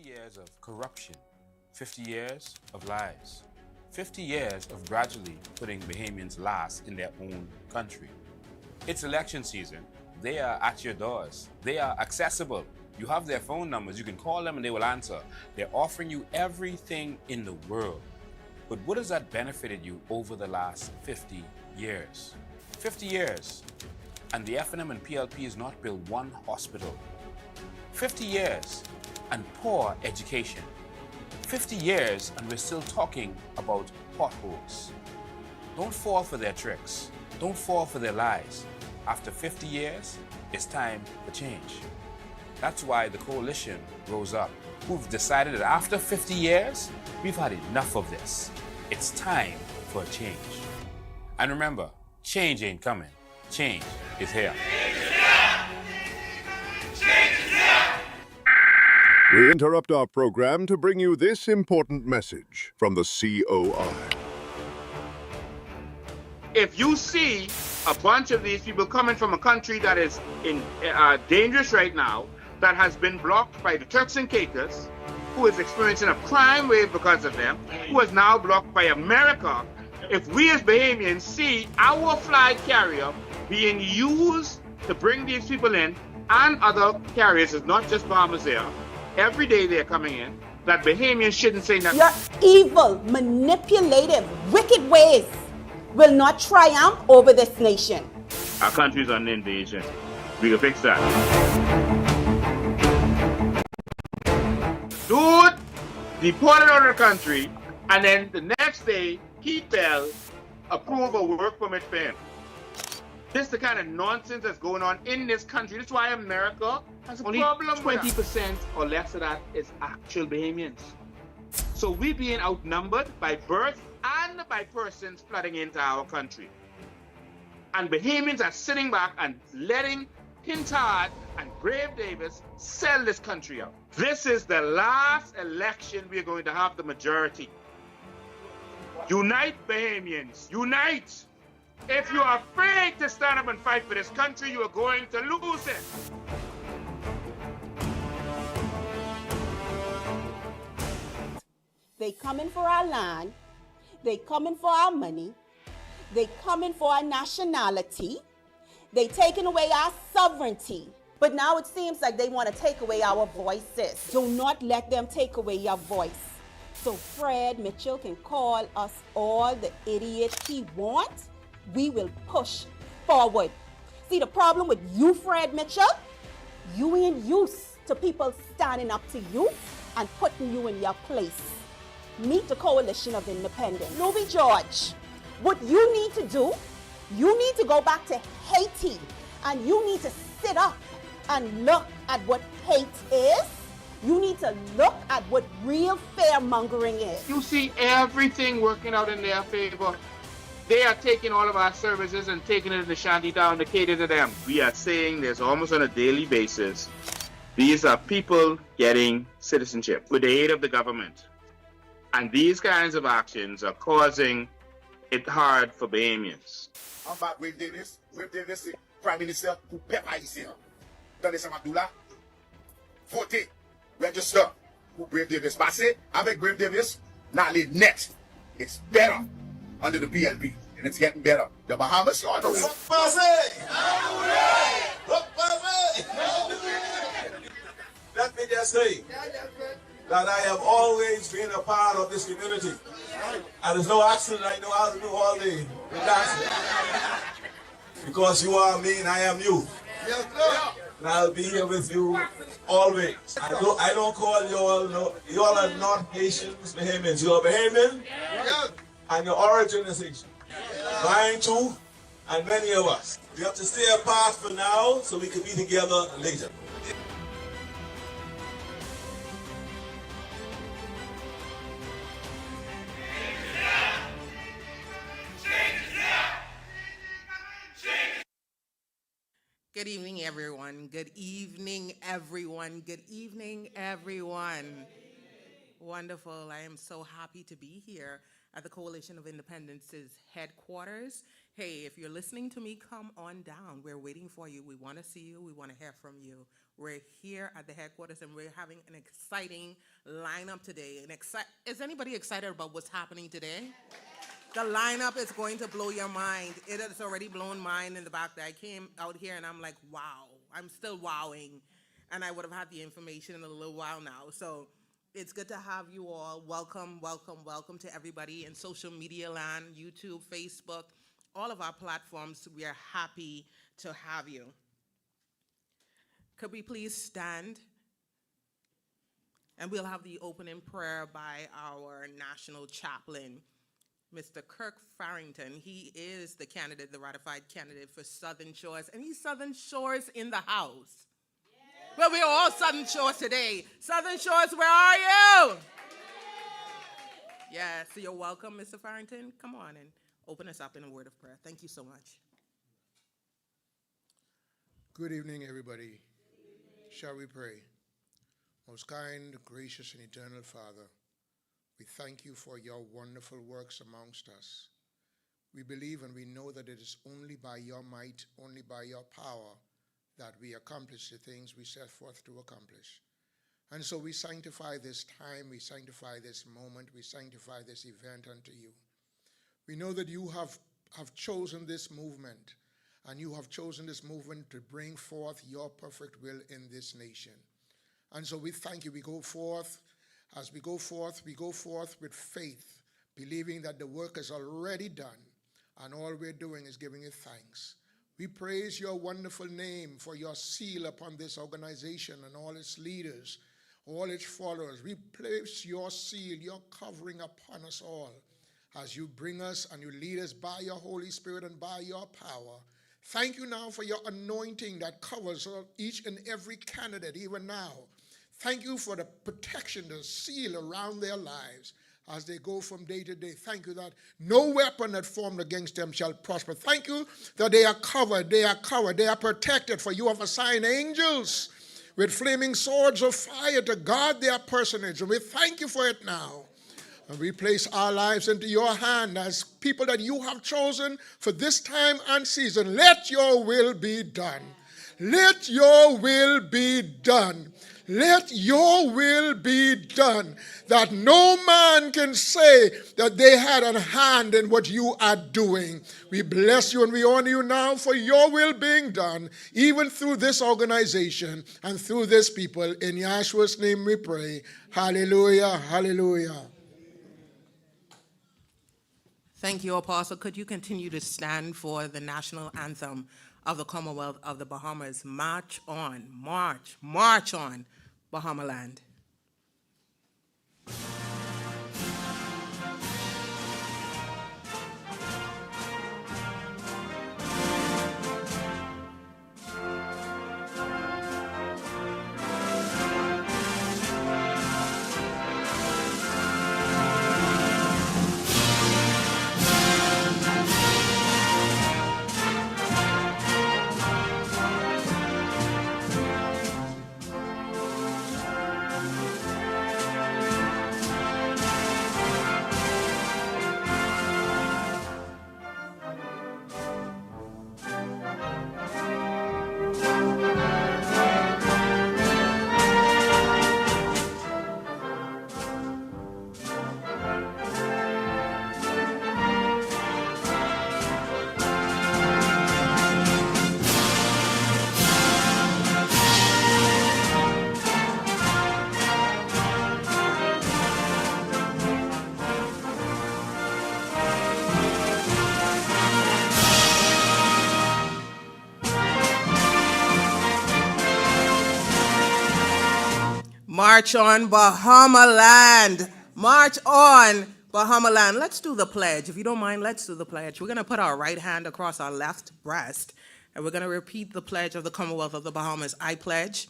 years of corruption, 50 years of lies, 50 years of gradually putting Bahamians last in their own country. It's election season. They are at your doors. They are accessible. You have their phone numbers. You can call them and they will answer. They're offering you everything in the world. But what has that benefited you over the last 50 years? 50 years, and the FNM and PLP has not built one hospital. 50 years, and poor education. 50 years, and we're still talking about potholes. Don't fall for their tricks. Don't fall for their lies. After 50 years, it's time for change. That's why the coalition rose up, who've decided that after 50 years, we've had enough of this. It's time for a change. And remember, change ain't coming. Change is here. We interrupt our program to bring you this important message from the COI. If you see a bunch of these people coming from a country that is dangerous right now, that has been blocked by the Turks and Caicos, who is experiencing a crime wave because of them, who is now blocked by America, if we as Bahamians see our flag carrier being used to bring these people in, and other carriers, it's not just Bahamas Air, every day they're coming in, that Bahamians shouldn't say nothing. Your evil, manipulative, wicked ways will not triumph over this nation. Our country's under invasion. We can fix that. Dude deported out of the country, and then the next day, he fell, approve a work permit for him. This is the kind of nonsense that's going on in this country. That's why America has a problem. 20% or less of that is actual Bahamians. So we're being outnumbered by birth and by persons flooding into our country. And Bahamians are sitting back and letting Pintard and Brave Davis sell this country out. This is the last election we're going to have the majority. Unite, Bahamians, unite! If you are afraid to stand up and fight for this country, you are going to lose it. They coming for our land. They coming for our money. They coming for our nationality. They taking away our sovereignty. But now it seems like they want to take away our voices. Do not let them take away your voice. So Fred Mitchell can call us all the idiots he wants. We will push forward. See, the problem with you, Fred Mitchell, you ain't used to people standing up to you and putting you in your place. Meet the Coalition of Independence. Louis George, what you need to do, you need to go back to Haiti and you need to sit up and look at what hate is. You need to look at what real fear-mongering is. You see everything working out in their favor. They are taking all of our services and taking it in the shanty town to cater to them. We are saying there's almost on a daily basis, these are people getting citizenship with the aid of the government. And these kinds of actions are causing it hard for Bahamians. I'm back with Davis, Prime Minister, who pepper ici. Tenez ça Madoula. Votez, register. Who Brave Davis passé avec Brave Davis, now net. It's better under the PLP, and it's getting better. The Bahamas, you all know. Let me just say that I have always been a part of this community. And there's no accident I know how to do all the dancing. Because you are me and I am you. And I'll be here with you always. I don't call you all, no, you all are not Haitians, Bahamians. You are Bahamian, and your origin is Haitian. Mine too, and many of us. We have to stay apart for now so we can be together later. Good evening, everyone. Good evening, everyone. Good evening, everyone. Wonderful. I am so happy to be here at the Coalition of Independence's headquarters Hey, if you're listening to me, come on down. We're waiting for you. We want to see you. We want to hear from you. We're here at the headquarters, and we're having an exciting lineup today. Is anybody excited about what's happening today? The lineup is going to blow your mind. It has already blown mine in the back there. I came out here, and I'm like, wow. I'm still wowing, and I would have had the information in a little while now. So it's good to have you all. Welcome, welcome, welcome to everybody in social media land, YouTube, Facebook, all of our platforms. We are happy to have you. Could we please stand? And we'll have the opening prayer by our national chaplain, Mr. Kirk Farrington. He is the candidate, the ratified candidate for Southern Shores, and he's Southern Shores in the house. Well, we're all Southern Shores today. Southern Shores, where are you? Yeah, so you're welcome, Mr. Farrington. Come on and open us up in a word of prayer. Thank you so much. Good evening, everybody. Shall we pray? Most kind, gracious, and eternal Father, we thank you for your wonderful works amongst us. We believe and we know that it is only by your might, only by your power, that we accomplish the things we set forth to accomplish. And so we sanctify this time, we sanctify this moment, we sanctify this event unto you. We know that you have chosen this movement, and you have chosen this movement to bring forth your perfect will in this nation. And so we thank you. We go forth with faith, believing that the work is already done, and all we're doing is giving you thanks. We praise your wonderful name for your seal upon this organization and all its leaders, all its followers. We place your seal, your covering upon us all, as you bring us and you lead us by your Holy Spirit and by your power. Thank you now for your anointing that covers each and every candidate, even now. Thank you for the protection, the seal around their lives as they go from day to day. Thank you that no weapon that formed against them shall prosper. Thank you that they are covered, they are protected, for you have assigned angels with flaming swords of fire to guard their personage. And we thank you for it now. And we place our lives into your hand as people that you have chosen for this time and season. Let your will be done. Let your will be done. Let your will be done, that no man can say that they had a hand in what you are doing. We bless you and we honor you now for your will being done, even through this organization and through this people. In Yahshua's name we pray. Hallelujah, hallelujah. Thank you, Apostle. Could you continue to stand for the national anthem of the Commonwealth of the Bahamas? March on, march on, Bahamaland. March on, Bahamaland. March on, Bahamaland. Let's do the pledge. If you don't mind, let's do the pledge. We're going to put our right hand across our left breast, and we're going to repeat the pledge of the Commonwealth of the Bahamas. I pledge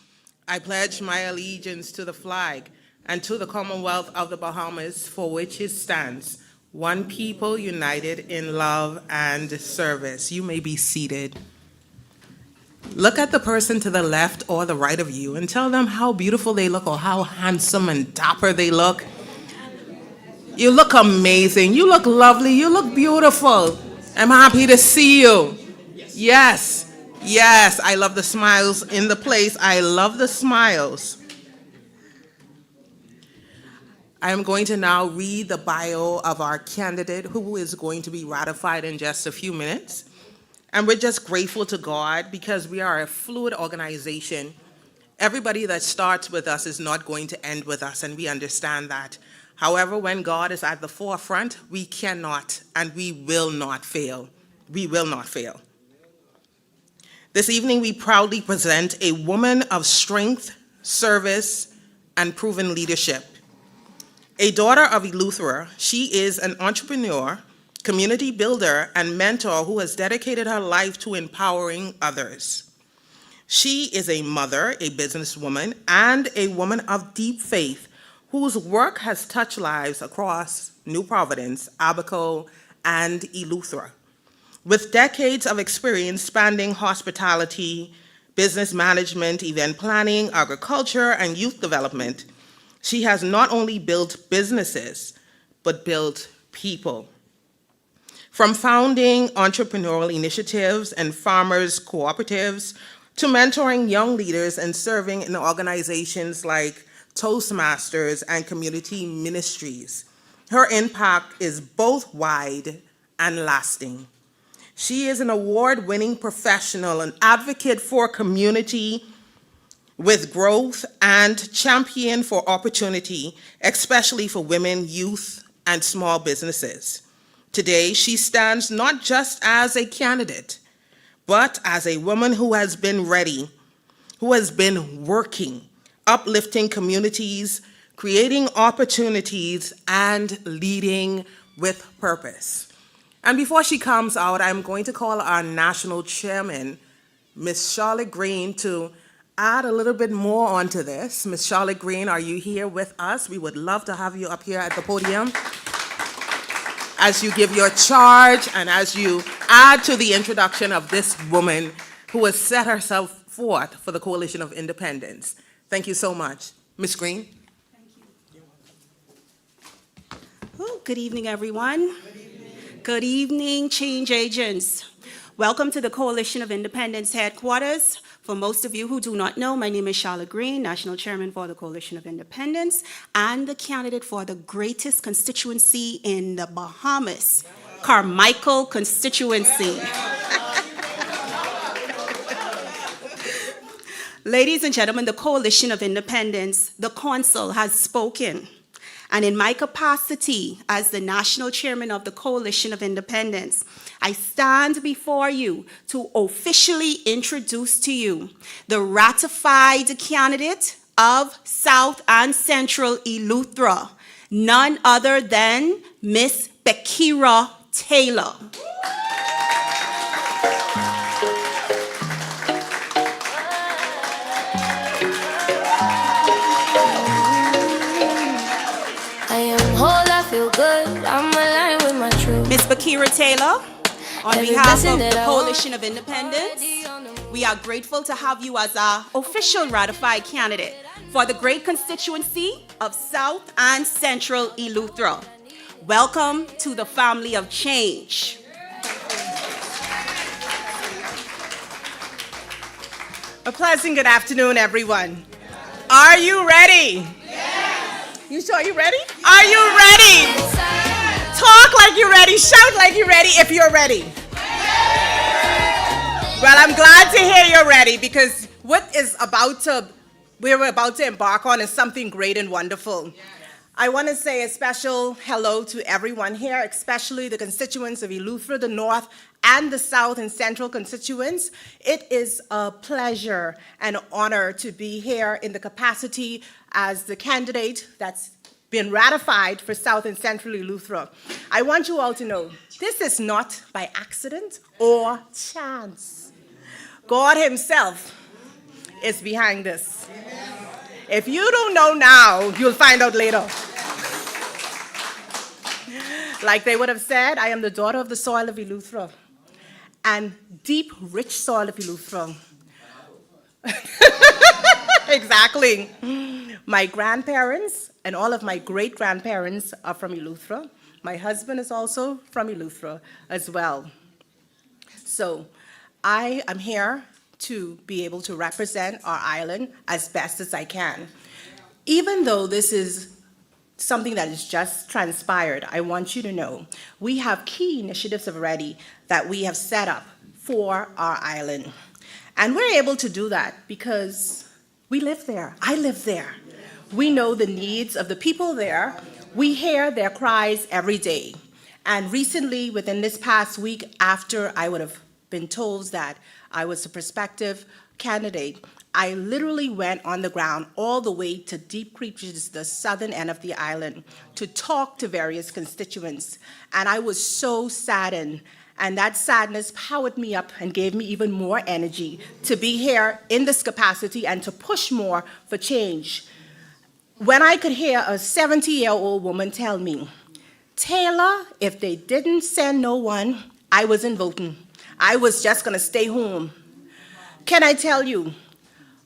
my allegiance to the flag and to the Commonwealth of the Bahamas, for which it stands, one people united in love and service. You may be seated. Look at the person to the left or the right of you and tell them how beautiful they look or how handsome and dapper they look. You look amazing. You look lovely. You look beautiful. I'm happy to see you. Yes. Yes. I love the smiles in the place. I love the smiles. I am going to now read the bio of our candidate who is going to be ratified in just a few minutes. And we're just grateful to God because we are a fluid organization. Everybody that starts with us is not going to end with us, and we understand that. However, when God is at the forefront, we cannot and we will not fail. We will not fail. This evening, we proudly present a woman of strength, service, and proven leadership. A daughter of Eleuthera, she is an entrepreneur, community builder, and mentor who has dedicated her life to empowering others. She is a mother, a businesswoman, and a woman of deep faith whose work has touched lives across New Providence, Abaco, and Eleuthera. With decades of experience spanning hospitality, business management, event planning, agriculture, and youth development, she has not only built businesses, but built people. From founding entrepreneurial initiatives and farmers' cooperatives, to mentoring young leaders and serving in organizations like Toastmasters and community ministries, her impact is both wide and lasting. She is an award-winning professional, an advocate for community with growth, and champion for opportunity, especially for women, youth, and small businesses. Today, she stands not just as a candidate, but as a woman who has been ready, who has been working, uplifting communities, creating opportunities, and leading with purpose. And before she comes out, I'm going to call our national chairman, Ms. Charlotte Green, to add a little bit more onto this. Ms. Charlotte Green, are you here with us? We would love to have you up here at the podium as you give your charge and as you add to the introduction of this woman who has set herself forth for the Coalition of Independence. Thank you so much. Ms. Green? Oh, good evening, everyone. Good evening, change agents. Welcome to the Coalition of Independence headquarters. For most of you who do not know, my name is Charlotte Green, National Chairman for the Coalition of Independence, and the candidate for the greatest constituency in the Bahamas, Carmichael constituency. Ladies and gentlemen, the Coalition of Independence, the Council has spoken. And in my capacity as the National Chairman of the Coalition of Independence, I stand before you to officially introduce to you the ratified candidate of South and Central Eleuthera, none other than Miss Bekira Taylor. Ms. Bekira Taylor, on behalf of the Coalition of Independence, we are grateful to have you as our official ratified candidate for the great constituency of South and Central Eleuthera. Welcome to the family of change. A pleasant good afternoon, everyone. Are you ready? Yes. You sure you're ready? Are you ready? Talk like you're ready. Shout like you're ready if you're ready. Well, I'm glad to hear you're ready because we're about to embark on is something great and wonderful. I want to say a special hello to everyone here, especially the constituents of Eleuthera, the North and the South and Central constituents. It is a pleasure and honor to be here in the capacity as the candidate that's been ratified for South and Central Eleuthera. I want you all to know, this is not by accident or chance. God himself is behind this. If you don't know now, you'll find out later. Like they would have said, I am the daughter of the soil of Eleuthera and deep, rich soil of Eleuthera. Exactly. My grandparents and all of my great-grandparents are from Eleuthera. My husband is also from Eleuthera as well. So I am here to be able to represent our island as best as I can. Even though this is something that has just transpired, I want you to know we have key initiatives already that we have set up for our island. And we're able to do that because we live there. I live there. We know the needs of the people there. We hear their cries every day. And recently, within this past week, after I would have been told that I was a prospective candidate, I literally went on the ground all the way to Deep Creek, which is the southern end of the island, to talk to various constituents. And I was so saddened. And that sadness powered me up and gave me even more energy to be here in this capacity and to push more for change. When I could hear a 70-year-old woman tell me, Taylor, if they didn't send no one, I wasn't voting. I was just going to stay home. Can I tell you,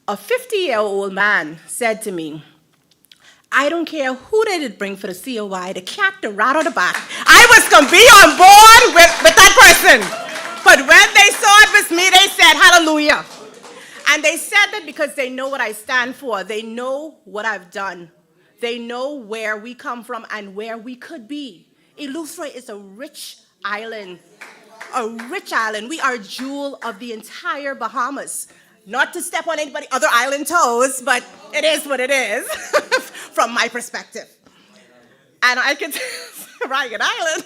a 50-year-old man said to me, I don't care who they did bring for the COI, the cat, the rat, or the bat. I was going to be on board with that person. But when they saw it was me, they said, hallelujah. And they said that because they know what I stand for. They know what I've done. They know where we come from and where we could be. Eleuthera is a rich island. A rich island. We are a jewel of the entire Bahamas. Not to step on anybody other island toes, but it is what it is from my perspective. And I can Ryan Island,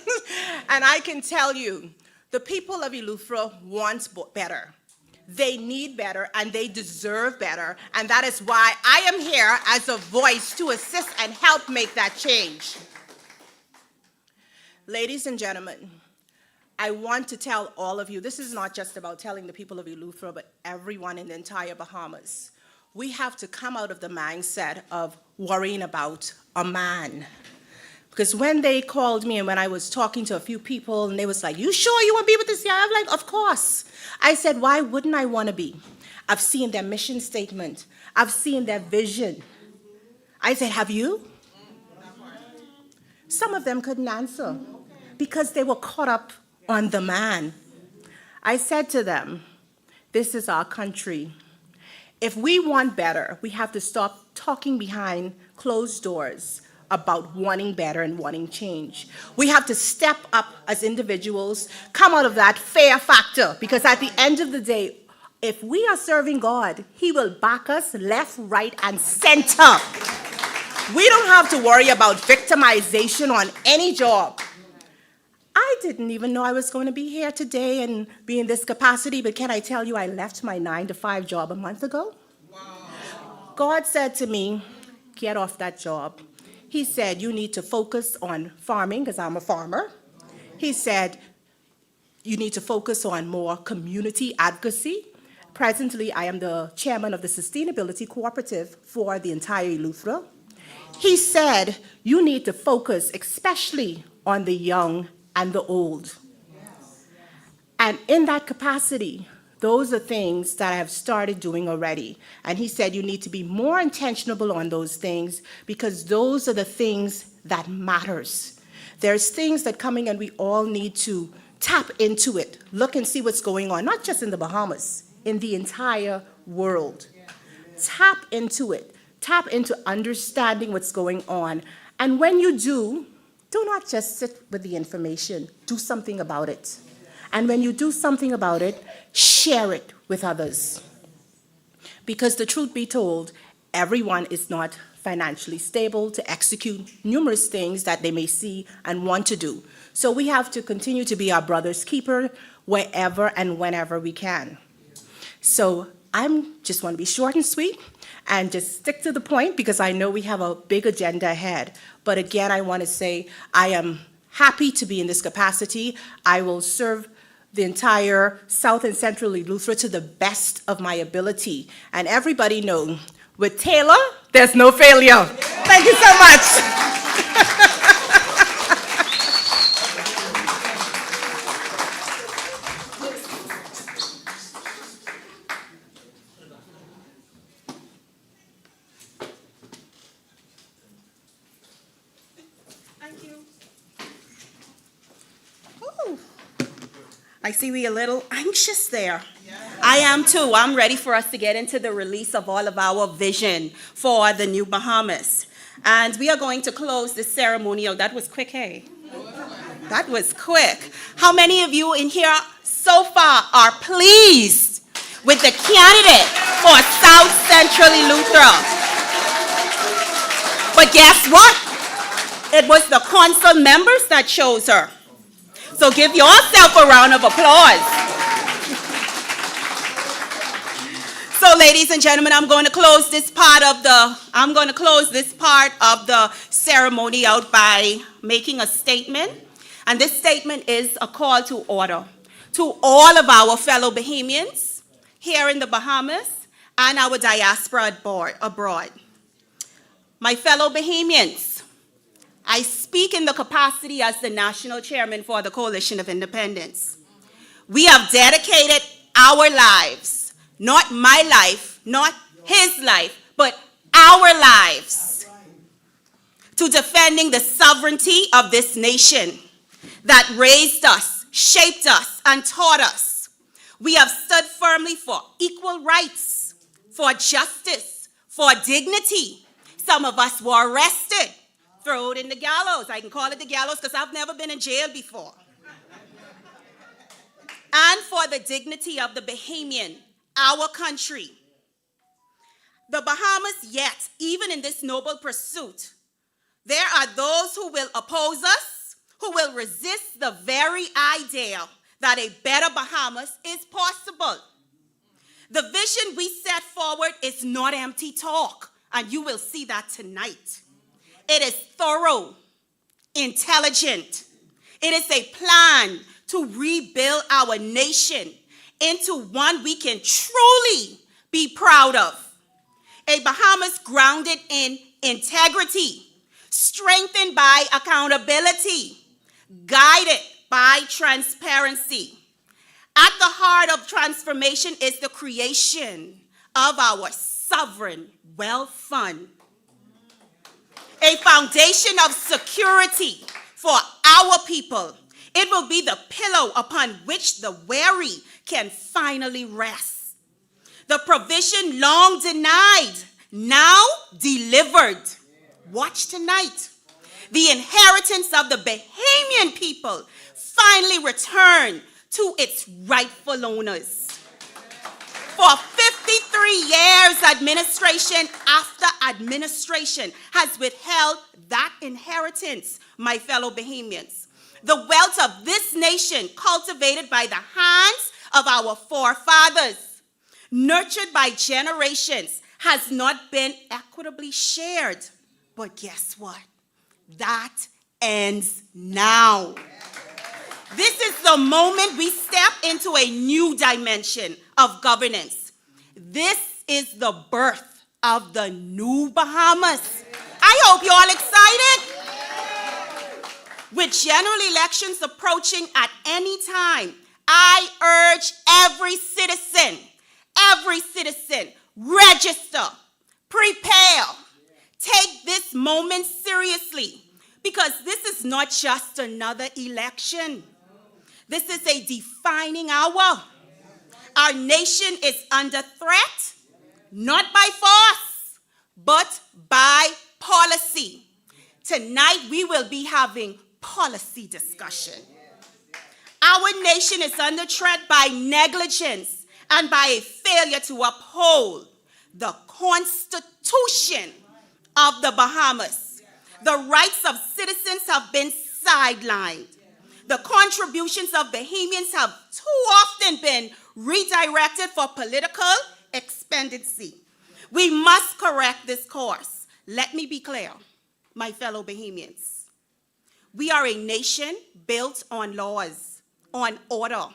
and I can tell you, the people of Eleuthera want better. They need better, and they deserve better, and that is why I am here as a voice to assist and help make that change. Ladies and gentlemen, I want to tell all of you, this is not just about telling the people of Eleuthera, but everyone in the entire Bahamas. We have to come out of the mindset of worrying about a man. Because when they called me and when I was talking to a few people and they was like, you sure you want to be with this guy? I'm like, of course. I said, why wouldn't I want to be? I've seen their mission statement. I've seen their vision. I said, have you? Some of them couldn't answer because they were caught up on the man. I said to them, this is our country. If we want better, we have to stop talking behind closed doors about wanting better and wanting change. We have to step up as individuals, come out of that fear factor, because at the end of the day, if we are serving God, He will back us left, right, and center. We don't have to worry about victimization on any job. I didn't even know I was going to be here today and be in this capacity, but can I tell you, I left my 9-to-5 job a month ago. Wow. God said to me, get off that job. He said, you need to focus on farming, because I'm a farmer. He said, you need to focus on more community advocacy. Presently, I am the chairman of the Sustainability Cooperative for the entire Eleuthera. He said, you need to focus especially on the young and the old. And in that capacity, those are things that I have started doing already. And he said you need to be more intentional on those things because those are the things that matters. There's things that coming and we all need to tap into it, look and see what's going on, not just in the Bahamas, in the entire world. Tap into it. Tap into understanding what's going on. And when you do not just sit with the information, do something about it. And when you do something about it, share it with others. Because the truth be told, everyone is not financially stable to execute numerous things that they may see and want to do. So we have to continue to be our brother's keeper wherever and whenever we can. So I'm just want to be short and sweet and just stick to the point because I know we have a big agenda ahead. But again, I want to say I am happy to be in this capacity. I will serve the entire South and Central Eleuthera to the best of my ability. And everybody know, with Taylor, there's no failure. Thank you so much. I see we a little anxious there. I am too. I'm ready for us to get into the release of all of our vision for the New Bahamas. And we are going to close this ceremonial. That was quick, hey? That was quick. How many of you in here so far are pleased with the candidate for South Central Eleuthera? But guess what? It was the council members that chose her. So give yourself a round of applause. So ladies and gentlemen, I'm going to close this part of the ceremony out by making a statement. And this statement is a call to order to all of our fellow Bahamians here in the Bahamas and our diaspora abroad. My fellow Bahamians, I speak in the capacity as the national chairman for the Coalition of Independence. We have dedicated our lives, not my life, not his life, but our lives, to defending the sovereignty of this nation that raised us, shaped us, and taught us. We have stood firmly for equal rights, for justice, for dignity. Some of us were arrested, thrown in the gallows. I can call it the gallows because I've never been in jail before. And for the dignity of the Bahamian, our country. The Bahamas, yet, even in this noble pursuit, there are those who will oppose us, who will resist the very idea that a better Bahamas is possible. The vision we set forward is not empty talk, and you will see that tonight. It is thorough, intelligent. It is a plan to rebuild our nation into one we can truly be proud of. A Bahamas grounded in integrity, strengthened by accountability, guided by transparency. At the heart of transformation is the creation of our sovereign wealth fund, a foundation of security for our people. It will be the pillow upon which the weary can finally rest. The provision long denied, now delivered. Watch tonight. The inheritance of the Bahamian people finally returned to its rightful owners. For 53 years, administration after administration has withheld that inheritance, my fellow Bahamians. The wealth of this nation, cultivated by the hands of our forefathers, nurtured by generations, has not been equitably shared. But guess what? That ends now. This is the moment we step into a new dimension of governance. This is the birth of the new Bahamas. I hope you're all excited. With general elections approaching at any time, I urge every citizen, register, prepare, take this moment seriously, because this is not just another election. This is a defining hour. Our nation is under threat, not by force, but by policy. Tonight, we will be having policy discussion. Our nation is under threat by negligence and by a failure to uphold the Constitution of the Bahamas. The rights of citizens have been sidelined. The contributions of Bahamians have too often been redirected for political expediency. We must correct this course. Let me be clear, my fellow Bahamians. We are a nation built on laws, on order,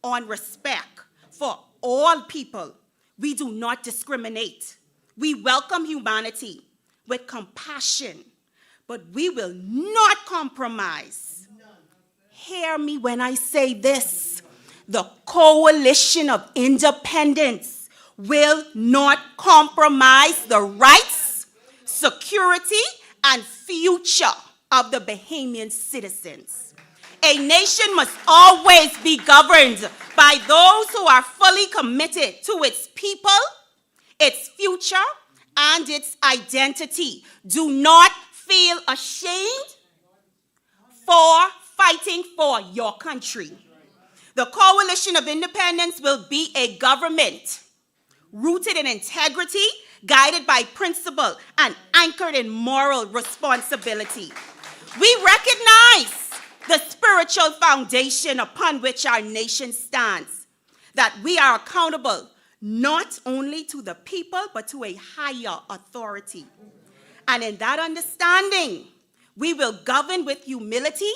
on respect for all people. We do not discriminate. We welcome humanity with compassion, but we will not compromise. Hear me when I say this. The Coalition of Independence will not compromise the rights, security, and future of the Bahamian citizens. A nation must always be governed by those who are fully committed to its people, its future, and its identity. Do not feel ashamed for fighting for your country. The Coalition of Independence will be a government rooted in integrity, guided by principle, and anchored in moral responsibility. We recognize the spiritual foundation upon which our nation stands, that we are accountable not only to the people, but to a higher authority. And in that understanding, we will govern with humility,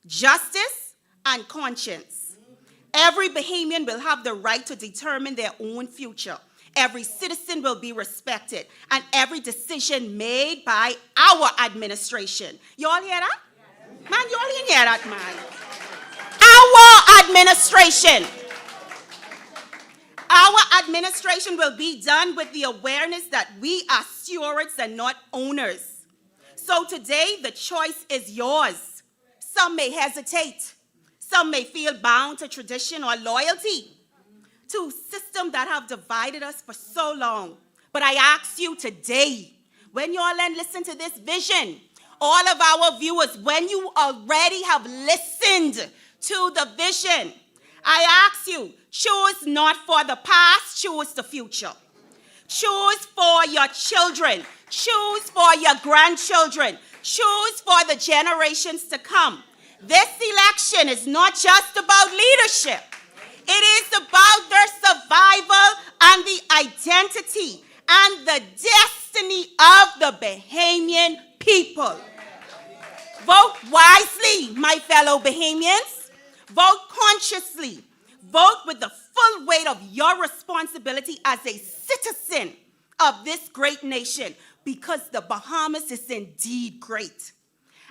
justice, and conscience. Every Bahamian will have the right to determine their own future. Every citizen will be respected, and every decision made by our administration. You all hear that? Man, you all didn't hear that, man. Our administration will be done with the awareness that we are stewards and not owners. So today, the choice is yours. Some may hesitate. Some may feel bound to tradition or loyalty to systems that have divided us for so long. But I ask you today, when you all then listen to this vision, all of our viewers, when you already have listened to the vision, I ask you, choose not for the past, choose the future. Choose for your children. Choose for your grandchildren. Choose for the generations to come. This election is not just about leadership. It is about their survival and the identity and the destiny of the Bahamian people. Vote wisely, my fellow Bahamians. Vote consciously. Vote with the full weight of your responsibility as a citizen of this great nation, because the Bahamas is indeed great.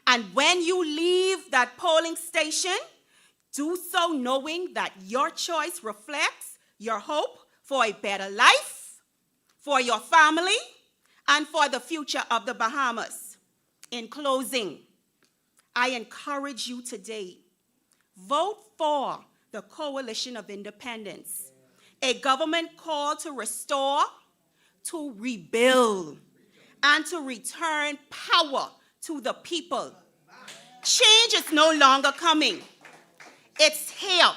And when you leave that polling station, do so knowing that your choice reflects your hope for a better life, for your family, and for the future of the Bahamas. In closing, I encourage you today, vote for the Coalition of Independence, a government called to restore, to rebuild, and to return power to the people. Change is no longer coming. It's here.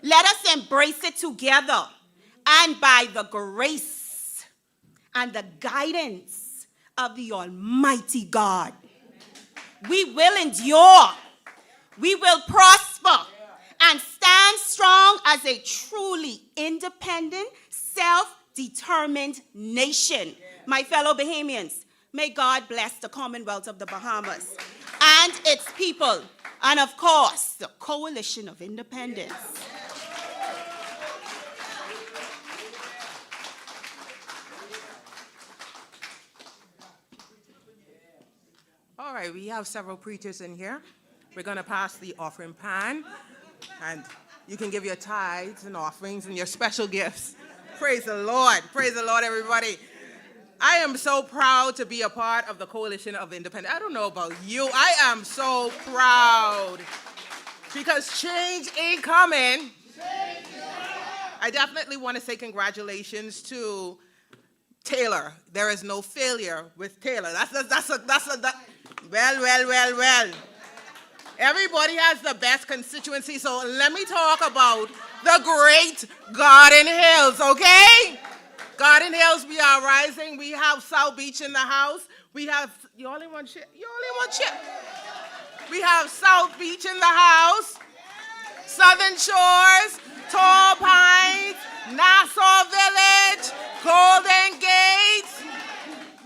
Let us embrace it together, and by the grace and the guidance of the Almighty God, we will endure, we will prosper, and stand strong as a truly independent, self-determined nation. My fellow Bahamians, may God bless the Commonwealth of the Bahamas and its people, and of course, the Coalition of Independence. All right, we have several preachers in here. We're going to pass the offering pan, and you can give your tithes and offerings and your special gifts. Praise the Lord, everybody. I am so proud to be a part of the Coalition of Independence. I don't know about you. I am so proud because change ain't coming. I definitely want to say congratulations to Taylor. There is no failure with Taylor. Well. Everybody has the best constituency, so let me talk about the great Garden Hills, okay? Garden Hills, we are rising. We have South Beach in the house. We have, you only want chip? We have South Beach in the house, Southern Shores, Tall Pines, Nassau Village, Golden Gates.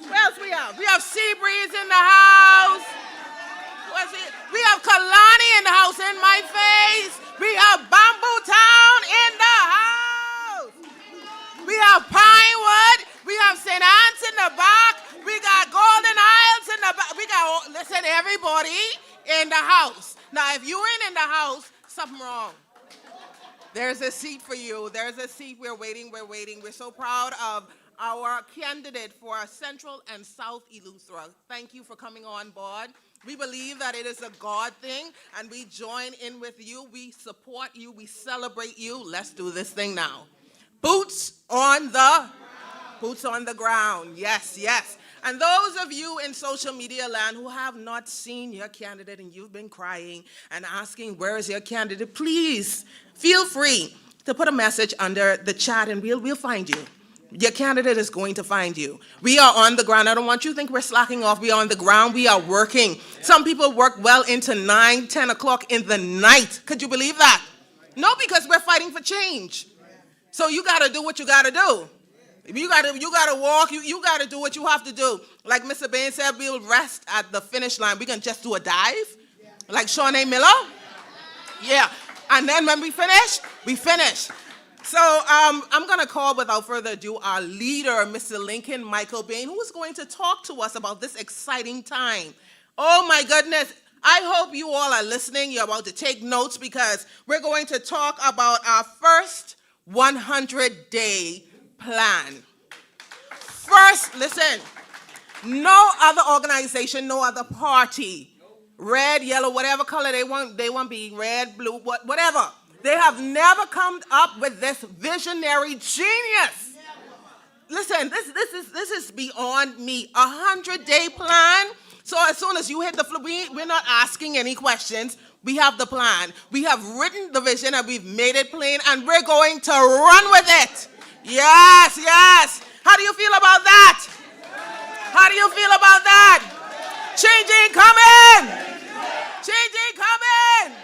What else we have? We have Seabreeze in the house. We have Kalani in the house, in my face. We have Bamboo Town in the house. We have Pinewood. We have St. Anne's in the back. We got Golden Isles in the back. We got, listen, everybody in the house. Now, if you ain't in the house, something wrong. There's a seat for you. There's a seat. We're waiting. We're so proud of our candidate for Central and South Eleuthera. Thank you for coming on board. We believe that it is a God thing, and we join in with you. We support you. We celebrate you. Let's do this thing now. Boots on the ground. Yes, yes. And those of you in social media land who have not seen your candidate and you've been crying and asking, where is your candidate? Please feel free to put a message under the chat and we'll find you. Your candidate is going to find you. We are on the ground. I don't want you to think we're slacking off. We are on the ground. We are working. Some people work well into 9, 10 o'clock in the night. Could you believe that? No, because we're fighting for change. So you got to do what you got to do. You gotta walk. You gotta do what you have to do. Like Mr. Bain said, we'll rest at the finish line. We can just do a dive, like Shawn A. Miller. Yeah, and then when we finish, we finish. So I'm gonna call, without further ado, our leader, Mr. Lincoln Michael Bain, who is going to talk to us about this exciting time. Oh my goodness! I hope you all are listening. You're about to take notes because we're going to talk about our first 100-day plan. First, listen, no other organization, no other party, red, yellow, whatever color they want be red, blue, whatever. They have never come up with this visionary genius. Listen, this is beyond me. 100-day plan. So as soon as you hit the floor, we're not asking any questions. We have the plan. We have written the vision and we've made it plain and we're going to run with it. Yes, yes. How do you feel about that? How do you feel about that? Change ain't coming. Change ain't coming.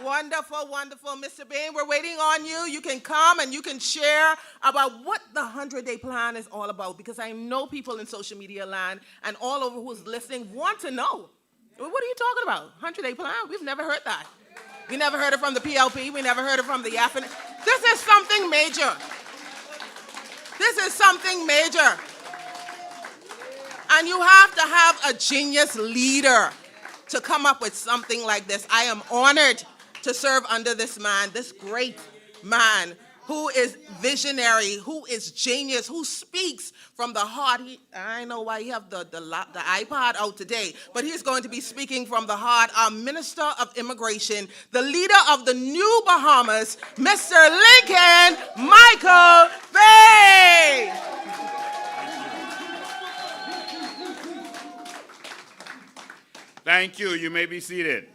Wonderful, wonderful. Mr. Bain, we're waiting on you. You can come and you can share about what the 100-day plan is all about, because I know people in social media land and all over who's listening want to know. What are you talking about? 100-day plan? We've never heard that. We never heard it from the PLP. We never heard it from the YAFN. This is something major. This is something major. And you have to have a genius leader to come up with something like this. I am honored to serve under this man, this great man who is visionary, who is genius, who speaks from the heart. I know why you have the iPod out today, but he's going to be speaking from the heart. Our Minister of Immigration, the leader of the New Bahamas, Mr. Lincoln Michael Bain. Thank you. You may be seated.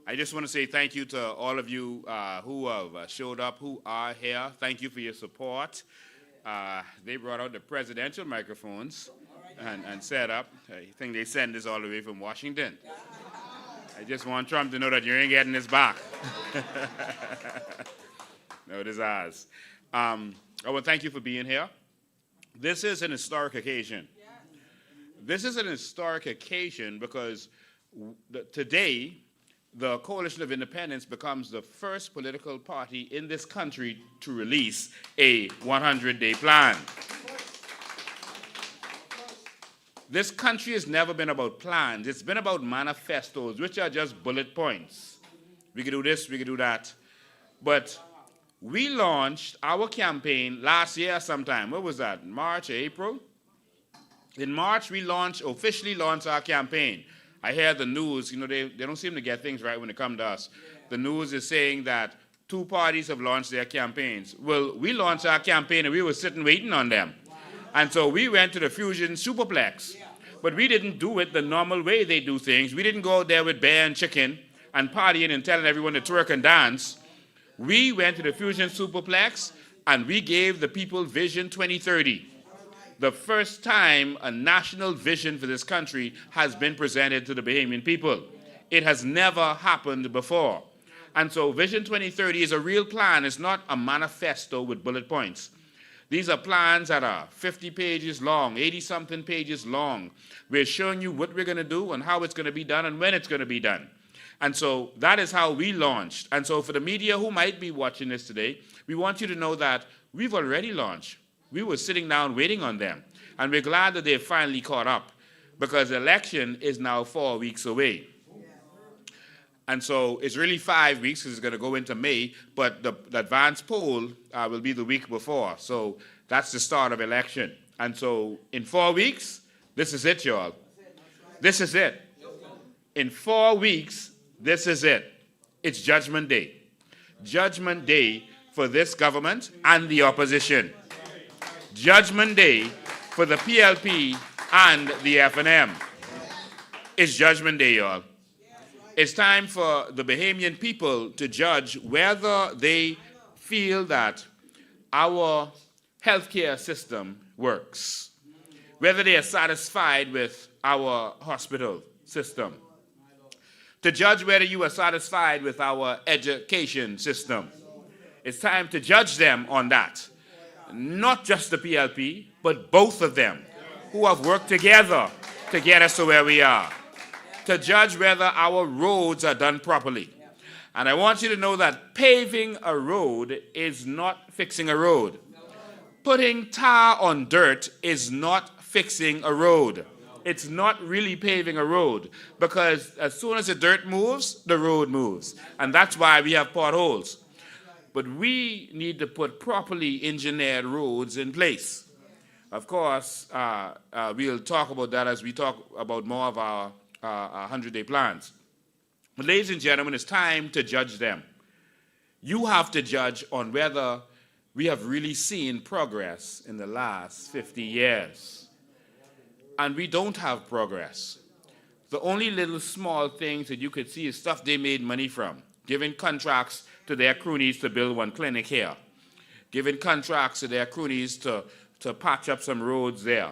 I just want to say thank you to all of you who have showed up, who are here. Thank you for your support. They brought out the presidential microphones and set up. I think they sent this all the way from Washington. I just want Trump to know that you ain't getting this back. No, it is ours. I want to thank you for being here. This is an historic occasion. This is an historic occasion because today, the Coalition of Independence becomes the first political party in this country to release a 100-day plan. This country has never been about plans. It's been about manifestos, which are just bullet points. We could do this, we could do that. But we launched our campaign last year sometime. What was that, March or April? In March, we officially launched our campaign. I hear the news, they don't seem to get things right when it comes to us. The news is saying that 2 parties have launched their campaigns. Well, we launched our campaign and we were sitting waiting on them. And so we went to the Fusion Superplex. But we didn't do it the normal way they do things. We didn't go out there with bear and chicken and partying and telling everyone to twerk and dance. We went to the Fusion Superplex and we gave the people Vision 2030. The first time a national vision for this country has been presented to the Bahamian people. It has never happened before. And so Vision 2030 is a real plan. It's not a manifesto with bullet points. These are plans that are 50 pages long, 80-something pages long. We're showing you what we're going to do and how it's going to be done and when it's going to be done. And so that is how we launched. And so for the media who might be watching this today, we want you to know that we've already launched. We were sitting down waiting on them. And we're glad that they've finally caught up because the election is now 4 weeks away. And so it's really 5 weeks because it's going to go into May, but the advanced poll will be the week before. So that's the start of election. And so in 4 weeks, This is it, y'all. This is it. In 4 weeks, this is it. It's Judgment Day. Judgment Day for this government and the opposition. Judgment Day for the PLP and the FNM. It's Judgment Day, y'all. It's time for the Bahamian people to judge whether they feel that our healthcare system works, whether they are satisfied with our hospital system, to judge whether you are satisfied with our education system. It's time to judge them on that. Not just the PLP, but both of them, who have worked together to get us to where we are. To judge whether our roads are done properly. And I want you to know that paving a road is not fixing a road. Putting tar on dirt is not fixing a road. It's not really paving a road, because as soon as the dirt moves, the road moves. And that's why we have potholes. But we need to put properly engineered roads in place. Of course, we'll talk about that as we talk about more of our 100-day plans. But ladies and gentlemen, it's time to judge them. You have to judge on whether we have really seen progress in the last 50 years. And we don't have progress. The only little small things that you could see is stuff they made money from. Giving contracts to their cronies to build one clinic here. Giving contracts to their cronies to patch up some roads there.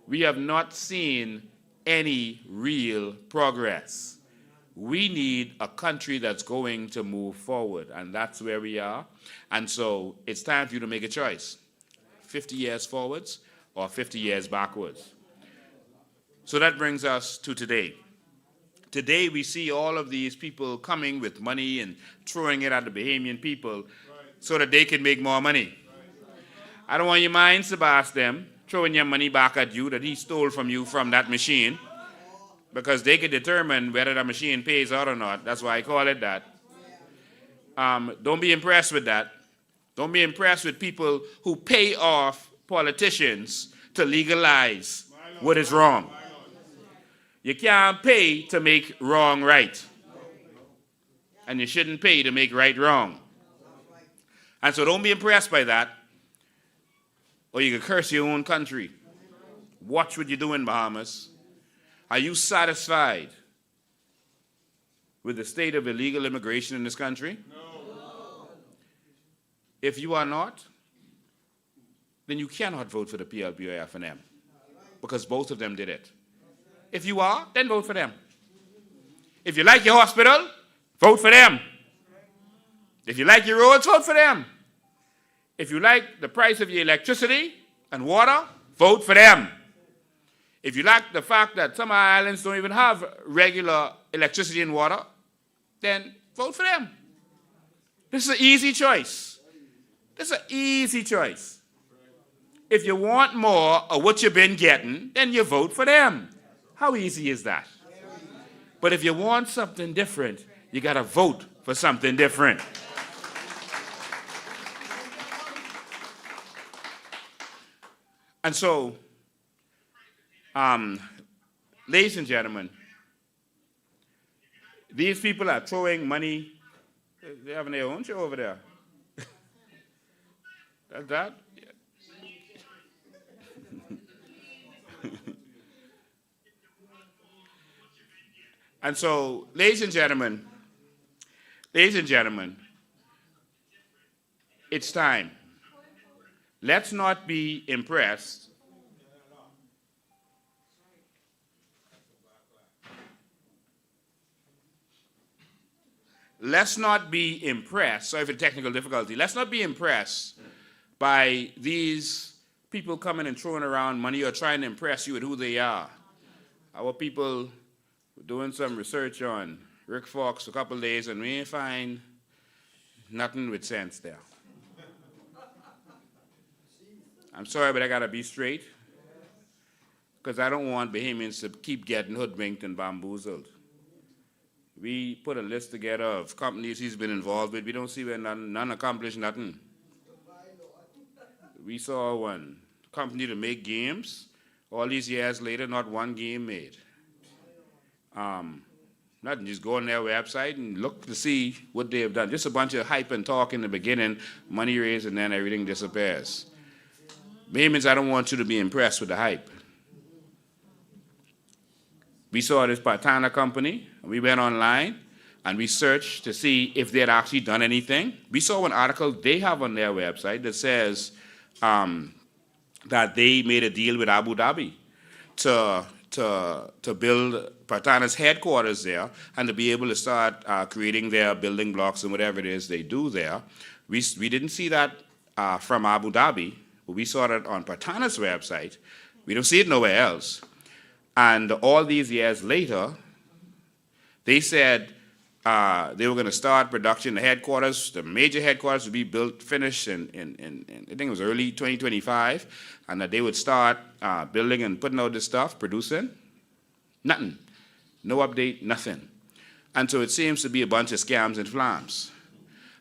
We have not seen any real progress. We need a country that's going to move forward, and that's where we are. And so it's time for you to make a choice. 50 years forwards or 50 years backwards. So that brings us to today. Today we see all of these people coming with money and throwing it at the Bahamian people so that they can make more money. I don't want your minds to bash them, throwing your money back at you that he stole from you from that machine, because they can determine whether the machine pays out or not. That's why I call it that. Don't be impressed with that. Don't be impressed with people who pay off politicians to legalize what is wrong. You can't pay to make wrong right. And you shouldn't pay to make right wrong. And so don't be impressed by that, or you can curse your own country. Watch what you do in Bahamas. Are you satisfied with the state of illegal immigration in this country? No. If you are not, then you cannot vote for the PLP or FNM, because both of them did it. If you are, then vote for them. If you like your hospital, vote for them. If you like your roads, vote for them. If you like the price of your electricity and water, vote for them. If you like the fact that some islands don't even have regular electricity and water, then vote for them. This is an easy choice. This is an easy choice. If you want more of what you've been getting, then you vote for them. How easy is that? But if you want something different, you got to vote for something different. And so, ladies and gentlemen, these people are throwing money. They're having their own show over there. That's that. And so, ladies and gentlemen, it's time. Let's not be impressed. Let's not be impressed. Sorry for the technical difficulty. Let's not be impressed by these people coming and throwing around money or trying to impress you with who they are. Our people were doing some research on Rick Fox for a couple of days, and we ain't find nothing with sense there. I'm sorry, but I gotta be straight, because I don't want Bahamians to keep getting hoodwinked and bamboozled. We put a list together of companies he's been involved with. We don't see where none accomplished nothing. We saw one company to make games All these years later, not one game made. Nothing, just go on their website and look to see what they have done. Just a bunch of hype and talk in the beginning, money raised, and then everything disappears. Bahamians, I don't want you to be impressed with the hype. We saw this Patana company, and we went online, and we searched to see if they had actually done anything. We saw an article they have on their website that says that they made a deal with Abu Dhabi to build Patana's headquarters there and to be able to start creating their building blocks and whatever it is they do there. We didn't see that from Abu Dhabi, but we saw that on Patana's website. We don't see it nowhere else. And all these years later, they said they were going to start production. The headquarters, the major headquarters would be built, finished in I think it was early 2025, and that they would start building and putting out this stuff, producing. Nothing. No update, nothing. And so it seems to be a bunch of scams and flams.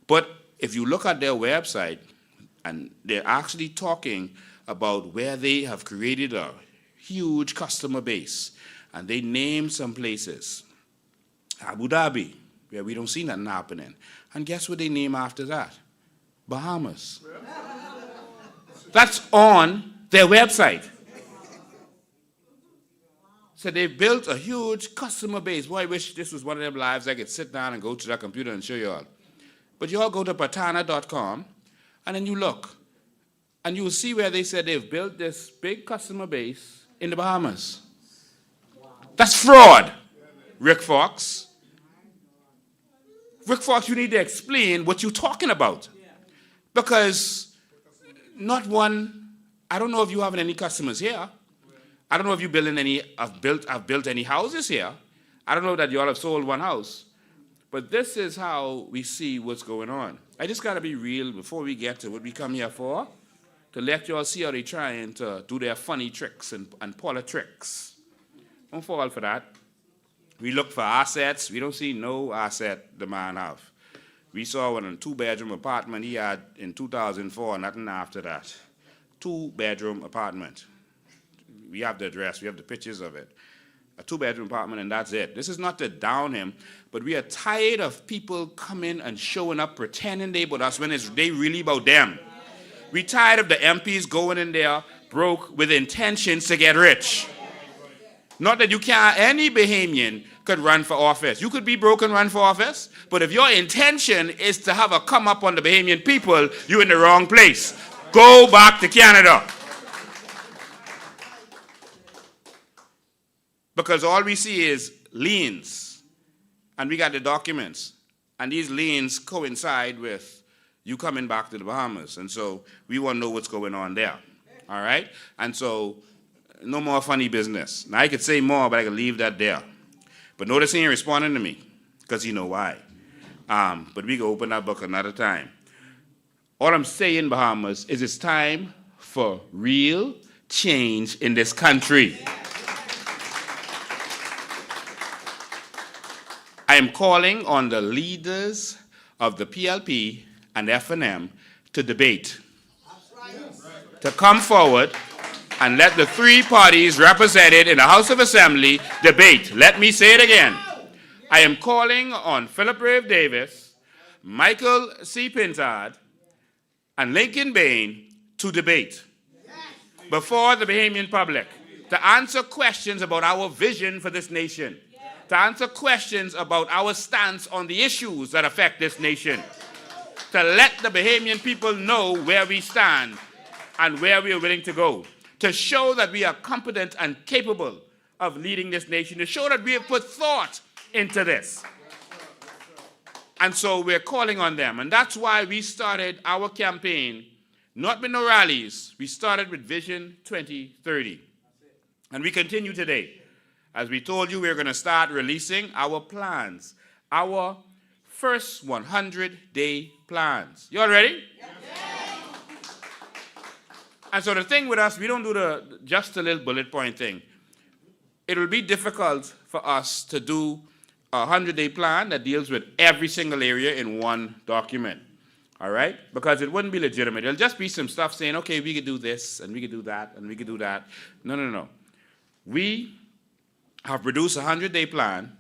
But if you look at their website, and they're actually talking about where they have created a huge customer base, and they name some places. Abu Dhabi, where we don't see nothing happening. And guess what they name after that? Bahamas. That's on their website. So they've built a huge customer base. Boy, I wish this was one of them lives I could sit down and go to that computer and show you all. But you all go to patana.com, and then you look, and you will see where they said they've built this big customer base in the Bahamas. That's fraud, Rick Fox. Rick Fox, you need to explain what you're talking about. Because not one, I don't know if you have any customers here. I don't know if you building any, have built any houses here. I don't know that you all have sold one house. But this is how we see what's going on. I just got to be real before we get to what we come here for, to let you all see how they're trying to do their funny tricks and politics. Don't fall for that. We look for assets. We don't see no asset the man have. We saw one in a 2-bedroom apartment he had in 2004, nothing after that. 2-bedroom apartment. We have the address, we have the pictures of it. A 2-bedroom apartment, and that's it. This is not to down him, but we are tired of people coming and showing up pretending they about us when they really about them. We tired of the MPs going in there broke with intentions to get rich. Not that you can't, any Bahamian could run for office. You could be broke and run for office, but if your intention is to have a come up on the Bahamian people, you're in the wrong place. Go back to Canada. Because all we see is liens, and we got the documents, and these liens coincide with you coming back to the Bahamas, and so we want to know what's going on there, all right? And so no more funny business. Now, I could say more, but I could leave that there. But notice he ain't responding to me, because he know why. But we can open that book another time. All I'm saying, Bahamas, is it's time for real change in this country. I am calling on the leaders of the PLP and FNM to debate, to come forward and let the 3 parties represented in the House of Assembly debate. Let me say it again. I am calling on Philip Rave Davis, Michael C. Pintard, and Lincoln Bain to debate before the Bahamian public, to answer questions about our vision for this nation, to answer questions about our stance on the issues that affect this nation, to let the Bahamian people know where we stand and where we are willing to go, to show that we are competent and capable of leading this nation, to show that we have put thought into this. And so we're calling on them. And that's why we started our campaign, not with no rallies. We started with Vision 2030. And we continue today. As we told you, we're going to start releasing our plans, our first 100-day plans. You all ready? Yes. And so the thing with us, we don't do just a little bullet point thing. It will be difficult for us to do a 100-day plan that deals with every single area in one document. All right? Because it wouldn't be legitimate. It'll just be some stuff saying, okay, we could do this, and we could do that, and we could do that. No, no, no. We have produced a 100-day plan,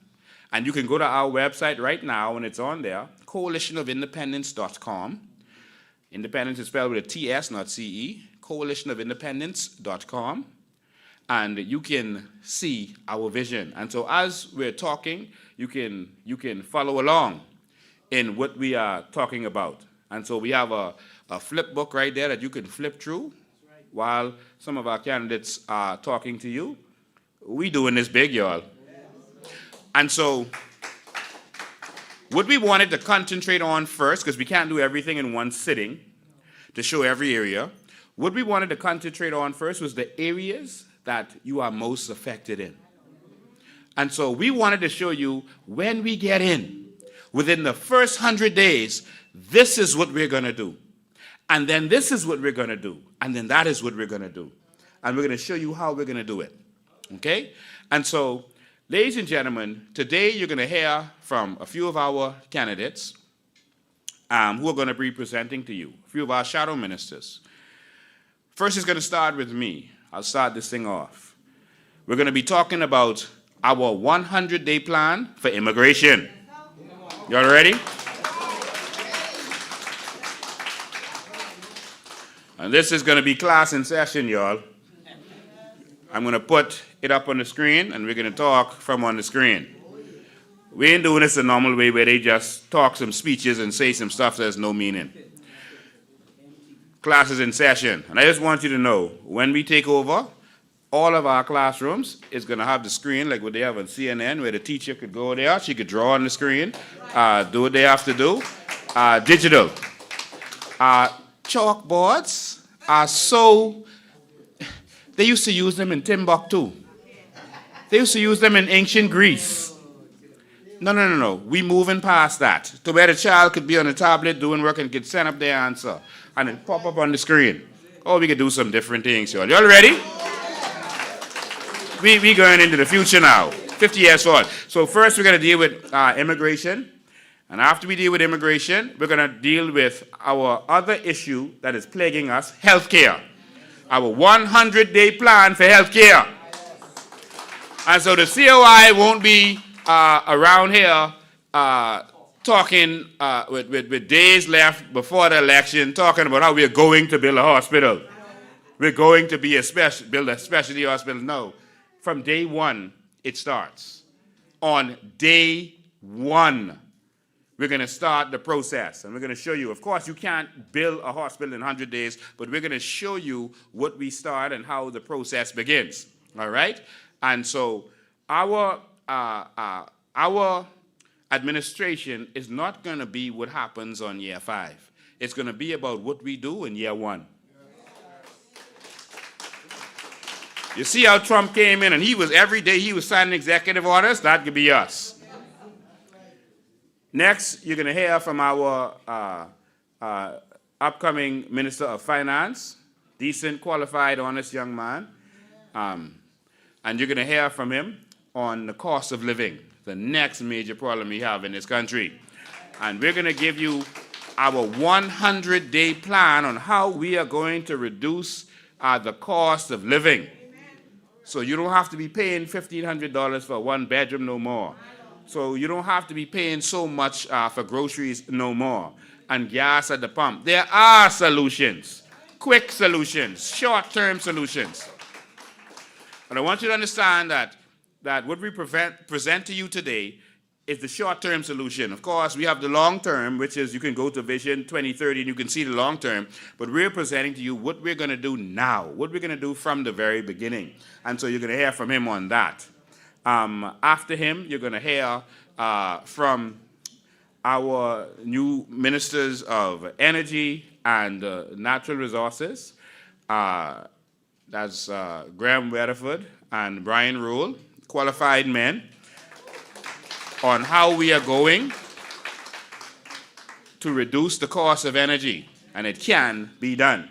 and you can go to our website right now, and it's on there, coalitionofindependence.com. Independence is spelled with a TS, not CE. Coalitionofindependence.com. And you can see our vision. And so as we're talking, you can follow along in what we are talking about. And so we have a flip book right there that you can flip through while some of our candidates are talking to you. We doing this big, y'all. And so what we wanted to concentrate on first, because we can't do everything in one sitting to show every area, what we wanted to concentrate on first was the areas that you are most affected in. And so we wanted to show you when we get in, within the first 100 days, this is what we're going to do. And then this is what we're going to do. And then that is what we're going to do. And we're going to show you how we're going to do it. Okay? And so, ladies and gentlemen, today you're going to hear from a few of our candidates who are going to be presenting to you, a few of our shadow ministers. First is going to start with me. I'll start this thing off. We're going to be talking about our 100-day plan for immigration. Y'all ready? And this is going to be class in session, y'all. I'm going to put it up on the screen, and we're going to talk from on the screen. We ain't doing this the normal way where they just talk some speeches and say some stuff that has no meaning. Class is in session. And I just want you to know, when we take over, all of our classrooms is going to have the screen like what they have on CNN, where the teacher could go there, she could draw on the screen, do what they have to do. Digital. Chalkboards are so... They used to use them in Timbuktu. They used to use them in ancient Greece. No. We moving past that to where the child could be on a tablet doing work and could send up their answer and it pop up on the screen. Oh, we could do some different things, y'all. Y'all ready? We going into the future now. 50 years forward. So first we're going to deal with immigration. And after we deal with immigration, we're going to deal with our other issue that is plaguing us, healthcare. Our 100-day plan for healthcare. And so the COI won't be around here talking with days left before the election, talking about how we're going to build a hospital. We're going to build a specialty hospital. No. From day one, it starts. On day one, we're going to start the process, and we're going to show you. Of course, you can't build a hospital in 100 days, but we're going to show you what we start and how the process begins. All right? And so our administration is not going to be what happens on year 5. It's going to be about what we do in year 1. You see how Trump came in, and every day he was signing executive orders? That could be us. Next, you're going to hear from our upcoming Minister of Finance, decent, qualified, honest young man. And you're going to hear from him on the cost of living, the next major problem we have in this country. And we're going to give you our 100-day plan on how we are going to reduce the cost of living. So you don't have to be paying $1,500 for one bedroom no more. So you don't have to be paying so much for groceries no more. And gas at the pump. There are solutions. Quick solutions. Short-term solutions. But I want you to understand that what we present to you today is the short-term solution. Of course, we have the long-term, which is you can go to Vision 2030 and you can see the long-term. But we're presenting to you what we're going to do now. What we're going to do from the very beginning. And so you're going to hear from him on that. After him, you're going to hear from our new ministers of energy and natural resources. That's Graham Weatherford and Brian Rule, qualified men, on how we are going to reduce the cost of energy. And it can be done.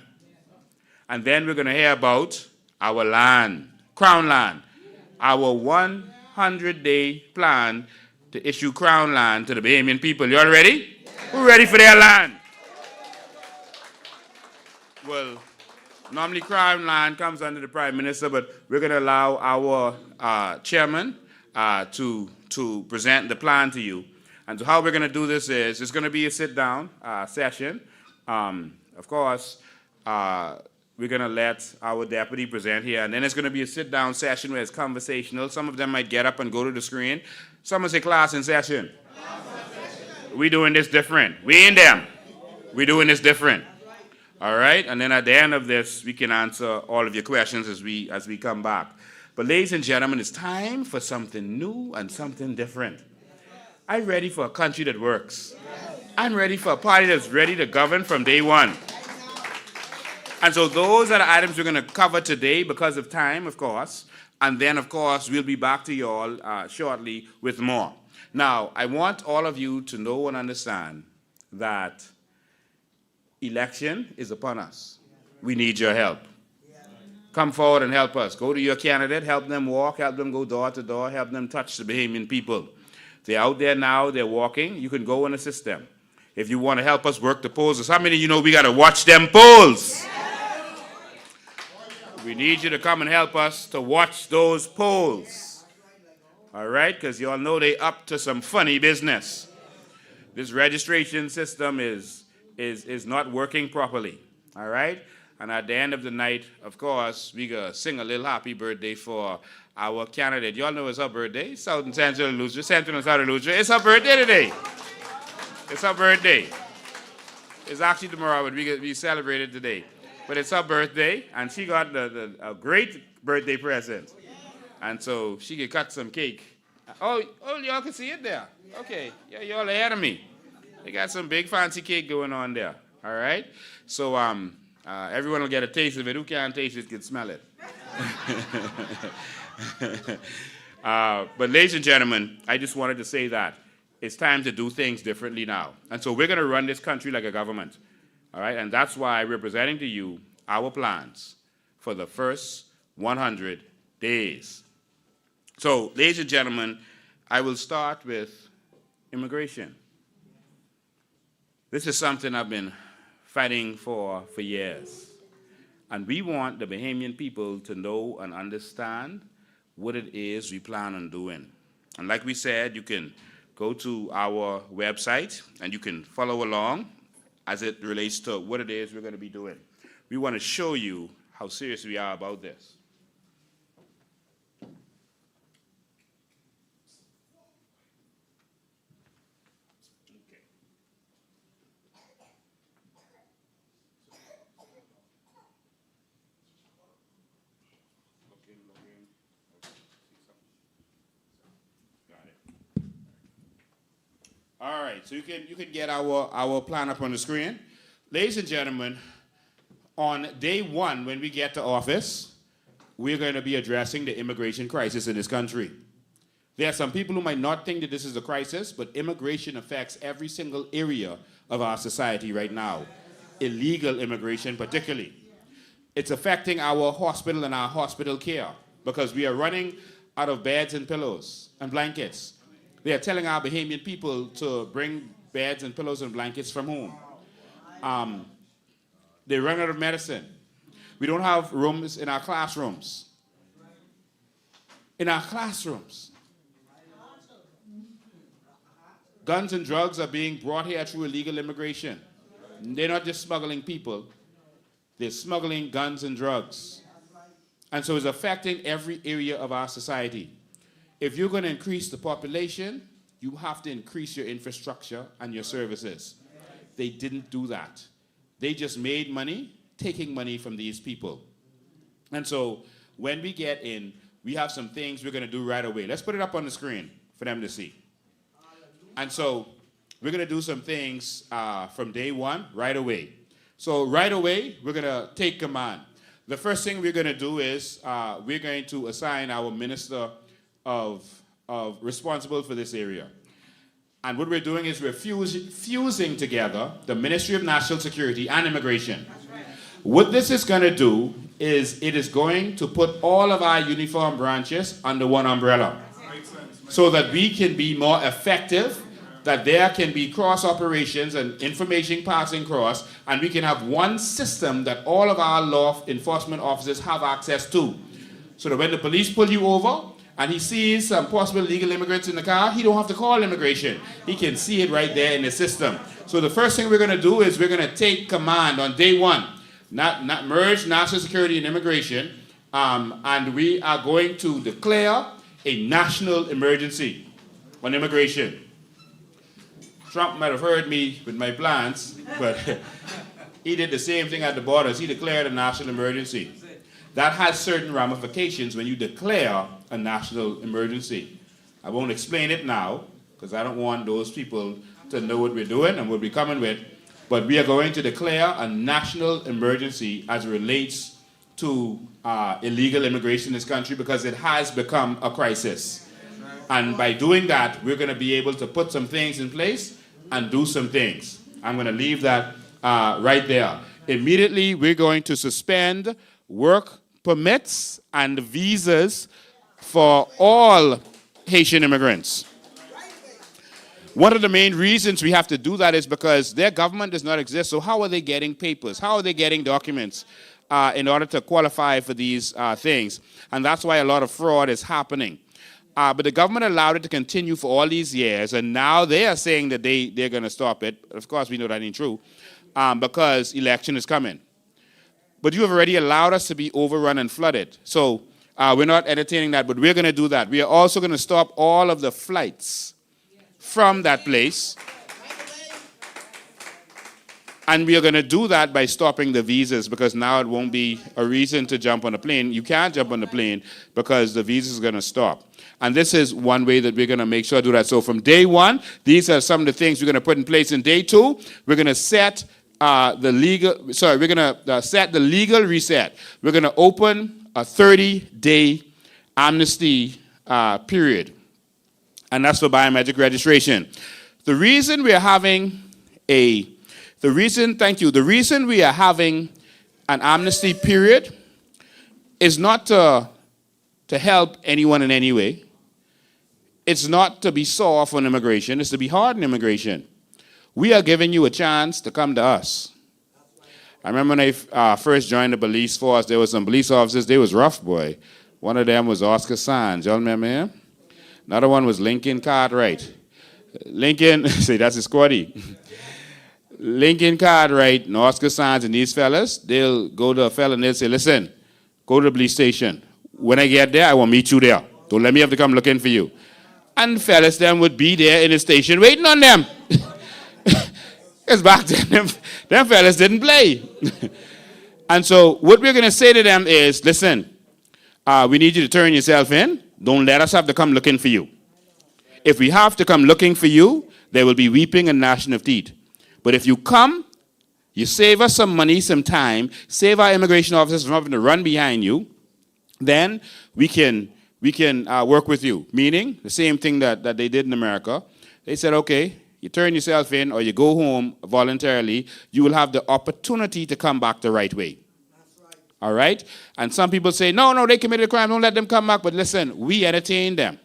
And then we're going to hear about our land, Crown Land. Our 100-day plan to issue Crown Land to the Bahamian people. You all ready? Who's ready for their land? well, normally crime line comes under the Prime Minister, but we're going to allow our chairman to present the plan to you. And so how we're going to do this is, it's going to be a sit-down session. Of course, we're going to let our deputy present here, and then it's going to be a sit-down session where it's conversational. Some of them might get up and go to the screen. Some will say, class in session. We doing this different. We ain't them. We doing this different. All right? And then at the end of this, we can answer all of your questions as we come back. But ladies and gentlemen, it's time for something new and something different. I'm ready for a country that works. I'm ready for a party that's ready to govern from day one. And so those are the items we're going to cover today because of time, of course. And then, of course, we'll be back to you all shortly with more. Now, I want all of you to know and understand that election is upon us. We need your help. Come forward and help us. Go to your candidate, help them walk, help them go door to door, help them touch the Bahamian people. They're out there now, they're walking. You can go and assist them. If you want to help us work the polls, how many of you know we got to watch them polls? We need you to come and help us to watch those polls. All right? Because you all know they up to some funny business. This registration system is not working properly. All right? And at the end of the night, of course, we gonna sing a little happy birthday for our candidate. Y'all know it's her birthday. South and Central Eleuthera, Central and South Eleuthera. It's her birthday today. It's her birthday. It's actually tomorrow, but we celebrate it today. But it's her birthday, and she got a great birthday present. And so she could cut some cake. Oh, y'all can see it there. Okay, yeah, y'all ahead of me. They got some big fancy cake going on there. All right? So everyone will get a taste of it. Who can't taste it can smell it. But ladies and gentlemen, I just wanted to say that it's time to do things differently now. And so we're going to run this country like a government. All right? And that's why we're presenting to you our plans for the first 100 days. So, ladies and gentlemen, I will start with immigration. This is something I've been fighting for years. And we want the Bahamian people to know and understand what it is we plan on doing. And like we said, you can go to our website and you can follow along as it relates to what it is we're going to be doing. We want to show you how serious we are about this. All right, so you can get our plan up on the screen. Ladies and gentlemen, on day one, when we get to office, we're going to be addressing the immigration crisis in this country. There are some people who might not think that this is a crisis, but immigration affects every single area of our society right now. Illegal immigration particularly. It's affecting our hospital and our hospital care because we are running out of beds and pillows and blankets. They are telling our Bahamian people to bring beds and pillows and blankets from home. They run out of medicine. We don't have rooms in our classrooms. In our classrooms. Guns and drugs are being brought here through illegal immigration. They're not just smuggling people. They're smuggling guns and drugs. And so it's affecting every area of our society. If you're going to increase the population, you have to increase your infrastructure and your services. They didn't do that. They just made money, taking money from these people. And so when we get in, we have some things we're going to do right away. Let's put it up on the screen for them to see. And so we're going to do some things from day one right away. So right away, we're going to take command. The first thing we're going to do is we're going to assign our minister of responsible for this area. And what we're doing is we're fusing together the Ministry of National Security and Immigration. What this is going to do is it is going to put all of our uniform branches under one umbrella so that we can be more effective that there can be cross operations and information passing across, and we can have one system that all of our law enforcement officers have access to. So that when the police pull you over and he sees some possible illegal immigrants in the car, he don't have to call immigration. He can see it right there in the system. So the first thing we're going to do is we're going to take command on day one, not merge national security and immigration, and we are going to declare a national emergency on immigration. Trump might have heard me with my plans, but he did the same thing at the borders. He declared a national emergency. That has certain ramifications when you declare a national emergency. I won't explain it now, because I don't want those people to know what we're doing and what we're coming with, but we are going to declare a national emergency as it relates to illegal immigration in this country, because it has become a crisis. And by doing that, we're going to be able to put some things in place and do some things. I'm going to leave that right there. Immediately, we're going to suspend work permits and visas for all Haitian immigrants. One of the main reasons we have to do that is because their government does not exist, so how are they getting papers? How are they getting documents in order to qualify for these things? And that's why a lot of fraud is happening. But the government allowed it to continue for all these years, and now they are saying that they're going to stop it. Of course, we know that ain't true, because election is coming. But you have already allowed us to be overrun and flooded. So we're not entertaining that, but we're going to do that. We are also going to stop all of the flights from that place. And we are going to do that by stopping the visas, because now it won't be a reason to jump on a plane. You can't jump on the plane because the visa is going to stop. And this is one way that we're going to make sure to do that. So from day one, these are some of the things we're going to put in place. In day two, we're going to set the legal reset. We're going to open a 30-day amnesty period. And that's for biometric registration. The reason we are having the reason we are having an amnesty period is not to help anyone in any way. It's not to be soft on immigration. It's to be hard on immigration. We are giving you a chance to come to us. I remember when I first joined the police force, there were some police officers, they was rough, boy. One of them was Oscar Sands. Y'all remember him? Another one was Lincoln Cartwright. Lincoln, say that's his squaddy. Lincoln Cartwright and Oscar Sands and these fellas, they'll go to a fella and they'll say, listen, go to the police station. When I get there, I will meet you there. Don't let me have to come looking for you. And fellas then would be there in the station waiting on them. Because back then, them fellas didn't play. And so what we're going to say to them is, listen, we need you to turn yourself in. Don't let us have to come looking for you. If we have to come looking for you, there will be weeping and gnashing of teeth. But if you come, you save us some money, some time, save our immigration officers from having to run behind you, then we can work with you. Meaning, the same thing that they did in America. They said, okay, you turn yourself in or you go home voluntarily, you will have the opportunity to come back the right way. All right? And some people say, no, they committed a crime, don't let them come back. But listen, we entertain them.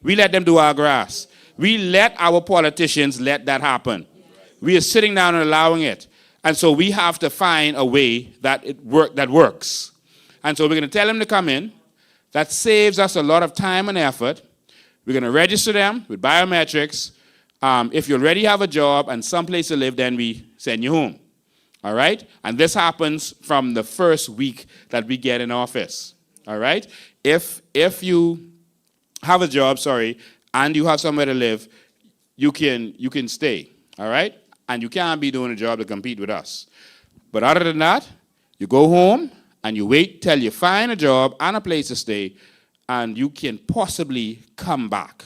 We let them do our grass. We let our politicians let that happen. We are sitting down and allowing it. And so we have to find a way that works. And so we're going to tell them to come in. That saves us a lot of time and effort. We're going to register them with biometrics. If you already have a job and someplace to live, then we send you home. All right? And this happens from the first week that we get in office. All right? If you have a job, and you have somewhere to live, you can stay. All right? And you can't be doing a job to compete with us. But other than that, you go home and you wait till you find a job and a place to stay, and you can possibly come back.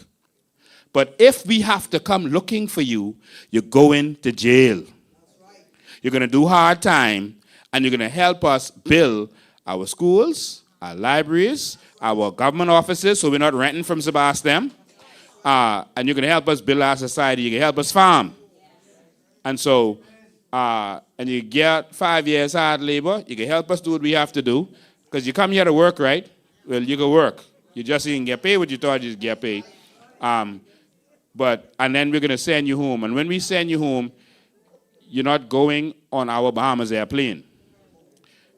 But if we have to come looking for you, you're going to jail. You're going to do hard time, and you're going to help us build our schools, our libraries, our government offices, so we're not renting from Sebastian. And you're going to help us build our society. You can help us farm. And so, and you get 5 years hard labor, you can help us do what we have to do. Because you come here to work, right? Well, you go work. You just didn't get paid what you thought you'd get paid. And then we're going to send you home. And when we send you home, you're not going on our Bahamas airplane.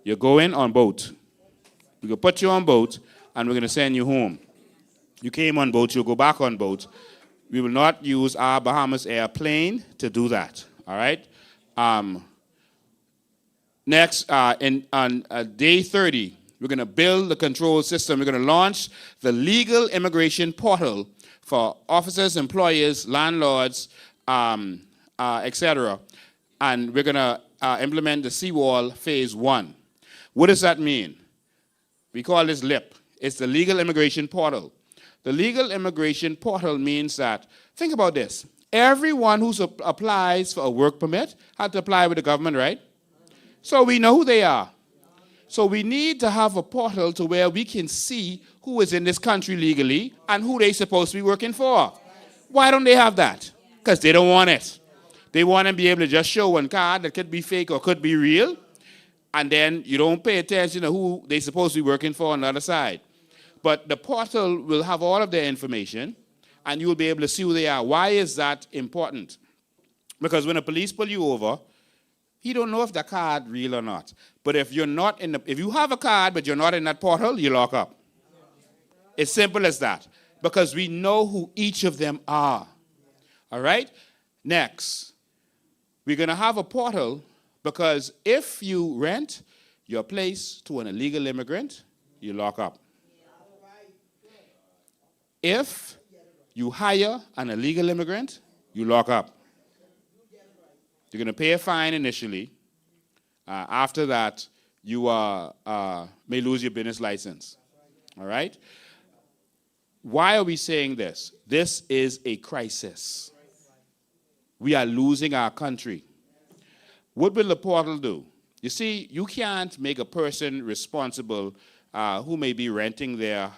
You're going on boat. We're going to put you on boat, and we're going to send you home. You came on boat, you'll go back on boat. We will not use our Bahamas airplane to do that, all right? Next, on day 30, we're going to build the control system. We're going to launch the legal immigration portal for officers, employers, landlords, etc. And we're going to implement the Seawall Phase 1. What does that mean? We call this LIP. It's the legal immigration portal. The legal immigration portal means that, think about this. Everyone who applies for a work permit had to apply with the government, right? So we know who they are. So we need to have a portal to where we can see who is in this country legally and who they're supposed to be working for. Why don't they have that? Because they don't want it. They want to be able to just show one card that could be fake or could be real, and then you don't pay attention to who they're supposed to be working for on the other side. But the portal will have all of their information, and you'll be able to see who they are. Why is that important? Because when the police pull you over, he don't know if the card real or not. But if you're not if you have a card but you're not in that portal, you lock up. It's simple as that. Because we know who each of them are. All right? Next, we're going to have a portal because if you rent your place to an illegal immigrant, you lock up. If you hire an illegal immigrant, you lock up. You're going to pay a fine initially. After that, you may lose your business license. All right? Why are we saying this? This is a crisis. We are losing our country. What will the portal do? You see, you can't make a person responsible who may be renting their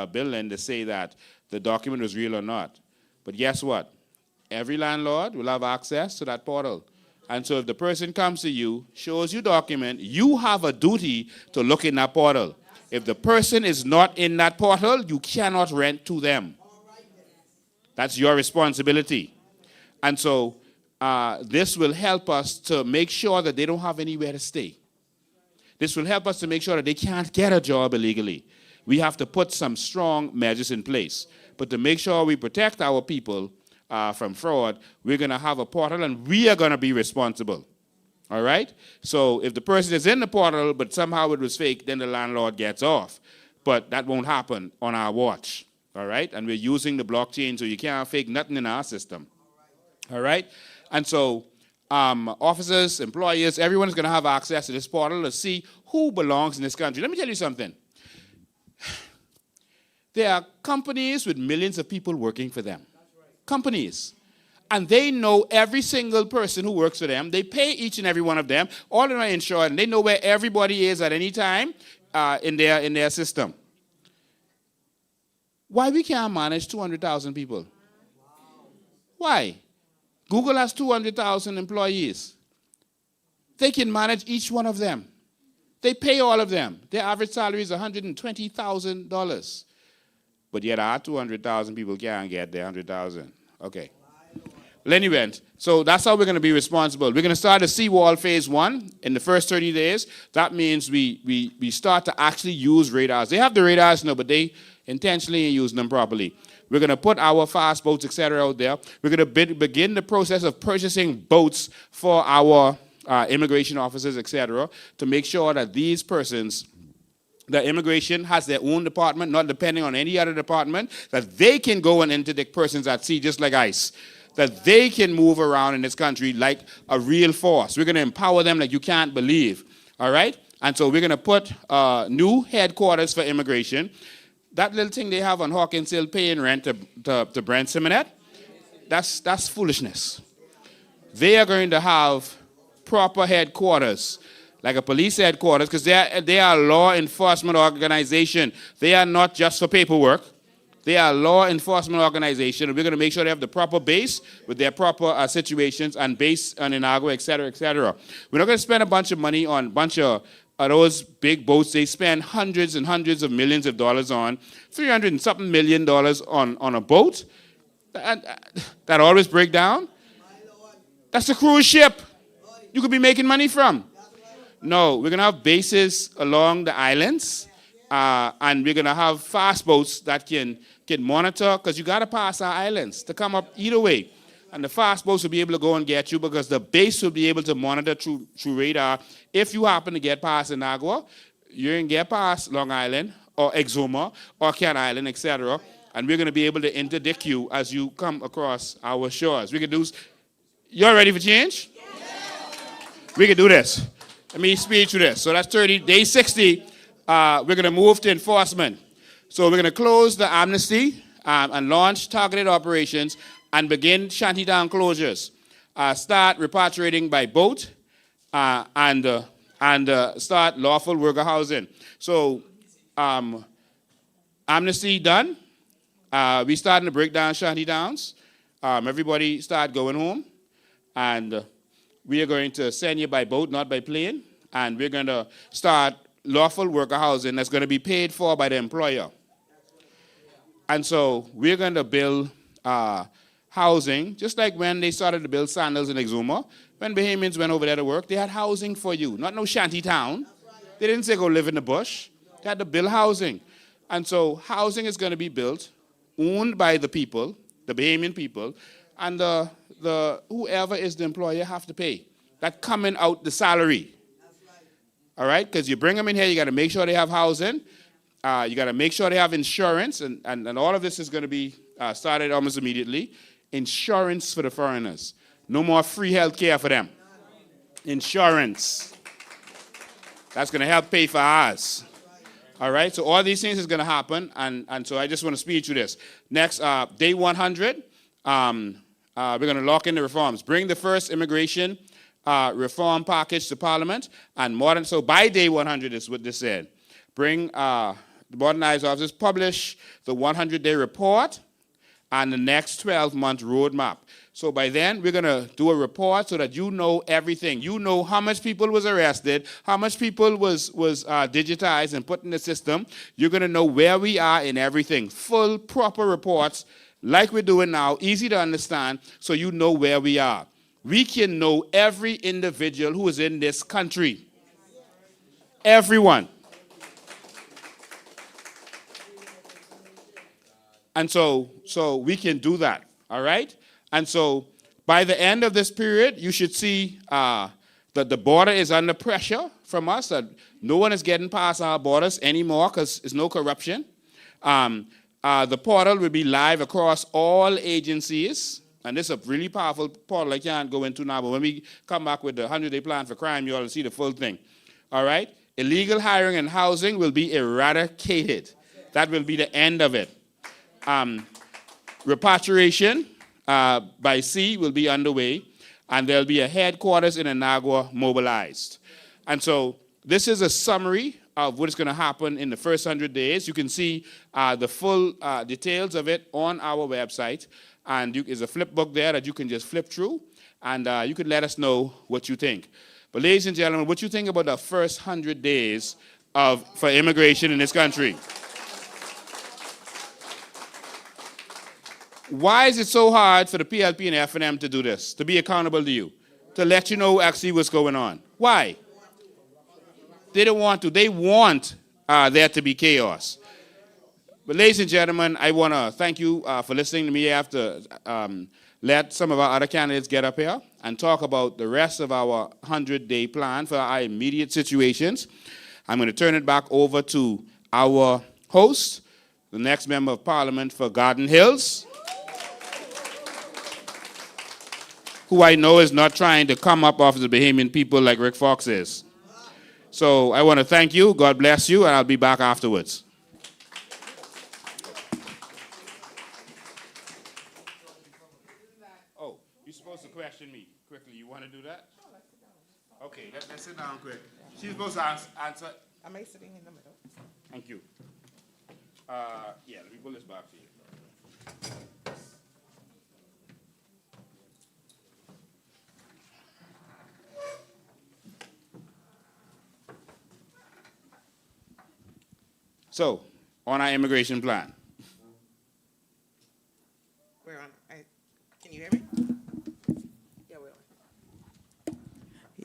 building to say that the document was real or not. But guess what? Every landlord will have access to that portal. And so if the person comes to you, shows you document, you have a duty to look in that portal. If the person is not in that portal, you cannot rent to them. That's your responsibility. And so this will help us to make sure that they don't have anywhere to stay. This will help us to make sure that they can't get a job illegally. We have to put some strong measures in place. But to make sure we protect our people from fraud, we're going to have a portal and we are going to be responsible. All right? So if the person is in the portal but somehow it was fake, then the landlord gets off. But that won't happen on our watch. All right? And we're using the blockchain so you can't fake nothing in our system. All right? And so officers, employers, everyone is going to have access to this portal to see who belongs in this country. Let me tell you something. There are companies with millions of people working for them. Companies. And they know every single person who works for them. They pay each and every one of them. All of them are insured, and they know where everybody is at any time in their system. Why we can't manage 200,000 people? Why? Google has 200,000 employees. They can manage each one of them. They pay all of them. Their average salary is $120,000. But yet our 200,000 people can't get their 100,000. Okay. Well, anyway, so that's how we're going to be responsible. We're going to start the Seawall Phase 1 in the first 30 days. That means we start to actually use radars. They have the radars now, but they intentionally ain't using them properly. We're going to put our fast boats, etc. out there. We're going to begin the process of purchasing boats for our immigration officers, etc., to make sure that these persons, the immigration has their own department, not depending on any other department, that they can go and interdict persons at sea just like ICE, that they can move around in this country like a real force. We're going to empower them like you can't believe, all right? And so we're going to put new headquarters for immigration. That little thing they have on Hawkins Hill paying rent to Brent Simonet, that's foolishness. They are going to have proper headquarters, like a police headquarters, because they are a law enforcement organization. They are not just for paperwork. They are a law enforcement organization, and we're going to make sure they have the proper base with their proper situations and base on Inagua, et cetera, et cetera. We're not going to spend a bunch of money on a bunch of those big boats. They spend hundreds and hundreds of millions of dollars on, $300 and something million on a boat. that always break down. That's a cruise ship you could be making money from. No, we're going to have bases along the islands, and we're going to have fast boats that can monitor, because you got to pass our islands to come up either way. And the fast boats will be able to go and get you because the base will be able to monitor through radar. If you happen to get past Inagua, you can get past Long Island or Exuma or Cat Island, etc. And we're going to be able to interdict you as you come across our shores. We can do. Y'all ready for change? We can do this. Let me speed through this. So that's 30. Day 60, we're going to move to enforcement. So we're going to close the amnesty and launch targeted operations and begin shantytown closures. Start repatriating by boat and start lawful worker housing. So amnesty done. We starting to break down shantytowns. Everybody start going home. And we are going to send you by boat, not by plane. And we're going to start lawful worker housing that's going to be paid for by the employer. And so we're going to build housing, just like when they started to build sandals in Exuma. When Bahamians went over there to work, they had housing for you, not no shanty town. They didn't say go live in the bush. They had to build housing. And so housing is going to be built, owned by the people, the Bahamian people, and the whoever is the employer have to pay. That coming out the salary. All right? Because you bring them in here, you got to make sure they have housing. You got to make sure they have insurance, and all of this is going to be started almost immediately. Insurance for the foreigners. No more free health care for them. Insurance. That's going to help pay for ours. All right? So all these things is going to happen, and so I just want to speed through this. Next, day 100, we're going to lock in the reforms. Bring the first immigration reform package to Parliament, and so by day 100 is what this said. Bring the modernized officers, publish the 100-day report and the next 12-month roadmap. So by then, we're going to do a report so that you know everything. You know how much people was arrested, how much people was digitized and put in the system. You're going to know where we are in everything. Full, proper reports like we're doing now, easy to understand, so you know where we are. We can know every individual who is in this country. Everyone. And so we can do that, all right? And so by the end of this period, you should see that the border is under pressure from us, that no one is getting past our borders anymore because there's no corruption. The portal will be live across all agencies, and this is a really powerful portal I can't go into now, but when we come back with the 100-day plan for crime, you all will see the full thing, all right? Illegal hiring and housing will be eradicated. That will be the end of it. Repatriation by sea will be underway, and there'll be a headquarters in Inagua mobilized. And so this is a summary of what is going to happen in the first 100 days. You can see the full details of it on our website, and there's a flip book there that you can just flip through, and you can let us know what you think. But ladies and gentlemen, what you think about the first 100 days for immigration in this country? Why is it so hard for the PLP and FNM to do this, to be accountable to you, to let you know actually what's going on? Why? They don't want to. They want there to be chaos. But ladies and gentlemen, I want to thank you for listening to me. I have to let some of our other candidates get up here and talk about the rest of our 100-day plan for our immediate situations. I'm going to turn it back over to our host, the next member of Parliament for Garden Hills, who I know is not trying to come up off the Bahamian people like Rick Fox is. So I want to thank you, God bless you, and I'll be back afterwards. Oh, you're supposed to question me quickly. You want to do that? Okay, let's sit down quick. She's supposed to answer. Am I sitting in the middle? Thank you. Yeah, let me pull this back for you. So, on our immigration plan. We're on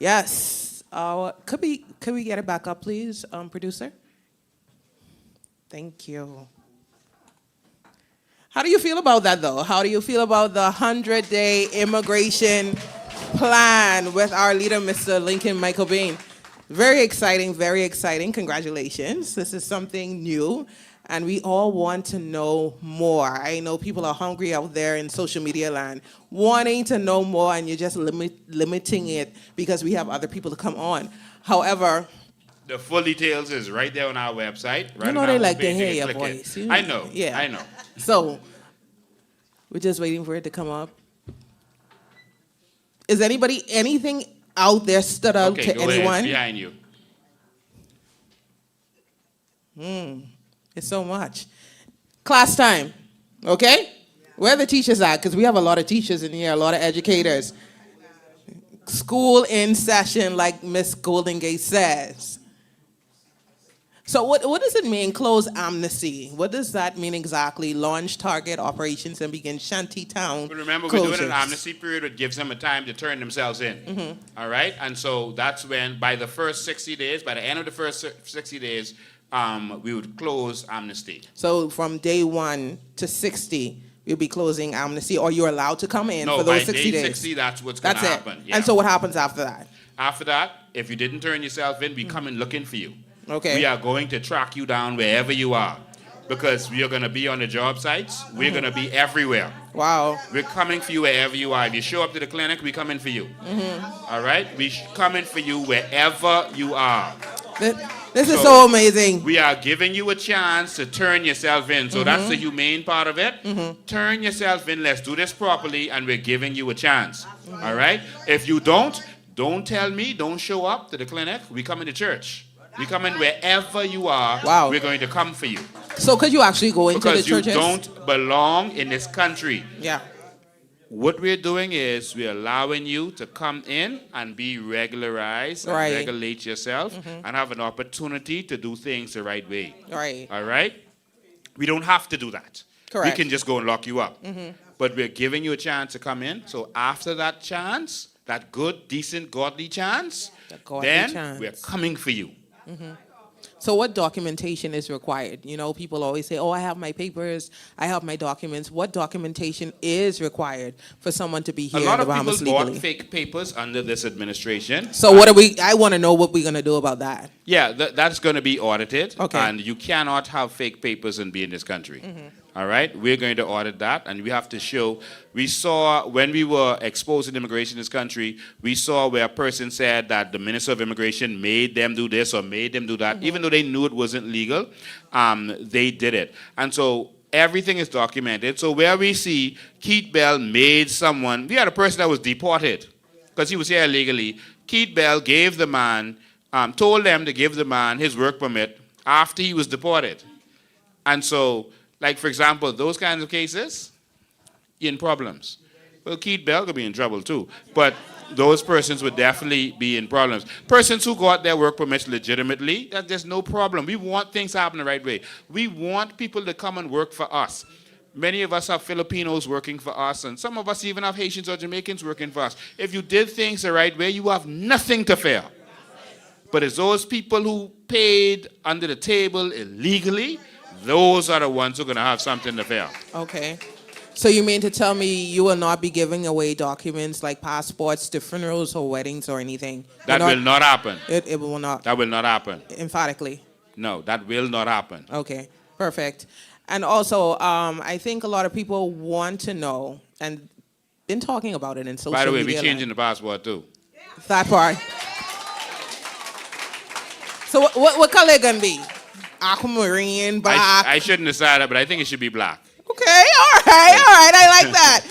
Yes. Could we get it back up, please, producer? Thank you. How do you feel about that, though? How do you feel about the 100-day immigration plan with our leader, Mr. Lincoln Michael Bain? Very exciting, very exciting. Congratulations. This is something new, and we all want to know more. I know people are hungry out there in social media land, wanting to know more, and you're just limiting it because we have other people to come on. However, the full details is right there on our website. Right, you know they like to hear your voice. I know. Yeah. I know. So we're just waiting for it to come up. Is anything out there stood out Okay, to go ahead. anyone? Behind you. It's so much. Class time, okay? Where are the teachers at? Because we have a lot of teachers in here, a lot of educators. School in session, like Miss Goldengate says. So what does it mean, close amnesty? What does that mean exactly? Launch target operations and begin shantytown But remember, closures. we're doing an amnesty period. It gives them a time to turn themselves in. All right? And so that's when, by the first 60 days, by the end of the first 60 days, we would close amnesty. So from day 1 to 60, you'll be closing amnesty, or you're allowed to come in No, for those by 60 day days. 60, that's what's going to That's happen. it. Yeah. And so what happens after that? After that, if you didn't turn yourself in, we come in looking for you. Okay. We are going to track you down wherever you are, because we are going to be on the job sites. We're going to be everywhere. Wow. We're coming for you wherever you are. If you show up to the clinic, we're coming for you. All right? We're coming for you wherever you are. This is so amazing. We are giving you a chance to turn yourself in. So that's the humane part of it. Turn yourself in. Let's do this properly, and we're giving you a chance. All right? If you don't tell me, don't show up to the clinic. We come into church. We come in wherever you are. Wow. We're going to come for you. So could you actually go into the Because you churches? don't belong in this country. Yeah. What we're doing is we're allowing you to come in and be regularized and Right. regulate yourself and have an opportunity to do things the right way. Right. All right? We don't have to do that. Correct. We can just go and lock you up. But we're giving you a chance to come in. So after that chance, that good, decent, godly chance, godly then chance. we're coming for you. So what documentation is required? You know, people always say, oh, I have my papers, I have my documents. What documentation is required for someone to be here A lot in the of people Bahamas bought legally? fake papers under this administration. So I want to know what we're going to do about that. Yeah, that's going to be audited. Okay. And you cannot have fake papers and be in this country. All right? We're going to audit that, and we have to show. We saw, when we were exposing immigration in this country, we saw where a person said that the Minister of Immigration made them do this or made them do that. Even though they knew it wasn't legal, they did it. And so everything is documented. So where we see Keith Bell made someone, we had a person that was deported because he was here illegally. Keith Bell gave the man, told them to give the man his work permit after he was deported. And so, like, for example, those kinds of cases, in problems. Well, Keith Bell could be in trouble too, but those persons would definitely be in problems. Persons who got their work permits legitimately, there's no problem. We want things to happen the right way. We want people to come and work for us. Many of us have Filipinos working for us, and some of us even have Haitians or Jamaicans working for us. If you did things the right way, you have nothing to fear. But it's those people who paid under the table illegally, those are the ones who are going to have something to fear. Okay. So you mean to tell me you will not be giving away documents like passports to funerals or weddings or anything? That will not happen. It will not. That will not happen. Emphatically. No, that will not happen. Okay, perfect. And also, I think a lot of people want to know, and been talking about it in social media. By the way, we're changing the passport too. That part. So what color it gonna be? Aquamarine, black? I shouldn't decide that, but I think it should be black. Okay, all right. I like that.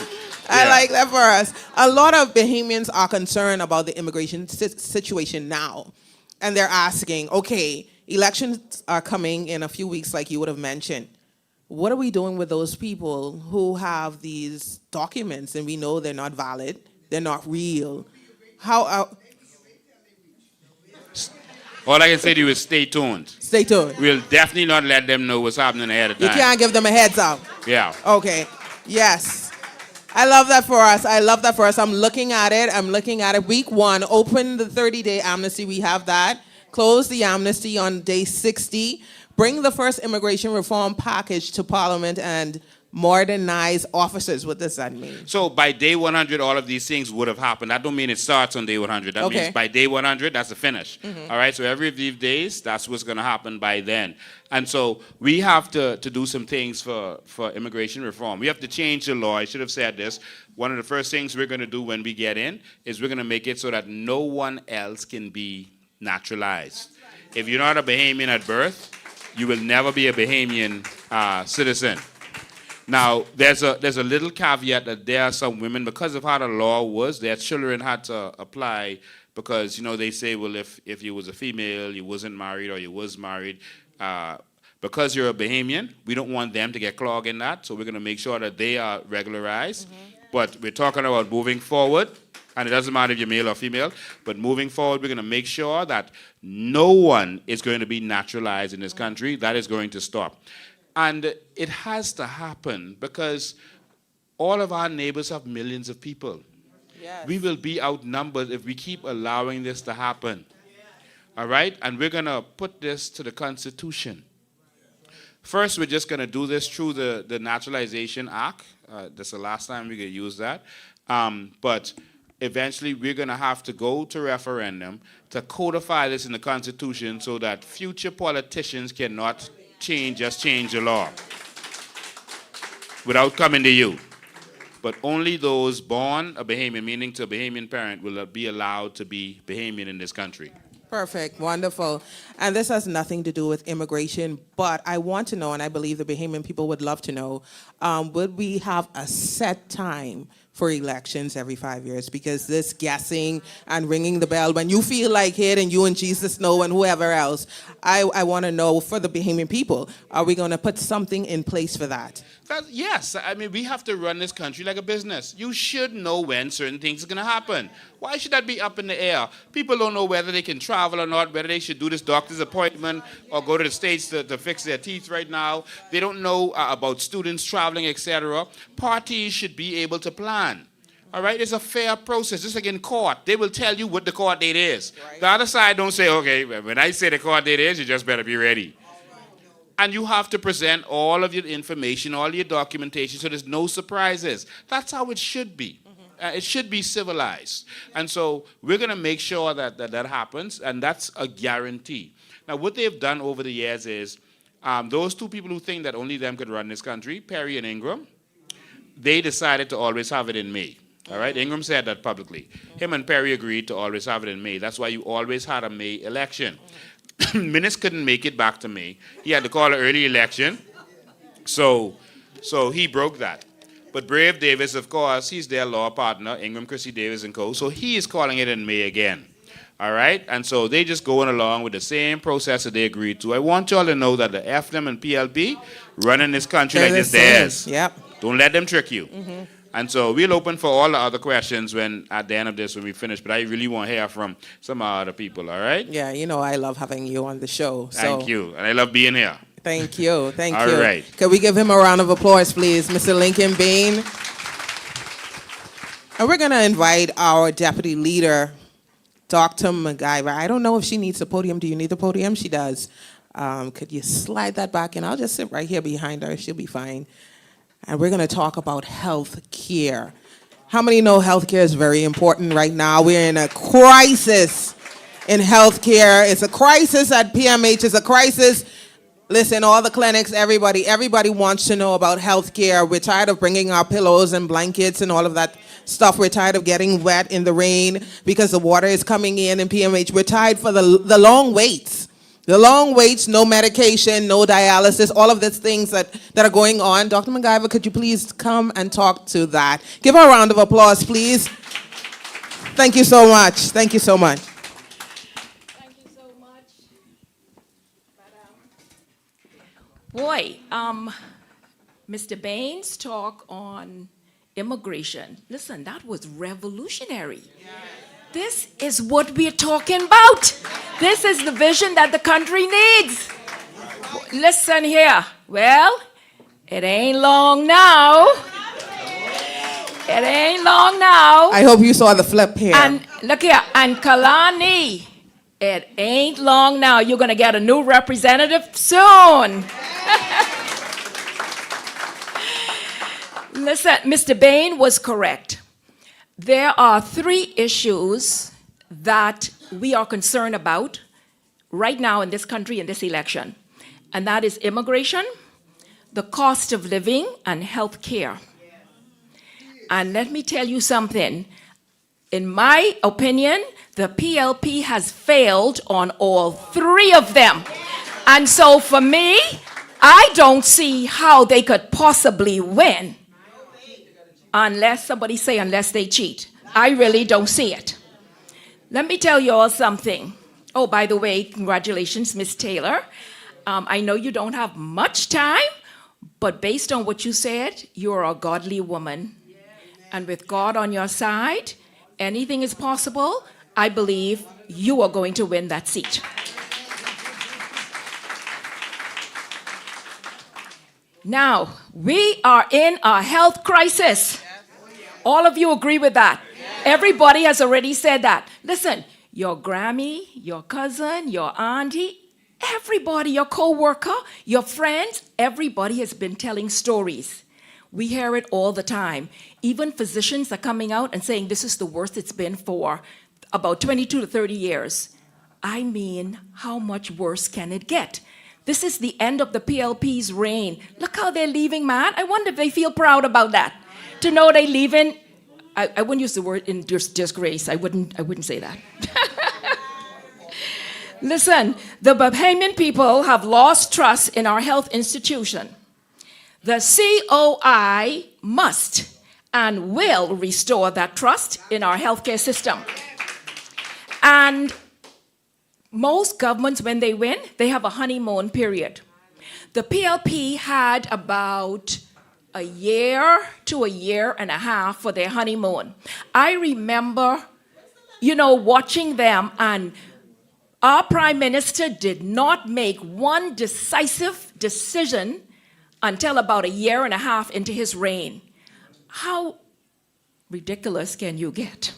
I like that for us. A lot of Bahamians are concerned about the immigration situation now. And they're asking, okay, elections are coming in a few weeks like you would have mentioned. What are we doing with those people who have these documents and we know they're not valid, they're not real? All I can say to you is stay tuned. Stay tuned. We'll definitely not let them know what's happening ahead of time. You can't give them a heads up. Yeah. Okay. Yes. I love that for us. I love that for us. I'm looking at it. Week 1, open the 30-day amnesty. We have that. Close the amnesty on day 60. Bring the first immigration reform package to Parliament and modernize officers. What does that mean? So by day 100, all of these things would have happened. That don't mean it starts on day 100. That means by day 100, that's the finish. All right, so every of these days, that's what's going to happen by then. And so we have to do some things for immigration reform. We have to change the law. I should have said this. One of the first things we're going to do when we get in is we're going to make it so that no one else can be naturalized. If you're not a Bahamian at birth, you will never be a Bahamian citizen. Now, there's a little caveat that there are some women, because of how the law was, their children had to apply because, they say, well, if you was a female, you wasn't married, or you was married, because you're a Bahamian, we don't want them to get clogged in that, so we're going to make sure that they are regularized. But we're talking about moving forward, and it doesn't matter if you're male or female, but moving forward, we're going to make sure that no one is going to be naturalized in this country. That is going to stop. And it has to happen because all of our neighbors have millions of people. Yes. We will be outnumbered if we keep allowing this to happen. All right? And we're going to put this to the Constitution. First, we're just going to do this through the Naturalization Act. That's the last time we could use that. But eventually, we're going to have to go to referendum to codify this in the Constitution so that future politicians cannot change the law without coming to you. But only those born a Bahamian, meaning to a Bahamian parent, will be allowed to be Bahamian in this country. Perfect, wonderful. And this has nothing to do with immigration, but I want to know, and I believe the Bahamian people would love to know, would we have a set time for elections every 5 years? Because this guessing and ringing the bell, when you feel like it and you and Jesus know and whoever else, I want to know for the Bahamian people, are we going to put something in place for that? Yes, I mean, we have to run this country like a business. You should know when certain things are going to happen. Why should that be up in the air? People don't know whether they can travel or not, whether they should do this doctor's appointment or go to the States to fix their teeth right now. They don't know about students traveling, etc. Parties should be able to plan. All right, it's a fair process. Just like in court, they will tell you what the court date is. Right. The other side don't say, okay, when I say the court date is, you just better be ready. And you have to present all of your information, all your documentation, so there's no surprises. That's how it should be. It should be civilized. And so we're going to make sure that happens, and that's a guarantee. Now, what they've done over the years is those two people who think that only them could run this country, Perry and Ingram, they decided to always have it in May. All right? Ingram said that publicly. Him and Perry agreed to always have it in May. That's why you always had a May election. Minnis couldn't make it back to May. He had to call an early election. So he broke that. But Brave Davis, of course, he's their law partner, Ingram, Chrissy Davis, and co. So he is calling it in May again. All right? And so they just going along with the same process that they agreed to. I want y'all to know that the FDM and PLP running this country like this theirs. Yep. Don't let them trick you. And so we'll open for all the other questions at the end of this when we finish. But I really want to hear from some other people, all right? Yeah, I love having you on the show. Thank you. And I love being here. Thank you. Thank you. All right. Can we give him a round of applause, please, Mr. Lincoln Bain? And we're going to invite our deputy leader, Dr. MacGyver. I don't know if she needs the podium. Do you need the podium? She does. Could you slide that back? And I'll just sit right here behind her. She'll be fine. And we're going to talk about health care. How many know health care is very important right now? We're in a crisis in health care. It's a crisis at PMH. It's a crisis. Listen, all the clinics, everybody wants to know about health care. We're tired of bringing our pillows and blankets and all of that stuff. We're tired of getting wet in the rain because the water is coming in PMH. We're tired for the long waits. The long waits, no medication, no dialysis, all of these things that are going on. Dr. MacGyver, could you please come and talk to that? Give her a round of applause, please. Thank you so much. Thank you so much. Thank you so much. Boy, Mr. Bain's talk on immigration, listen, that was revolutionary. This is what we're talking about. This is the vision that the country needs. Listen here. Well, it ain't long now. It ain't long now. I hope you saw the flip here. And look here, and Kalani, it ain't long now. You're going to get a new representative soon. Listen, Mr. Bain was correct. There are 3 issues that we are concerned about right now in this country in this election, and that is immigration, the cost of living, and health care. And let me tell you something. In my opinion, the PLP has failed on all 3 of them. And so for me, I don't see how they could possibly win unless somebody say unless they cheat. I really don't see it. Let me tell you all something. Oh, by the way, congratulations, Miss Taylor. I know you don't have much time, but based on what you said, you're a godly woman. And with God on your side, anything is possible. I believe you are going to win that seat. Now, we are in a health crisis. All of you agree with that? Everybody has already said that. Listen, your Grammy, your cousin, your auntie, everybody, your co-worker, your friends, everybody has been telling stories. We hear it all the time. Even physicians are coming out and saying this is the worst it's been for about 22 to 30 years. I mean, how much worse can it get? This is the end of the PLP's reign. Look how they're leaving, man. I wonder if they feel proud about that. To know they leaving, I wouldn't use the word in disgrace. I wouldn't say that. Listen, the Bahamian people have lost trust in our health institution. The COI must and will restore that trust in our healthcare system. And most governments, when they win, they have a honeymoon period. The PLP had about a year to a year and a half for their honeymoon. I remember, watching them, and our prime minister did not make one decisive decision until about a year and a half into his reign. How ridiculous can you get?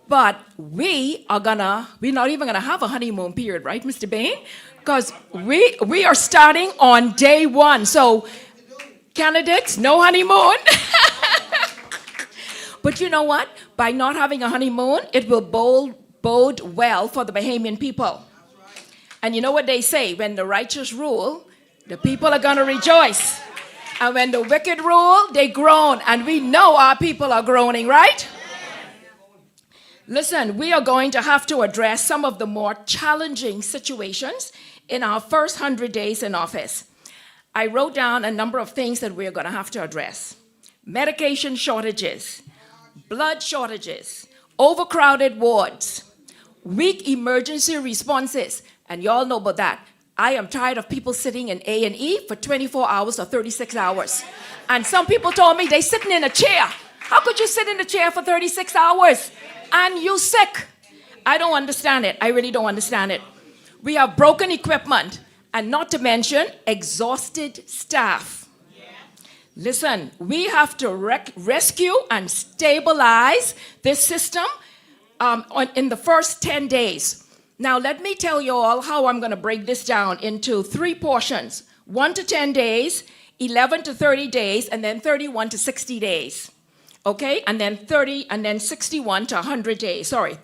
But we're not even gonna have a honeymoon period, right, Mr. Bain? Because we are starting on day 1. So candidates, no honeymoon. But you know what? By not having a honeymoon, it will bode well for the Bahamian people. And you know what they say, when the righteous rule, the people are gonna rejoice. And when the wicked rule, they groan. And we know our people are groaning, right? Listen, we are going to have to address some of the more challenging situations in our first 100 days in office. I wrote down a number of things that we're going to have to address. Medication shortages, blood shortages, overcrowded wards, weak emergency responses, and y'all know about that. I am tired of people sitting in A&E for 24 hours or 36 hours. And some people told me they're sitting in a chair. How could you sit in a chair for 36 hours and you sick? I don't understand it. I really don't understand it. We have broken equipment, and not to mention exhausted staff. Listen, we have to rescue and stabilize this system in the first 10 days. Now, let me tell you all how I'm going to break this down into 3 portions. 1 to 10 days, 11 to 30 days, and then 31 to 60 days. Okay? And then 30, and then 61 to 100 days. Sorry,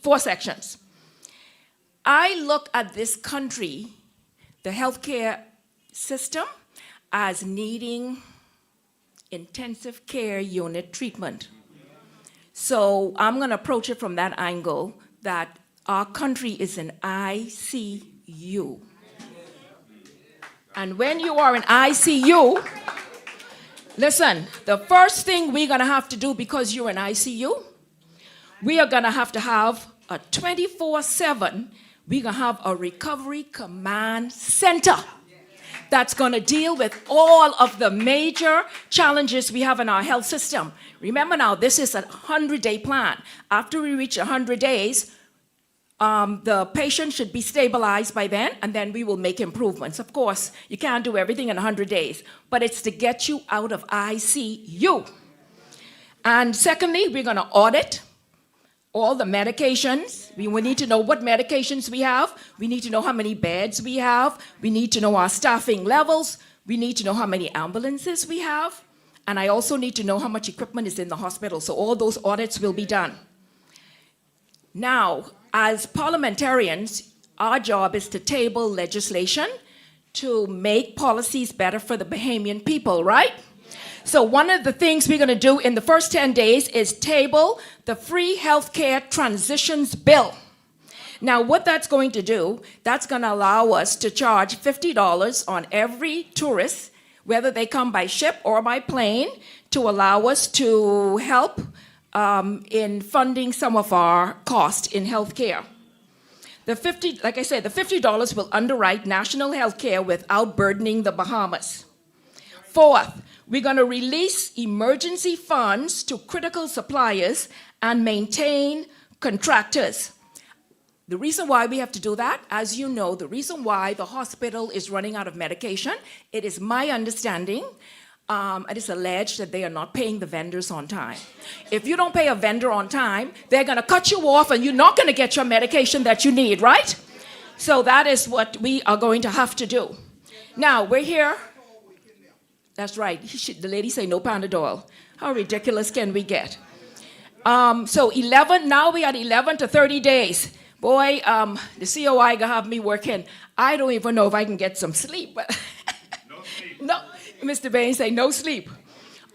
4 sections. I look at this country, the healthcare system, as needing intensive care unit treatment. So I'm going to approach it from that angle, that our country is an ICU. And when you are in ICU, listen, the first thing we're going to have to do, because you're in ICU, we are going to have a 24/7, we're going to have a recovery command center that's going to deal with all of the major challenges we have in our health system. Remember now, this is a 100-day plan. After we reach 100 days, the patient should be stabilized by then, and then we will make improvements. Of course, you can't do everything in 100 days, but it's to get you out of ICU. And secondly, we're going to audit all the medications. We need to know what medications we have. We need to know how many beds we have. We need to know our staffing levels. We need to know how many ambulances we have. And I also need to know how much equipment is in the hospital. So all those audits will be done. Now, as parliamentarians, our job is to table legislation to make policies better for the Bahamian people, right? So one of the things we're going to do in the first 10 days is table the Free Healthcare Transitions Bill. Now, what that's going to do, that's going to allow us to charge $50 on every tourist, whether they come by ship or by plane, to allow us to help in funding some of our costs in healthcare. Like I said, the $50 will underwrite national health care without burdening the Bahamas. Fourth, we're going to release emergency funds to critical suppliers and maintain contractors. The reason why we have to do that, as you know, the reason why the hospital is running out of medication, it is my understanding, it is alleged that they are not paying the vendors on time. If you don't pay a vendor on time, they're going to cut you off and you're not going to get your medication that you need, right? So that is what we are going to have to do. Now, we're here. That's right. The lady say no Panadol. How ridiculous can we get? So 11, now we are 11 to 30 days. Boy, the COI gonna have me working. I don't even know if I can get some sleep. But no sleep. No, Mr. Bain say no sleep.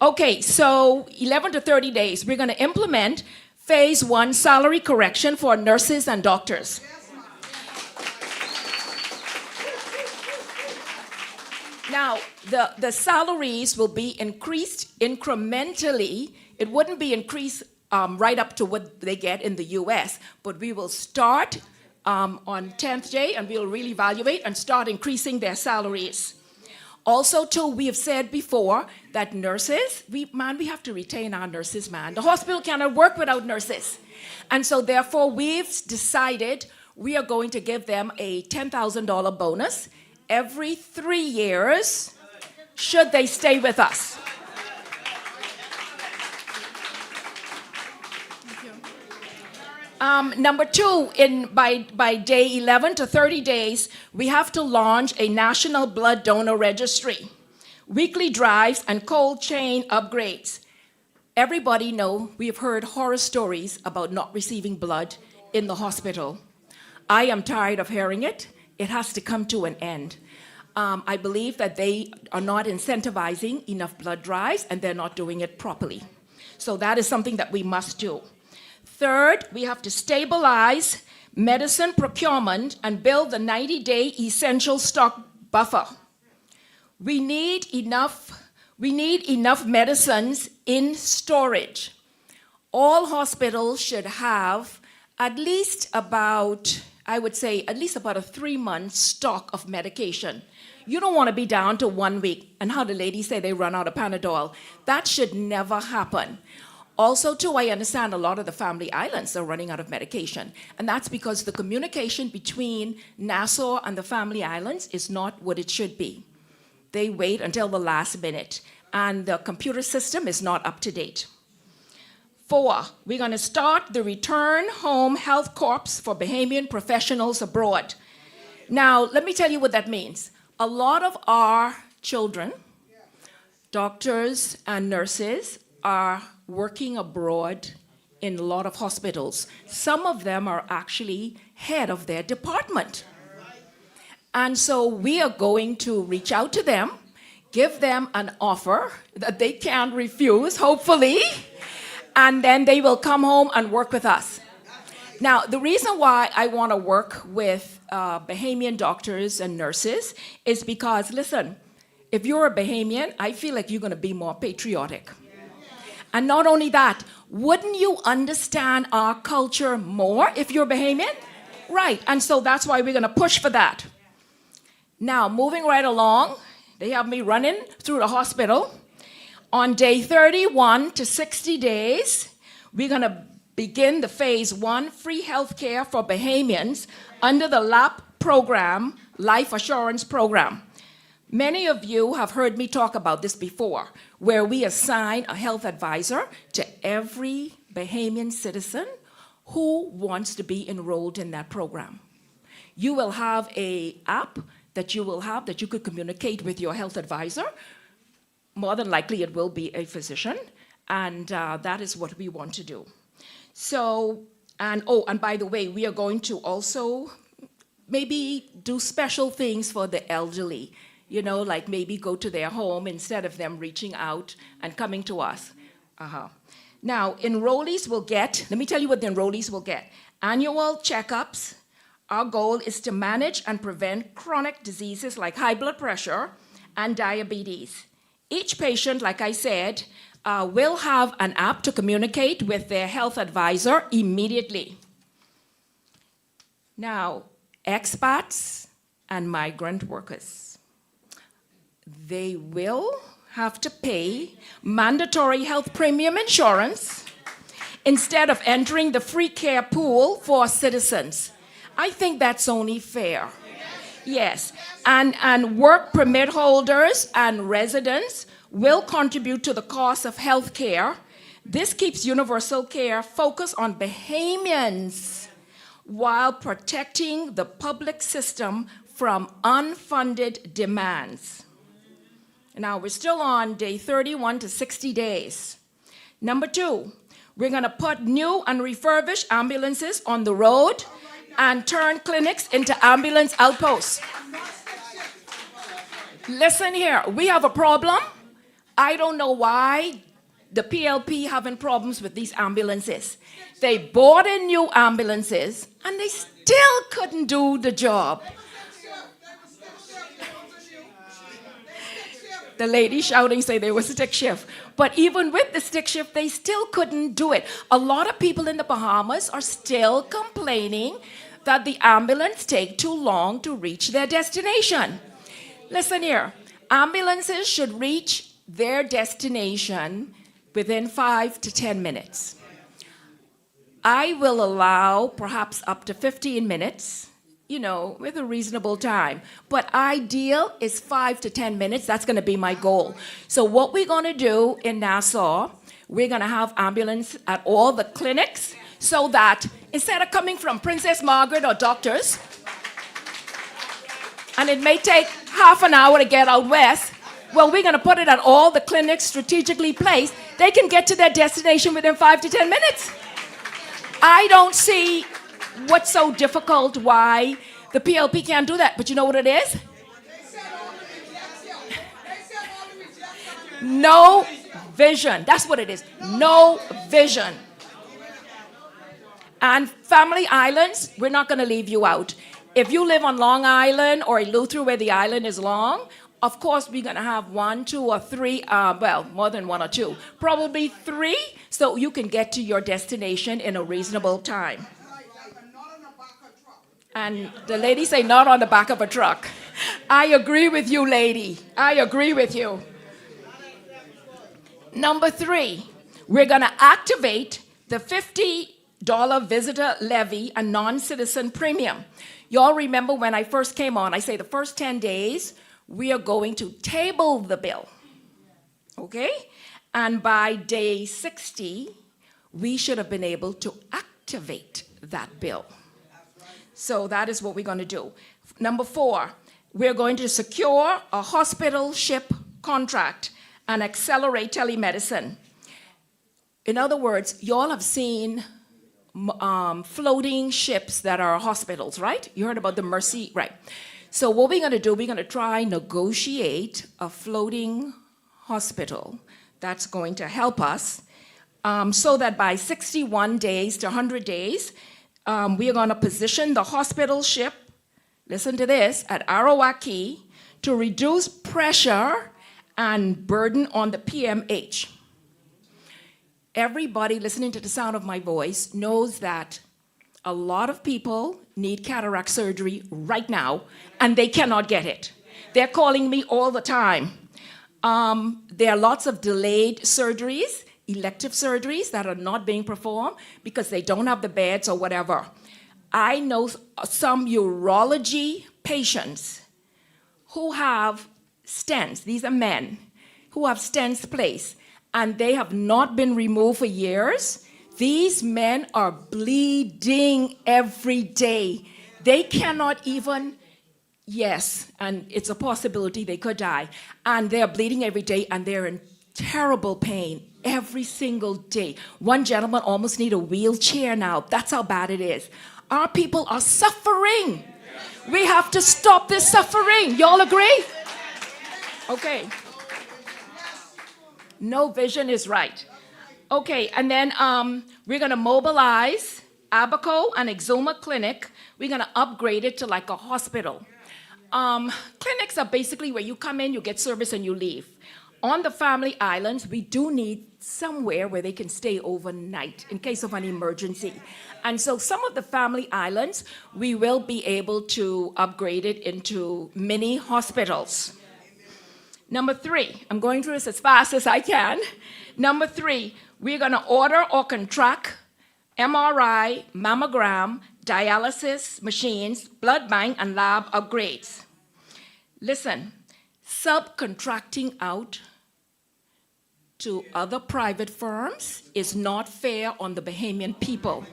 Okay, so 11 to 30 days, we're gonna implement phase 1 salary correction for nurses and doctors. Now, the salaries will be increased incrementally. It wouldn't be increased right up to what they get in the US, but we will start on 10th day and we'll really evaluate and start increasing their salaries. Also, too, we have said before that nurses, we have to retain our nurses, man. The hospital cannot work without nurses. And so, therefore, we've decided we are going to give them a $10,000 bonus every 3 years, should they stay with us. Number 2, by day 11 to 30 days, we have to launch a national blood donor registry, weekly drives, and cold chain upgrades. Everybody know we have heard horror stories about not receiving blood in the hospital. I am tired of hearing it. It has to come to an end. I believe that they are not incentivizing enough blood drives and they're not doing it properly. So that is something that we must do. Third, we have to stabilize medicine procurement and build the 90-day essential stock buffer. We need enough medicines in storage. All hospitals should have at least about, I would say, at least about a 3-month stock of medication. You don't want to be down to 1 week, and how the ladies say they run out of Panadol. That should never happen. Also, too, I understand a lot of the family islands are running out of medication, and that's because the communication between Nassau and the family islands is not what it should be. They wait until the last minute, and the computer system is not up to date. 4, we're going to start the Return Home Health Corps for Bahamian professionals abroad. Now, let me tell you what that means. A lot of our children, doctors and nurses, are working abroad in a lot of hospitals. Some of them are actually head of their department. And so we are going to reach out to them, give them an offer that they can't refuse, hopefully, and then they will come home and work with us. Now, the reason why I want to work with Bahamian doctors and nurses is because, listen, if you're a Bahamian, I feel like you're going to be more patriotic. And not only that, wouldn't you understand our culture more if you're Bahamian? Right, and so that's why we're going to push for that. Now, moving right along, they have me running through the hospital. On day 31 to 60 days, we're going to begin the phase 1 free health care for Bahamians under the LAP program, Life Assurance Program. Many of you have heard me talk about this before, where we assign a health advisor to every Bahamian citizen who wants to be enrolled in that program. You will have an app that you could communicate with your health advisor. More than likely, it will be a physician, and that is what we want to do. So, and by the way, we are going to also maybe do special things for the elderly, like maybe go to their home instead of them reaching out and coming to us. Now, enrollees will get, let me tell you what the enrollees will get. Annual checkups. Our goal is to manage and prevent chronic diseases like high blood pressure and diabetes. Each patient, like I said, will have an app to communicate with their health advisor immediately. Now, expats and migrant workers. They will have to pay mandatory health premium insurance instead of entering the free care pool for citizens. I think that's only fair. Yes, and work permit holders and residents will contribute to the cost of health care. This keeps universal care focused on Bahamians while protecting the public system from unfunded demands. Now, we're still on day 31 to 60 days. Number 2, we're going to put new and refurbished ambulances on the road and turn clinics into ambulance outposts. Listen here, we have a problem. I don't know why the PLP having problems with these ambulances. They bought in new ambulances and they still couldn't do the job. The lady shouting say there was a stick shift. But even with the stick shift, they still couldn't do it. A lot of people in the Bahamas are still complaining that the ambulance take too long to reach their destination. Listen here, ambulances should reach their destination within 5 to 10 minutes. I will allow perhaps up to 15 minutes, with a reasonable time. But ideal is 5 to 10 minutes. That's going to be my goal. So what we're going to do in Nassau, we're going to have ambulance at all the clinics so that instead of coming from Princess Margaret or Doctors, and it may take half an hour to get out west, well, we're going to put it at all the clinics strategically placed. They can get to their destination within 5 to 10 minutes. I don't see what's so difficult why the PLP can't do that. But you know what it is? No vision. That's what it is. No vision. And family islands, we're not going to leave you out. If you live on Long Island or Eleuthera where the island is long, of course we're going to have 1, 2, or 3, more than 1 or 2. Probably 3, so you can get to your destination in a reasonable time. And the lady say, not on the back of a truck. I agree with you, lady. I agree with you. Number 3, we're going to activate the $50 visitor levy and non-citizen premium. Y'all remember when I first came on, I say the first 10 days, we are going to table the bill. Okay? And by day 60, we should have been able to activate that bill. So that is what we're going to do. Number 4, we're going to secure a hospital ship contract and accelerate telemedicine. In other words, y'all have seen floating ships that are hospitals, right? You heard about the Mercy, right? So what we're going to do, we're going to try negotiate a floating hospital that's going to help us so that by 61 days to 100 days, we are going to position the hospital ship, listen to this, at Arawaki to reduce pressure and burden on the PMH. Everybody listening to the sound of my voice knows that a lot of people need cataract surgery right now, and they cannot get it. They're calling me all the time. There are lots of delayed surgeries, elective surgeries that are not being performed because they don't have the beds or whatever. I know some urology patients who have stents. These are men who have stents placed, and they have not been removed for years. These men are bleeding every day. They cannot even, yes, and it's a possibility they could die. And they're bleeding every day, and they're in terrible pain every single day. One gentleman almost needs a wheelchair now. That's how bad it is. Our people are suffering. We have to stop this suffering. Y'all agree? Okay. No vision is right. Okay, and then we're going to mobilize Abaco and Exuma Clinic. We're going to upgrade it to like a hospital. Clinics are basically where you come in, you get service, and you leave. On the family islands, we do need somewhere where they can stay overnight in case of an emergency. And so some of the family islands, we will be able to upgrade it into mini hospitals. Number 3, I'm going through this as fast as I can. Number 3, we're going to order or contract MRI, mammogram, dialysis machines, blood bank, and lab upgrades. Listen, subcontracting out to other private firms is not fair on the Bahamian people.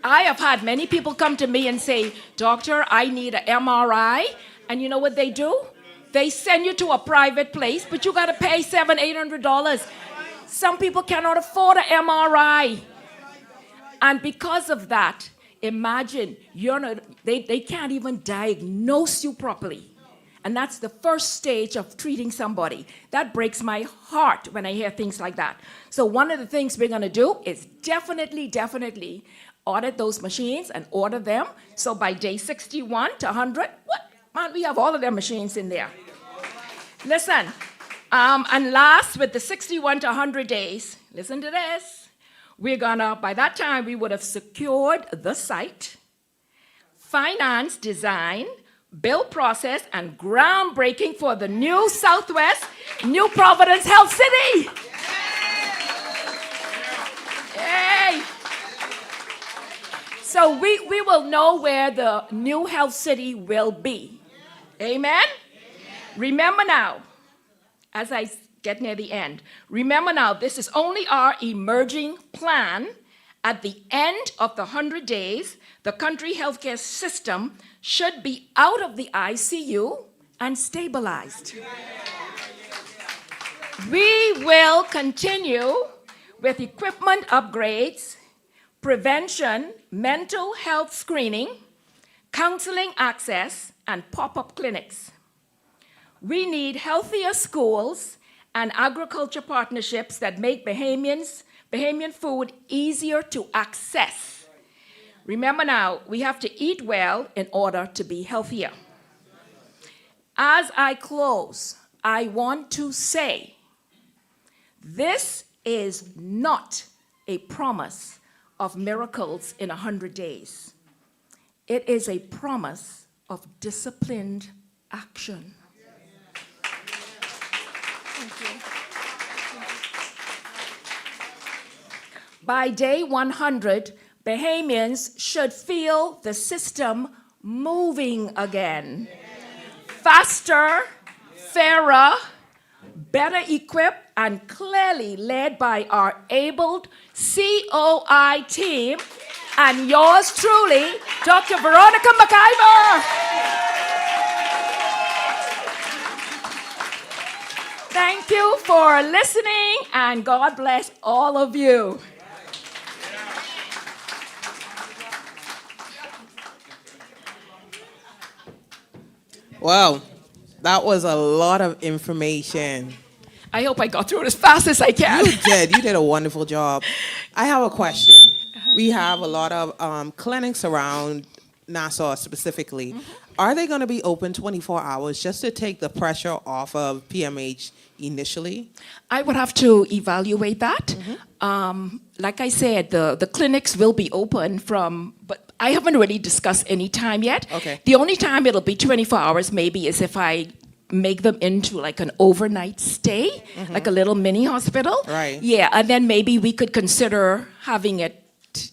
I have had many people come to me and say, Doctor, I need an MRI. And you know what they do? They send you to a private place, but you got to pay $700, $800. Some people cannot afford an MRI. And because of that, imagine, they can't even diagnose you properly. And that's the first stage of treating somebody. That breaks my heart when I hear things like that. So one of the things we're going to do is definitely audit those machines and order them. So by day 61 to 100, man, we have all of their machines in there. Listen, and last, with the 61 to 100 days, listen to this. We're gonna, by that time, we would have secured the site, finance, design, build process, and groundbreaking for the new Southwest, New Providence Health City. Yay! So we will know where the new health city will be. Amen? Remember now, as I get near the end, remember now, this is only our emerging plan. At the end of the 100 days, the country healthcare system should be out of the ICU and stabilized. We will continue with equipment upgrades, prevention, mental health screening, counseling access, and pop-up clinics. We need healthier schools and agriculture partnerships that make Bahamian food easier to access. Remember now, we have to eat well in order to be healthier. As I close, I want to say, this is not a promise of miracles in 100 days. It is a promise of disciplined action. By day 100, Bahamians should feel the system moving again. Faster, fairer, better equipped, and clearly led by our able COI team and yours truly, Dr. Veronica McIver. Thank you for listening, and God bless all of you. Wow, that was a lot of information. I hope I got through it as fast as I can. You did a wonderful job. I have a question. We have a lot of clinics around Nassau specifically. Mm-hmm. Are they going to be open 24 hours just to take the pressure off of PMH initially? I would have to evaluate that. Mm-hmm. Like I said, the clinics will be open but I haven't really discussed any time yet. Okay. The only time it'll be 24 hours maybe is if I make them into like an overnight stay, mm-hmm. like a little mini hospital. Right. Yeah, and then maybe we could consider having it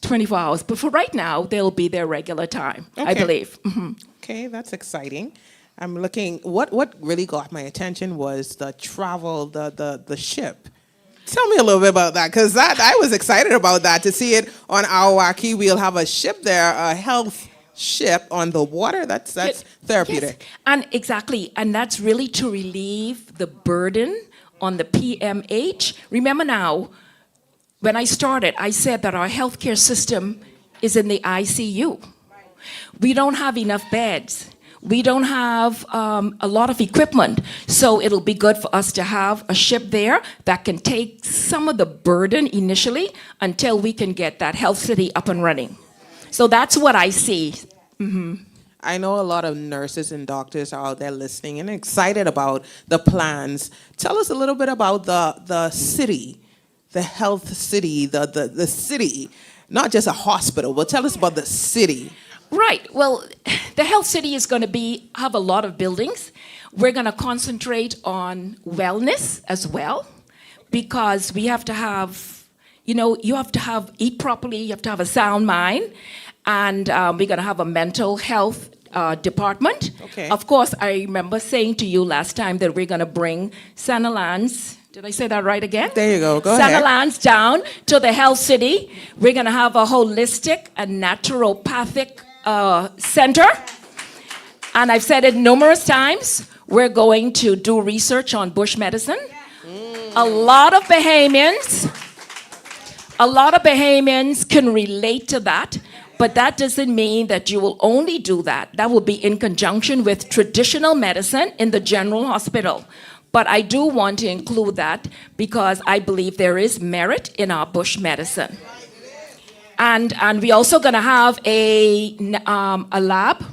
24 hours. But for right now, they'll be their regular time, okay. I believe. Mm-hmm. Okay, that's exciting. I'm looking. What really got my attention was the travel, the ship. Tell me a little bit about that, because I was excited about that, to see it on Awaki. We'll have a ship there, a health ship on the water. That's therapeutic. Yes, and exactly, and that's really to relieve the burden on the PMH. Remember now, when I started, I said that our healthcare system is in the ICU. We don't have enough beds. We don't have a lot of equipment. So it'll be good for us to have a ship there that can take some of the burden initially until we can get that health city up and running. So that's what I see. I know a lot of nurses and doctors are out there listening and excited about the plans. Tell us a little bit about the city, the health city, the city, not just a hospital, but tell us about the city. Right. Well, the health city is going to have a lot of buildings. We're going to concentrate on wellness as well, because we have to have, you have to eat properly, you have to have a sound mind, and we're going to have a mental health department. Okay. Of course, I remember saying to you last time that we're going to bring Sanalans. Did I say that right again? There you go. Go ahead. Sanalans down to the health city. We're going to have a holistic and naturopathic center. And I've said it numerous times. We're going to do research on bush medicine. A lot of Bahamians can relate to that. But that doesn't mean that you will only do that. That will be in conjunction with traditional medicine in the general hospital. But I do want to include that because I believe there is merit in our bush medicine. And we're also going to have a lab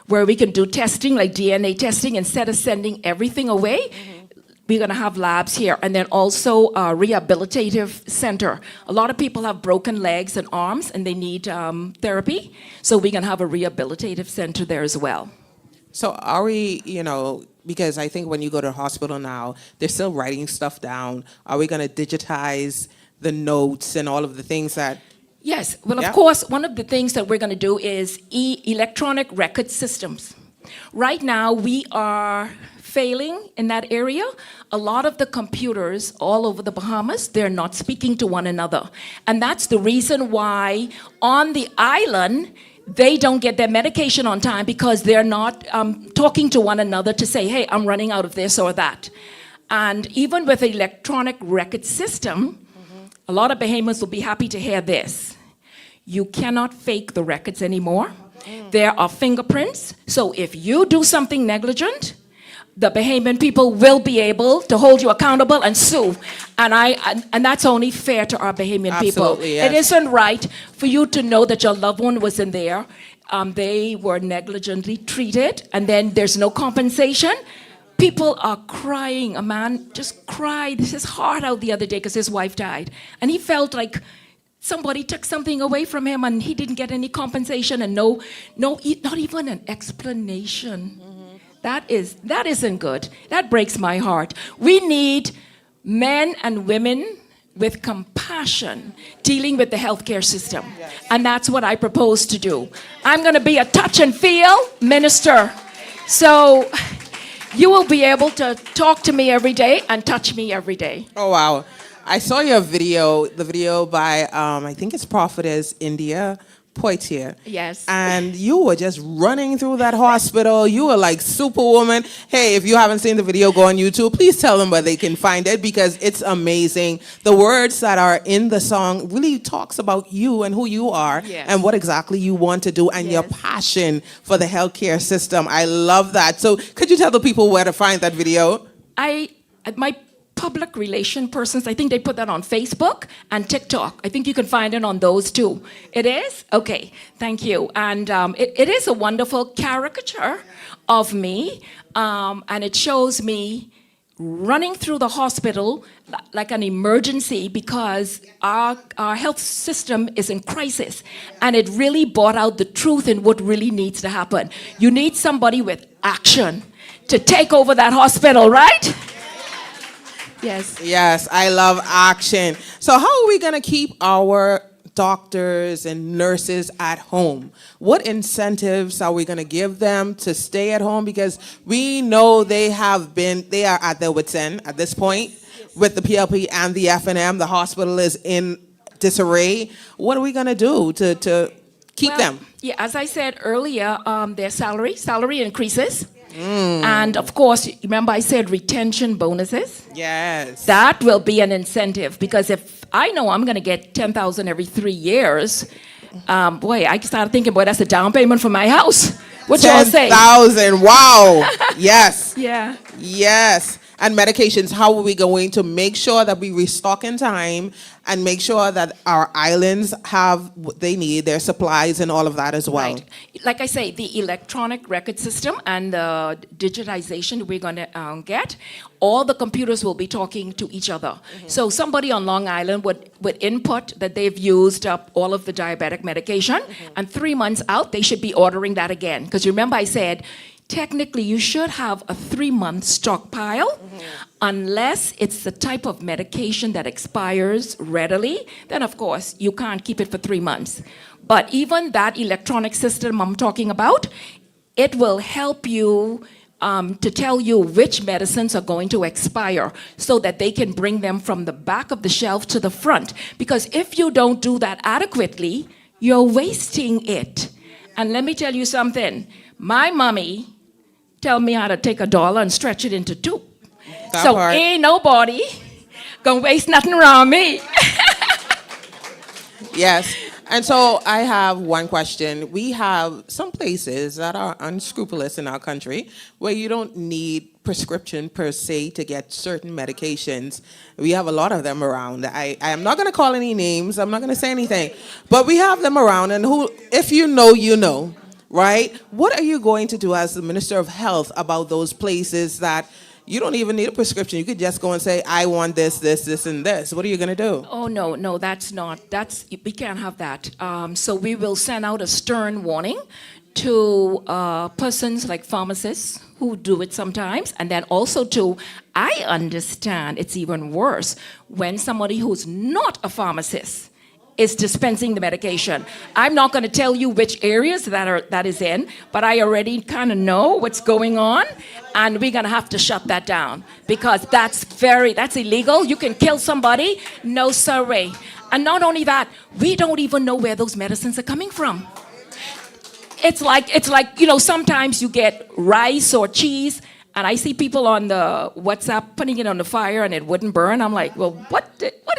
where we can do testing, like DNA testing, instead of sending everything away. We're going to have labs here, and then also a rehabilitative center. A lot of people have broken legs and arms, and they need therapy. So we're going to have a rehabilitative center there as well. So are we, because I think when you go to the hospital now, they're still writing stuff down. Are we going to digitize the notes and all of the things that... Yes. Well, of course, one of the things that we're going to do is electronic record systems. Right now, we are failing in that area. A lot of the computers all over the Bahamas, they're not speaking to one another. And that's the reason why on the island, they don't get their medication on time, because they're not talking to one another to say, hey, I'm running out of this or that. And even with the electronic record system, a lot of Bahamians will be happy to hear this. You cannot fake the records anymore. There are fingerprints. So if you do something negligent, the Bahamian people will be able to hold you accountable and sue. And that's only fair to our Bahamian people. Yes. It isn't right for you to know that your loved one was in there. They were negligently treated, and then there's no compensation. People are crying. A man just cried his heart out the other day because his wife died. And he felt like somebody took something away from him, and he didn't get any compensation and not even an explanation. That isn't good. That breaks my heart. We need men and women with compassion dealing with the healthcare system. Yes. And that's what I propose to do. I'm going to be a touch and feel minister. So you will be able to talk to me every day and touch me every day. Oh, wow. I saw your video, the video by, I think it's Prophetess India Poitier. Yes. And you were just running through that hospital. You were like Superwoman. Hey, if you haven't seen the video, go on YouTube. Please tell them where they can find it, because it's amazing. The words that are in the song really talks about you and who you are, yes, and what exactly you want to do, and yes, your passion for the healthcare system. I love that. So could you tell the people where to find that video? My public relation persons, I think they put that on Facebook and TikTok. I think you can find it on those too. It is? Okay, thank you. And it is a wonderful caricature of me, and it shows me running through the hospital like an emergency, because our health system is in crisis, and it really brought out the truth in what really needs to happen. You need somebody with action to take over that hospital, right? Yes. Yes, I love action. So how are we going to keep our doctors and nurses at home? What incentives are we going to give them to stay at home? Because we know they are at their wits' end at this point with the PLP and the FNM. The hospital is in disarray. What are we going to do to keep them? Yeah, as I said earlier, their salary increases. And of course, remember I said retention bonuses? Yes. That will be an incentive, because if I know I'm going to get $10,000 every 3 years, boy, I started thinking, boy, that's a down payment for my house. What y'all say? 10,000, wow. Yes. Yeah. Yes. And medications, how are we going to make sure that we restock in time and make sure that our islands have what they need, their supplies and all of that as well? Right. Like I say, the electronic record system and the digitization we're going to get, all the computers will be talking to each other. So somebody on Long Island would input that they've used up all of the diabetic medication, and 3 months out, they should be ordering that again. Because remember I said, technically, you should have a 3-month stockpile, unless it's the type of medication that expires readily. Then, of course, you can't keep it for 3 months. But even that electronic system I'm talking about, it will help you to tell you which medicines are going to expire so that they can bring them from the back of the shelf to the front. Because if you don't do that adequately, you're wasting it. And let me tell you something. My mommy tell me how to take $1 and stretch it into 2. So ain't nobody gonna waste nothing around me. Yes. And so I have one question. We have some places that are unscrupulous in our country where you don't need prescription per se to get certain medications. We have a lot of them around. I am not going to call any names. I'm not going to say anything. But we have them around, and if you know, you know. Right? What are you going to do as the Minister of Health about those places that you don't even need a prescription? You could just go and say, I want this, this, this, and this. What are you going to do? Oh, no, we can't have that. So we will send out a stern warning to persons like pharmacists who do it sometimes, and then also I understand it's even worse when somebody who's not a pharmacist is dispensing the medication. I'm not going to tell you which areas that is in, but I already kind of know what's going on, and we're going to have to shut that down because that's illegal. You can kill somebody. No siree. And not only that, we don't even know where those medicines are coming from. It's like sometimes you get rice or cheese, and I see people on the WhatsApp putting it on the fire and it wouldn't burn. I'm like, well, what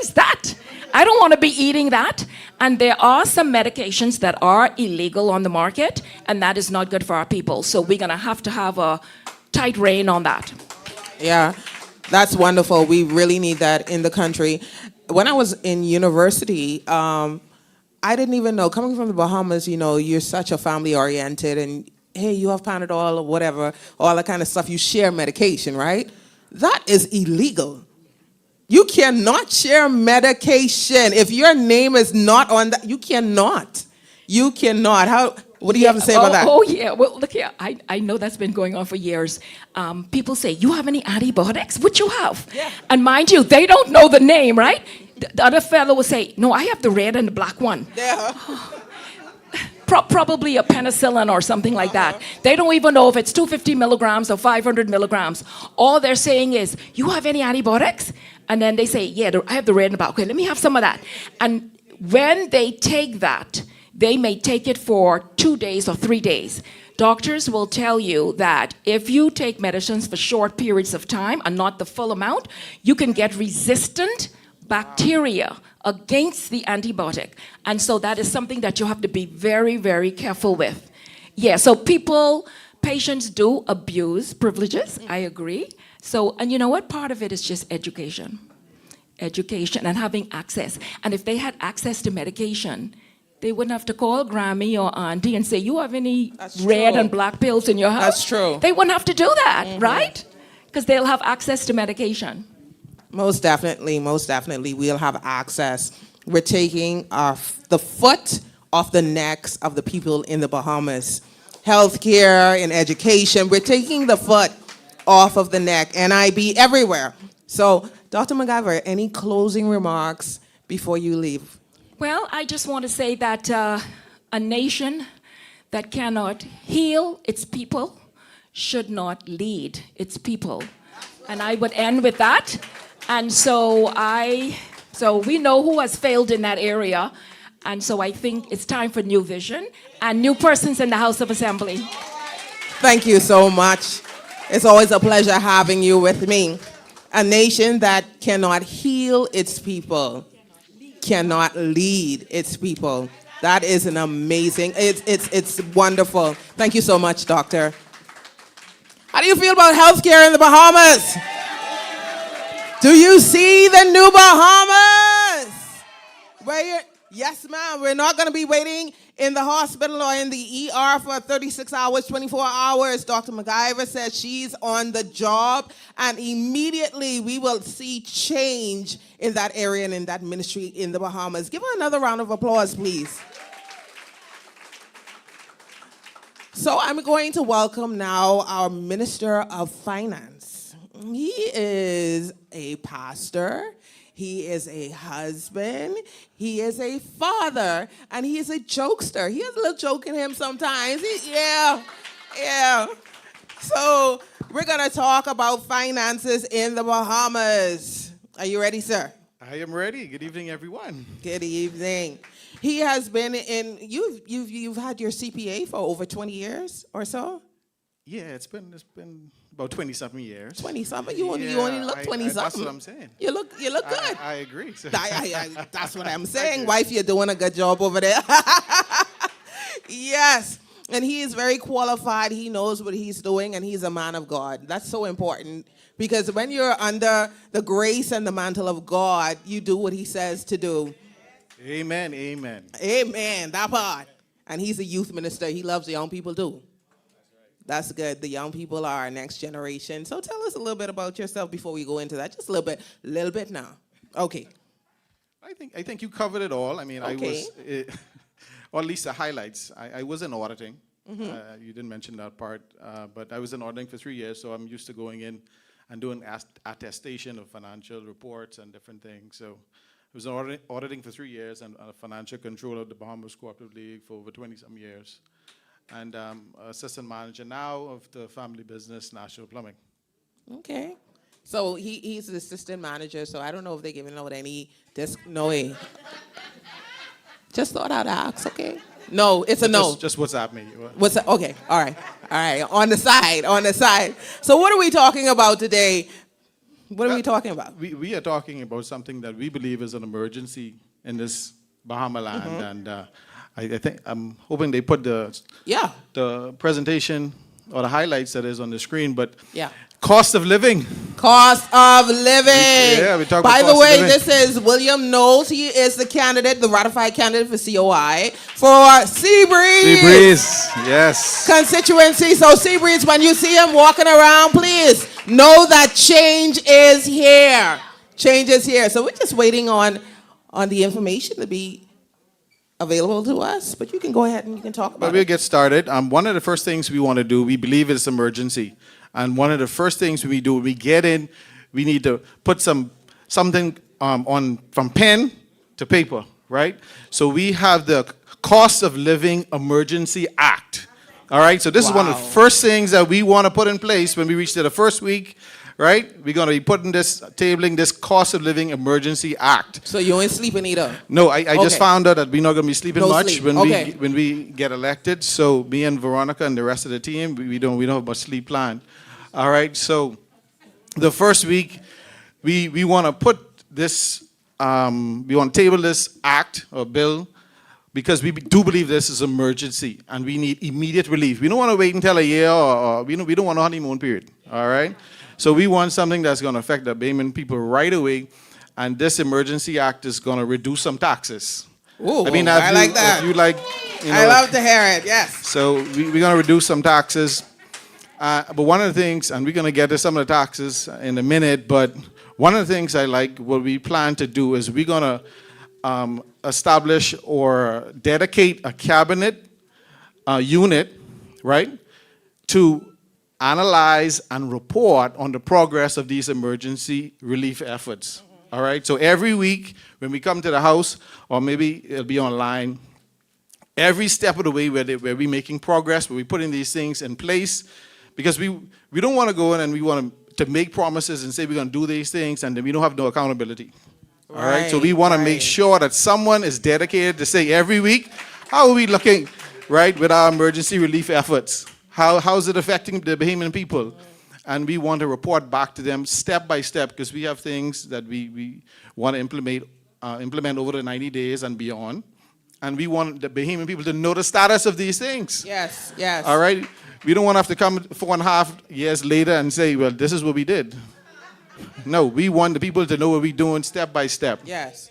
is that? I don't want to be eating that. And there are some medications that are illegal on the market, and that is not good for our people. So we're going to have a tight rein on that. Yeah, that's wonderful. We really need that in the country. When I was in university, I didn't even know, coming from the Bahamas, you're such a family-oriented, and hey, you have Panadol or whatever, all that kind of stuff. You share medication, right? That is illegal. You cannot share medication. If your name is not on that, you cannot. You cannot. What do you have to say about that? Oh, yeah. Well, look here. I know that's been going on for years. People say, you have any antibiotics? What you have? Yeah. And mind you, they don't know the name, right? The other fellow will say, no, I have the red and the black one. Yeah. Probably a penicillin or something like that. They don't even know if it's 250 milligrams or 500 milligrams. All they're saying is, you have any antibiotics? And then they say, yeah, I have the red and the black. Okay, let me have some of that. And when they take that, they may take it for 2 days or 3 days. Doctors will tell you that if you take medicines for short periods of time and not the full amount, you can get resistant bacteria against the antibiotic. And so that is something that you have to be very, very careful with. Yeah, so patients do abuse privileges, I agree. So, and you know what? Part of it is just education. Education and having access. And if they had access to medication, they wouldn't have to call Grammy or Auntie and say, you have any red and black pills in your house? That's true. They wouldn't have to do that, right? Because they'll have access to medication. Most definitely, we'll have access. We're taking the foot off the necks of the people in the Bahamas. Healthcare and education, we're taking the foot off of the neck. NIB everywhere. So, Dr. McGyver, any closing remarks before you leave? Well, I just want to say that a nation that cannot heal its people should not lead its people. And I would end with that. And so we know who has failed in that area. And so I think it's time for new vision and new persons in the House of Assembly. Thank you so much. It's always a pleasure having you with me. A nation that cannot heal its people cannot lead its people. That is an amazing, it's wonderful. Thank you so much, Doctor. How do you feel about healthcare in the Bahamas? Do you see the new Bahamas? Yes, ma'am. We're not going to be waiting in the hospital or in the ER for 36 hours, 24 hours. Dr. MacGyver says she's on the job, and immediately we will see change in that area and in that ministry in the Bahamas. Give her another round of applause, please. So I'm going to welcome now our Minister of Finance. He is a pastor. He is a husband, he is a father, and he is a jokester. He has a little joke in him sometimes. Yeah. So we're going to talk about finances in the Bahamas. Are you ready, sir? I am ready. Good evening, everyone. Good evening. He has been in, you've had your CPA for over 20 years or so? Yeah, it's been about 20-something years. 20-something? You only look 20-something. That's what I'm saying. You look good. I agree. That's what I'm saying. Wife, you're doing a good job over there. Yes. And he is very qualified. He knows what he's doing, and he's a man of God. That's so important, because when you're under the grace and the mantle of God, you do what he says to do. Amen, amen. Amen, that part. And he's a youth minister. He loves the young people too. That's good. The young people are our next generation. So tell us a little bit about yourself before we go into that. Just a little bit now. Okay. I think you covered it all. I mean, Okay. or at least the highlights. I was in auditing. You didn't mention that part, but I was in auditing for 3 years, so I'm used to going in and doing attestation of financial reports and different things. So I was auditing for 3 years and a financial controller of the Bahamas Cooperative League for over 20-some years. And assistant manager now of the family business, National Plumbing. Okay. So he's the assistant manager, so I don't know if they're giving out any no way. Just thought I'd ask, okay? No, it's a no. Just WhatsApp me. What's that? Okay, all right. On the side. So what are we talking about today? What are we talking about? We are talking about something that we believe is an emergency in this Bahama land, and I think I'm hoping they put the presentation or the highlights that is on the screen, but cost of living. Cost of living. We talk about By the cost way, of living. this is William Knowles. He is the candidate, the ratified candidate for COI for Seabreeze. Seabreeze, yes. Constituency. So Seabreeze, when you see him walking around, please know that change is here. Change is here. So we're just waiting on the information to be available to us, but you can go ahead and you can talk about it. We'll get started. One of the first things we want to do, we believe it's emergency. And one of the first things we do, we get in, we need to put something on from pen to paper, right? So we have the Cost of Living Emergency Act. All right, so this is one of the first things that we want to put in place when we reach to the first week, right? We're going to be tabling this Cost of Living Emergency Act. So you ain't sleeping either? No, I just found out that we're not going to be sleeping much sleep. when we get elected. So me and Veronica and the rest of the team, we don't have much sleep planned. All right, so the first week, we want to put this, we want to table this act or bill because we do believe this is an emergency and we need immediate relief. We don't want to wait until a year or we don't want a honeymoon period, all right? So we want something that's going to affect the Bahamian people right away, and this emergency act is going to reduce some taxes. Ooh, I like that. I love to hear it, yes. So we're going to reduce some taxes. But one of the things, and we're going to get to some of the taxes in a minute, but one of the things I like, what we plan to do is we're going to establish or dedicate a cabinet unit, right, to analyze and report on the progress of these emergency relief efforts. All right, so every week when we come to the house, or maybe it'll be online, every step of the way where we're making progress, where we're putting these things in place, because we don't want to go in and we want to make promises and say we're going to do these things, and then we don't have no accountability. All right, so we want to make sure that someone is dedicated to say every week, how are we looking, right, with our emergency relief efforts? How's it affecting the Bahamian people? And we want to report back to them step by step, because we have things that we want to implement over the 90 days and beyond. And we want the Bahamian people to know the status of these things. Yes, yes. All right? We don't want to have to come 4.5 years later and say, well, this is what we did. No, we want the people to know what we're doing step by step. Yes.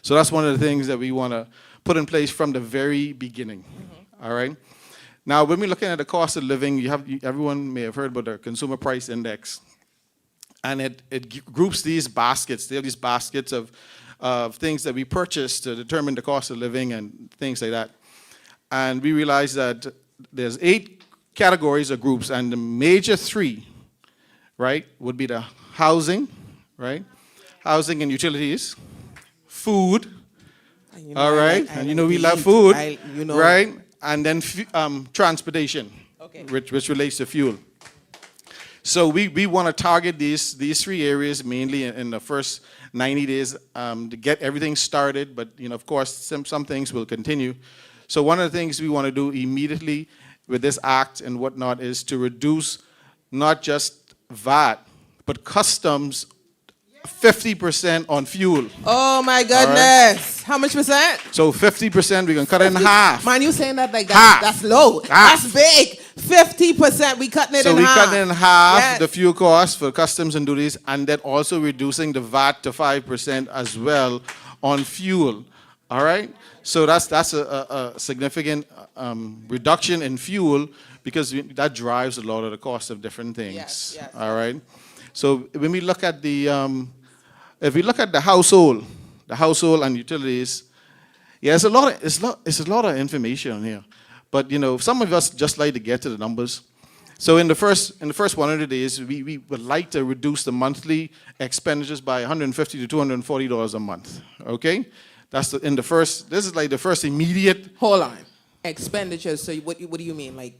So that's one of the things that we want to put in place from the very beginning. All right? Now, when we're looking at the cost of living, everyone may have heard about the Consumer Price Index. And it groups these baskets. They have these baskets of things that we purchase to determine the cost of living and things like that. And we realized that there's 8 categories or groups, and the major 3, right, would be the housing, right? Housing and utilities, food, all right? And you know we love food, right? And then transportation, which relates to fuel. So we want to target these 3 areas mainly in the first 90 days to get everything started. But of course, some things will continue. So one of the things we want to do immediately with this act and whatnot is to reduce not just VAT, but customs 50% on fuel. Oh my goodness. Right? How much percent? So 50%, we're going to cut it in half. Man, you saying that like that's low. Half. That's big. 50%, we cutting it in half. So we cutting in half the fuel cost for customs and duties, and then also reducing the VAT to 5% as well on fuel. All right? So that's a significant reduction in fuel, because that drives a lot of the cost of different things. Yes. All right? So when we look at if we look at the household and utilities, yeah, it's a lot of information here. But some of us just like to get to the numbers. So in the first 100 days, we would like to reduce the monthly expenditures by $150 to $240 a month. Okay, this is like the first immediate. Hold on, expenditures. So what do you mean, like?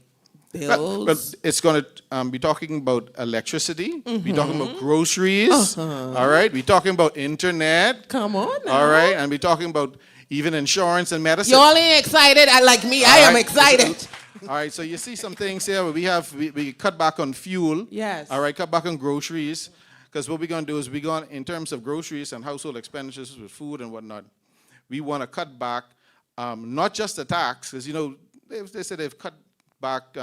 Bills? Well, it's going to be talking about electricity. We're talking about groceries. All right. We're talking about internet. Come on now. All right. And we're talking about even insurance and medicine. You all ain't excited? Like me, I am excited. All right. So you see some things here where we cut back on fuel. Yes. All right. Cut back on groceries. Because what we're going to do is in terms of groceries and household expenditures with food and whatnot, we want to cut back not just the tax, because, they say they've cut back,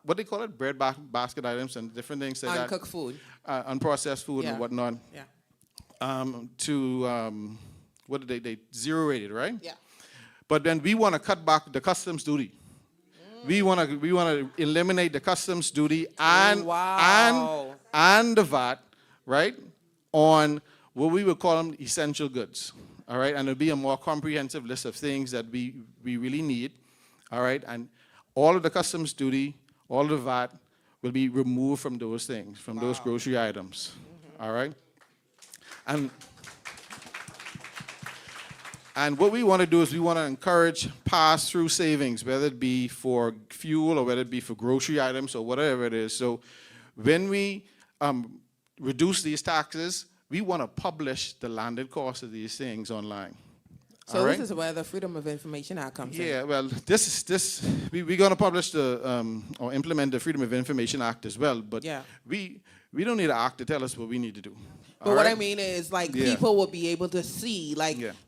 what they call it, bread basket items and different things like that. Uncooked food. Unprocessed food and whatnot. Yeah. What did they zero rated, right? Yeah. But then we want to cut back the customs duty. We want to eliminate the customs duty and the VAT, right, on what we would call them essential goods. All right, and it'll be a more comprehensive list of things that we really need. All right, and all of the customs duty, all of the VAT will be removed from those things, from those grocery items. All right? And what we want to do is we want to encourage pass-through savings, whether it be for fuel or whether it be for grocery items or whatever it is. So when we reduce these taxes, we want to publish the landed cost of these things online. So this is where the Freedom of Information Act comes in. Yeah, well, we're going to publish or implement the Freedom of Information Act as well, but we don't need an act to tell us what we need to do. But what I mean is, people will be able to see,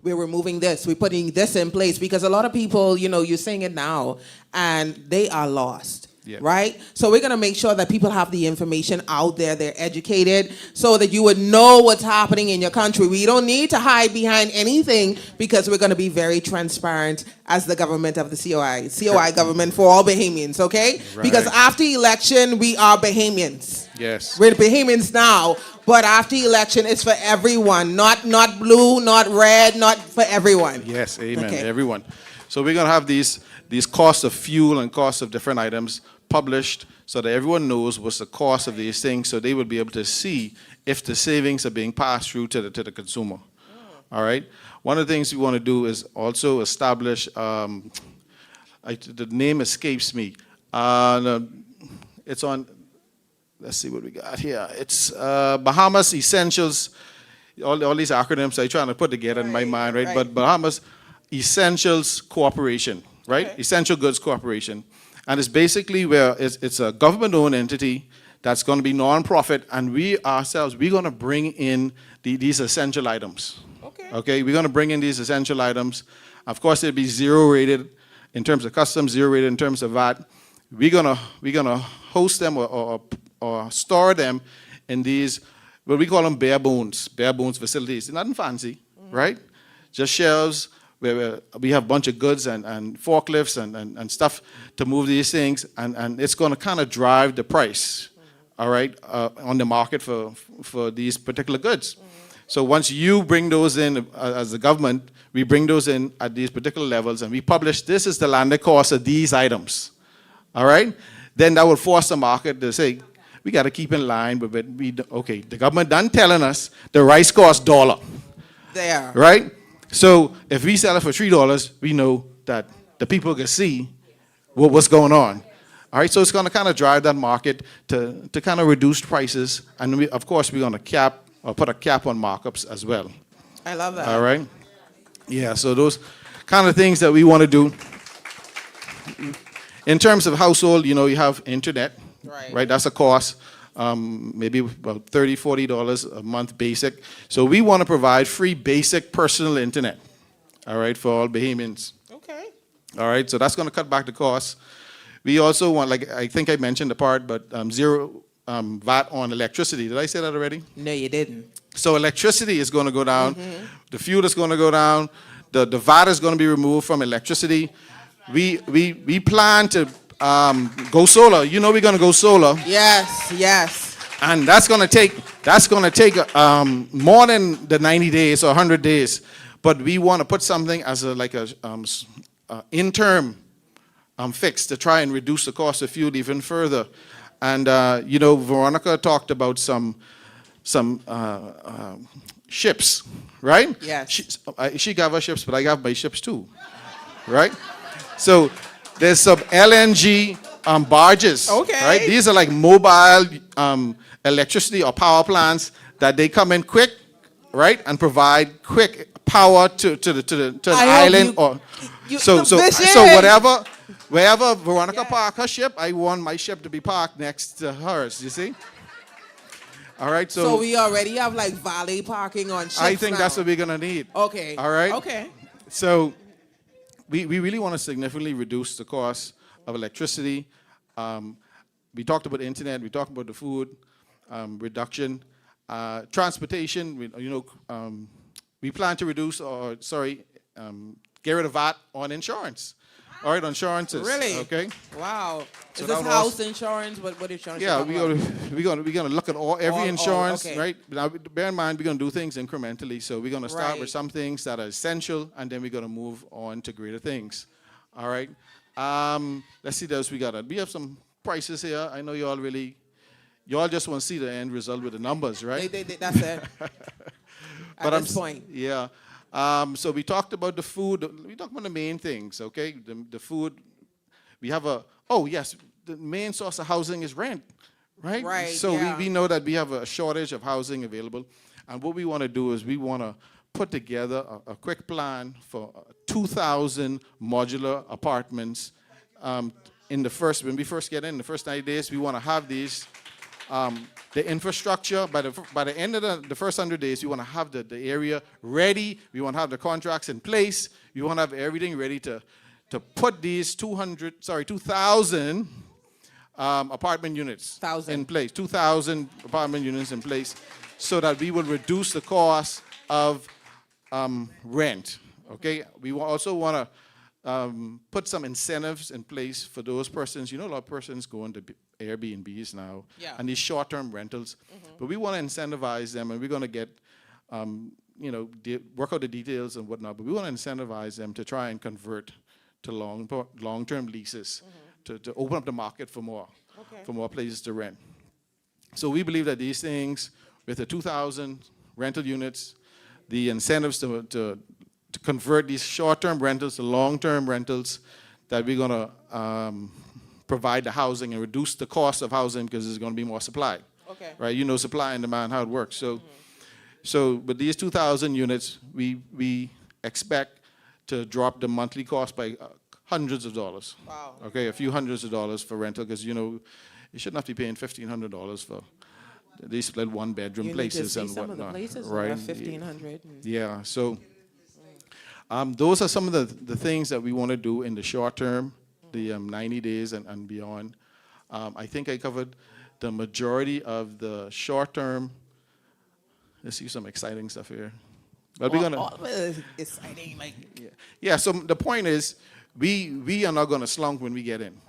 we're removing this, we're putting this in place, because a lot of people, you're saying it now, and they are lost. Yeah. Right? So we're going to make sure that people have the information out there, they're educated, so that you would know what's happening in your country. We don't need to hide behind anything, because we're going to be very transparent as the government of the COI government for all Bahamians, okay? Right. Because after election, we are Bahamians. Yes. We're Bahamians now, but after election, it's for everyone, not blue, not red, not for everyone. Yes, amen, everyone. So we're going to have these costs of fuel and costs of different items published so that everyone knows what's the cost of these things, so they will be able to see if the savings are being passed through to the consumer. All right. One of the things we want to do is also establish. The name escapes me. It's on. Let's see what we got here. It's Bahamas Essentials. All these acronyms I'm trying to put together in my mind, right? But Bahamas Essentials Corporation, right? Okay. Essential Goods Corporation. And it's basically where it's a government-owned entity that's going to be non-profit, and we're going to bring in these essential items. Okay, we're going to bring in these essential items. Of course, it'll be zero rated in terms of customs, zero rated in terms of VAT. We're gonna host them or store them in these, what we call them bare bones facilities. Nothing fancy, right? Just shelves where we have a bunch of goods and forklifts and stuff to move these things, and it's going to kind of drive the price, all right, on the market for these particular goods. So once you bring those in as the government, we bring those in at these particular levels, and we publish this is the landed cost of these items, all right? Then that will force the market to say, we got to keep in line with it. Okay, the government done telling us the rice costs $1. There. Right? So if we sell it for $3, we know that the people can see what's going on. All right, so it's going to kind of drive that market to kind of reduce prices, and of course we're going to put a cap on markups as well. I love that. All right? Yeah, so those kind of things that we want to do. In terms of household, you have internet, right? That's a cost, maybe about $30, $40 a month basic. So we want to provide free basic personal internet, all right, for all Bahamians. Okay. All right, so that's going to cut back the cost. We also want, like I think I mentioned the part, but zero VAT on electricity. Did I say that already? No, you didn't. So electricity is going to go down. The fuel is going to go down. The VAT is going to be removed from electricity. We plan to go solar. We're going to go solar. Yes, yes. And that's going to take more than the 90 days or 100 days. But we want to put something as a interim fix to try and reduce the cost of fuel even further. And Veronica talked about some ships, right? Yes. She got her ships, but I got my ships too, right? So there's some LNG barges, right? These are like mobile electricity or power plants that they come in quick, right, and provide quick power to the island. So wherever Veronica park her ship, I want my ship to be parked next to hers. You see? All right. So we already have like valet parking on ships. I think that's what we're gonna need. Okay. All right. Okay. So we really want to significantly reduce the cost of electricity. We talked about the internet. We talked about the food reduction, transportation. We plan to reduce get rid of VAT on insurance. All right, on insurances. Really? Okay. Wow. So is this house insurance? What insurance? Yeah, we're gonna look at every insurance, okay. right? Now, bear in mind, we're gonna do things incrementally. So we're gonna start with some things that are essential, and then we're gonna move on to greater things. All right. Let's see those we got. We have some prices here. I know y'all just want to see the end result with the numbers, right? That's it. At this point. Yeah. So we talked about the food. We talked about the main things, okay? The food. We have the main source of housing is rent, right? Right. So yeah. we know that we have a shortage of housing available. And what we want to do is we want to put together a quick plan for 2,000 modular apartments. When we first get in the first 90 days, we want to have these. The infrastructure, by the end of the first 100 days, we want to have the area ready. We want to have the contracts in place. We want to have everything ready to put these 2,000 apartment units in place. 2,000 apartment units in place, so that we will reduce the cost of rent. Okay. We also want to put some incentives in place for those persons. A lot of persons go into Airbnbs now, and these short-term rentals. But we want to incentivize them, and we're going to get, work out the details and whatnot. But we want to incentivize them to try and convert to long-term leases, to open up the market for more. for more places to rent. So we believe that these things, with the 2,000 rental units, the incentives to convert these short-term rentals to long-term rentals, that we're going to provide the housing and reduce the cost of housing because there's going to be more supply. Okay. Right? You know supply and demand, how it works. So with these 2,000 units, we expect to drop the monthly cost by hundreds of dollars. Wow. Okay, a few hundreds of dollars for rental because, you know, you shouldn't have to be paying $1,500 for these split one-bedroom places and some whatnot. of the places right? are 1,500. Yeah, so those are some of the things that we want to do in the short term, the 90 days and beyond. I think I covered the majority of the short term. Let's see some exciting stuff here. But we're gonna. All of it is exciting, like. Yeah. So the point is, we are not gonna slunk when we get in.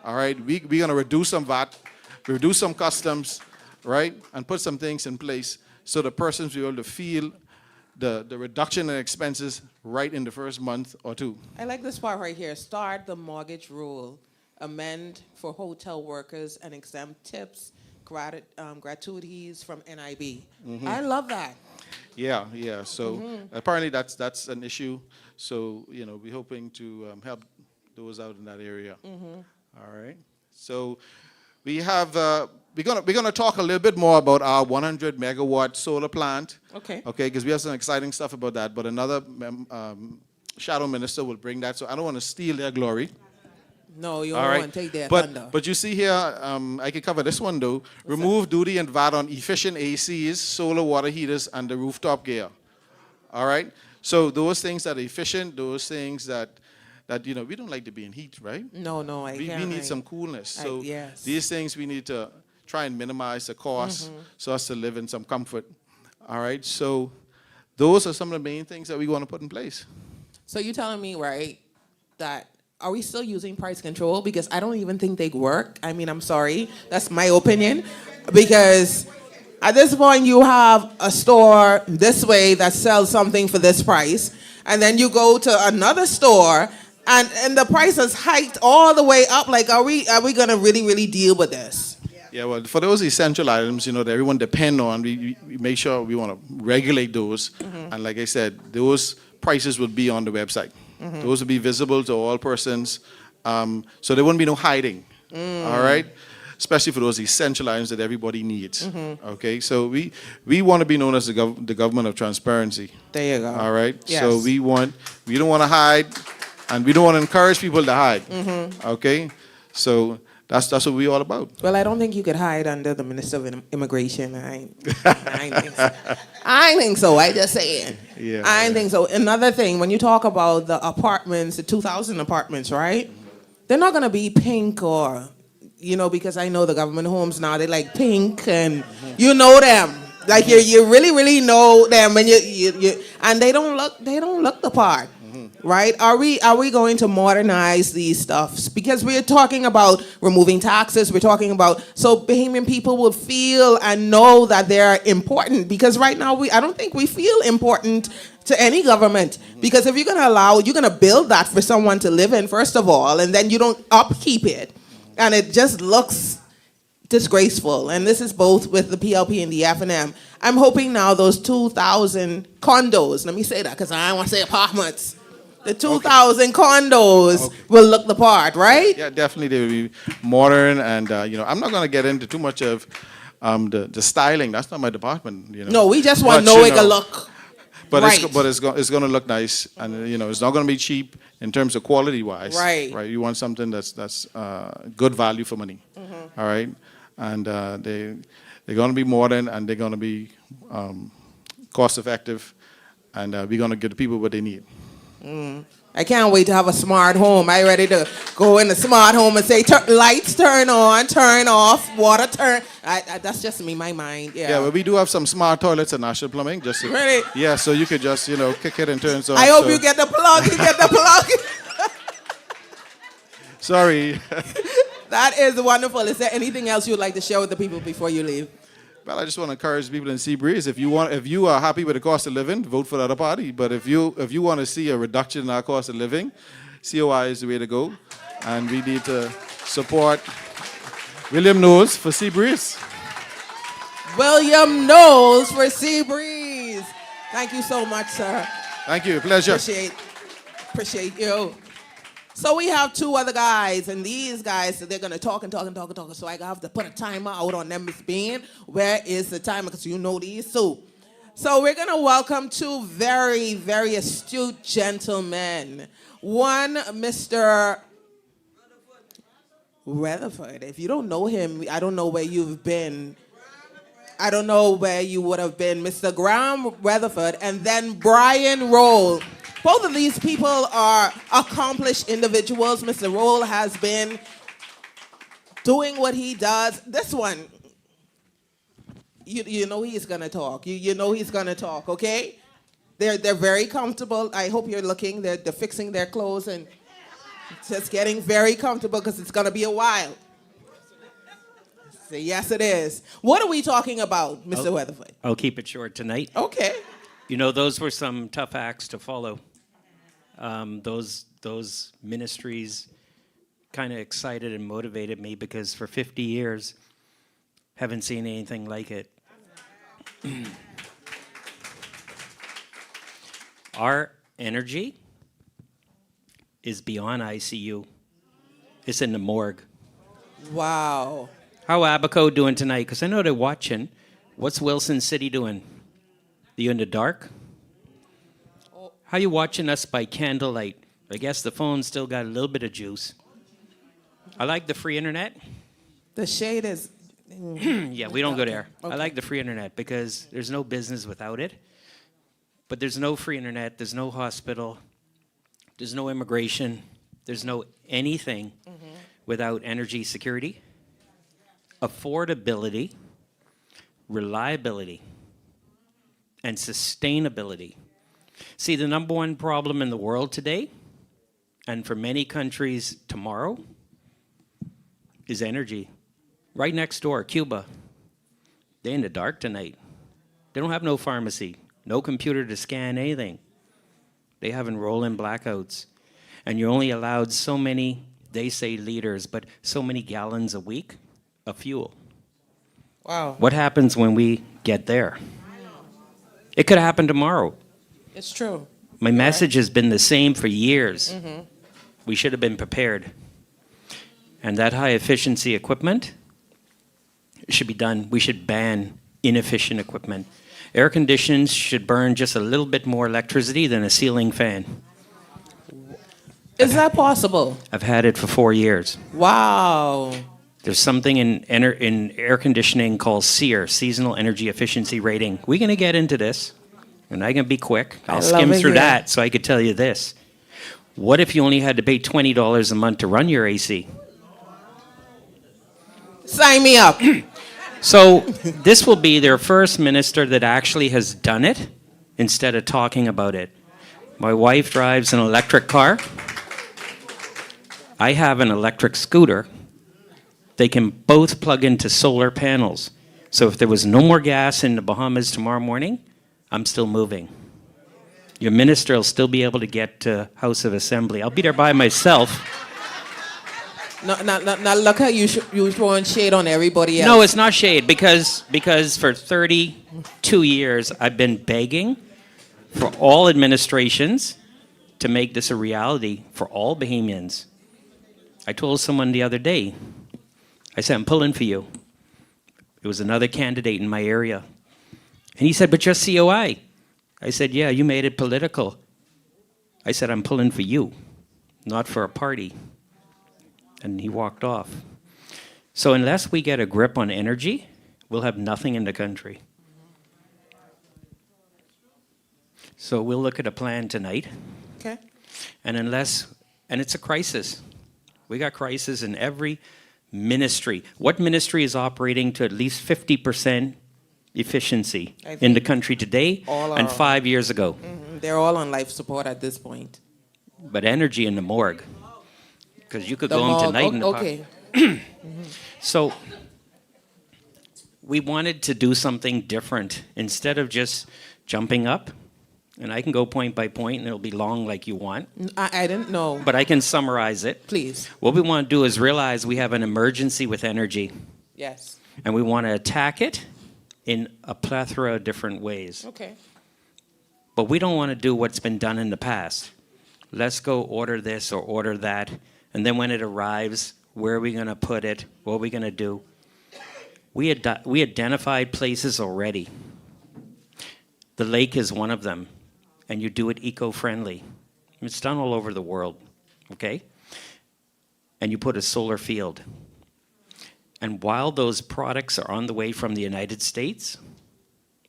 All right. We're gonna reduce some VAT, reduce some customs, right, and put some things in place so the persons will be able to feel the reduction in expenses right in the first month or two. I like this part right here. Start the mortgage rule. Amend for hotel workers and exempt tips, gratuities from NIB. I love that. Yeah. So apparently that's an issue. So, you know, we're hoping to help those out in that area. All right. So we have we're gonna talk a little bit more about our 100 megawatt solar plant. Okay. Okay, because we have some exciting stuff about that. But another shadow minister will bring that. So I don't want to steal their glory. No, you All don't right. want to take their but, thunder. But you see here, I can cover this one though. Remove duty and VAT on efficient ACs, solar water heaters, and the rooftop gear. All right. So those things that are efficient, those things that you know, we don't like to be in heat, right? No, We need some coolness. So yes. these things we need to try and minimize the cost so as to live in some comfort. All right. So those are some of the main things that we want to put in place. So you're telling me, right, that are we still using price control? Because I don't even think they work. I mean, I'm sorry. That's my opinion. Because at this point, you have a store this way that sells something for this price. And then you go to another store and the price is hiked all the way up. Like, are we going to really deal with this? Yeah, well, for those essential items, you know, that everyone depend on, we make sure we want to regulate those. And like I said, those prices will be on the website. Those will be visible to all persons. So there won't be no hiding. All right? Especially for those essential items that everybody needs. Okay? So we want to be known as the government of transparency. There you go. All right? Yes. So we don't want to hide, and we don't want to encourage people to hide. Okay? So that's what we're all about. Well, I don't think you could hide under the Minister of Immigration. I ain't think so. I ain't think so. I just saying. Yeah, I ain't think so. Another thing, when you talk about the apartments, the 2,000 apartments, right? They're not going to be pink or, you know, because I know the government homes now, they like pink and you know them. Like you really know them when you and they don't look the part. Right? Are we going to modernize these stuffs? Because we're talking about removing taxes. We're talking about so Bahamian people will feel and know that they're important. Because right now I don't think we feel important to any government. Because if you're going to build that for someone to live in first of all, and then you don't upkeep it, and it just looks disgraceful. And this is both with the PLP and the F&M. I'm hoping now those 2,000 condos. Let me say that because I don't want to say apartments. The 2,000 condos will look the part, right? Yeah, definitely they will be modern, and you know, I'm not going to get into too much of the styling. That's not my department. You know. No, we just want to know it can look. But right. it's going to look nice, and you know, it's not going to be cheap in terms of quality wise. Right. Right. You want something that's good value for money. All right, and they're going to be modern, and they're going to be cost effective, and we're going to give the people what they need. I can't wait to have a smart home. I ready to go in the smart home and say, lights turn on, turn off, water turn. That's just me, my mind. Yeah. Well, we do have some smart toilets at National Plumbing. Just to, really? Yeah, so you could just, you know, kick it and turn it on. I hope you get the plug. You get the plug. Sorry. That is wonderful. Is there anything else you'd like to share with the people before you leave? Well, I just want to encourage people in Seabreeze. If you are happy with the cost of living, vote for the other party. But if you want to see a reduction in our cost of living, COI is the way to go, and we need to support William Knowles for Seabreeze. William Knowles for Seabreeze. Thank you so much, sir. Thank you. Pleasure. Appreciate you. So we have two other guys, and these guys, they're going to talk and talk and talk and talk. So I have to put a timer out on them, Miss Bean. Where is the timer? Because you know these two. So we're going to welcome two very, very astute gentlemen. One, Mr. Rutherford. If you don't know him, I don't know where you've been. I don't know where you would have been. Mr. Graham Rutherford, and then Brian Roll. Both of these people are accomplished individuals. Mr. Roll has been doing what he does. This one, you know he's gonna talk. You know he's gonna talk, okay? They're very comfortable. I hope you're looking. They're fixing their clothes and just getting very comfortable because it's gonna be a while. Say, yes, it is. What are we talking about, Mr. Weatherford? I'll keep it short tonight. Okay. You know, those were some tough acts to follow. Those ministries kind of excited and motivated me because for 50 years, haven't seen anything like it. Our energy is beyond ICU. It's in the morgue. Wow. How Abaco doing tonight? Because I know they're watching. What's Wilson City doing? You in the dark? How you watching us by candlelight? I guess the phone still got a little bit of juice. I like the free internet. The shade is... Yeah, we don't go there. Okay. I like the free internet because there's no business without it. But there's no free internet. There's no hospital. There's no immigration. There's no anything without energy security, affordability, reliability, and sustainability. See, the number one problem in the world today, and for many countries tomorrow, is energy. Right next door, Cuba. They're in the dark tonight. They don't have no pharmacy, no computer to scan anything. They have rolling blackouts. And you're only allowed so many, they say liters, but so many gallons a week of fuel. Wow. What happens when we get there? It could happen tomorrow. It's true. My message has been the same for years. We should have been prepared. And that high efficiency equipment should be done. We should ban inefficient equipment. Air conditions should burn just a little bit more electricity than a ceiling fan. Is that possible? I've had it for 4 years. Wow. There's something in air conditioning called SEER, Seasonal Energy Efficiency Rating. We're going to get into this, and I'm going to be quick. I'll skim through that so I could tell you this. What if you only had to pay $20 a month to run your AC? Sign me up. So this will be their first minister that actually has done it instead of talking about it. My wife drives an electric car. I have an electric scooter. They can both plug into solar panels. So if there was no more gas in the Bahamas tomorrow morning, I'm still moving. Your minister will still be able to get to House of Assembly. I'll be there by myself. Now look how you throwing shade on everybody else. No, it's not shade because for 32 years I've been begging for all administrations to make this a reality for all Bahamians. I told someone the other day, I said, I'm pulling for you. It was another candidate in my area. And he said, but you're COI. I said, yeah, you made it political. I said, I'm pulling for you, not for a party. And he walked off. So unless we get a grip on energy, we'll have nothing in the country. So we'll look at a plan tonight. Okay. And it's a crisis. We got crisis in every ministry. What ministry is operating to at least 50% efficiency in the country today and 5 years ago? They're all on life support at this point. But energy in the morgue. Because you could go home tonight in the okay. So we wanted to do something different. Instead of just jumping up And I can go point by point, and it'll be long like you want. I didn't know. But I can summarize it. Please. What we want to do is realize we have an emergency with energy. Yes. And we want to attack it in a plethora of different ways. Okay. But we don't want to do what's been done in the past. Let's go order this or order that. And then when it arrives, where are we going to put it? What are we going to do? We identified places already. The lake is one of them. And you do it eco-friendly. It's done all over the world, okay? And you put a solar field. And while those products are on the way from the United States,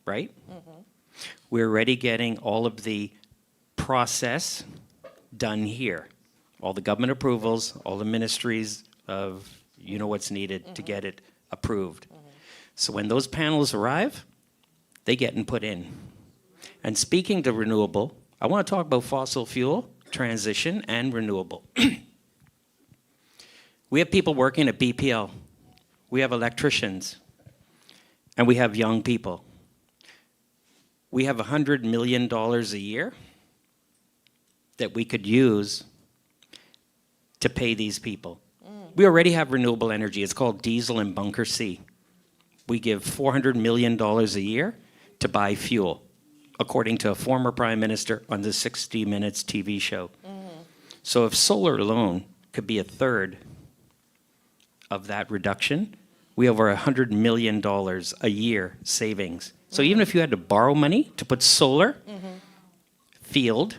right? Mm-hmm. We're already getting all of the process done here. All the government approvals, all the ministries of, you know what's needed to get it approved. So when those panels arrive, they get put in. And speaking to renewable, I want to talk about fossil fuel, transition, and renewable. We have people working at BPL. We have electricians. And we have young people. We have $100 million a year that we could use to pay these people. We already have renewable energy. It's called diesel and bunker C. We give $400 million a year to buy fuel, according to a former prime minister on the 60 Minutes TV show. So if solar alone could be a third of that reduction, we have over $100 million a year savings. So even if you had to borrow money to put solar, field,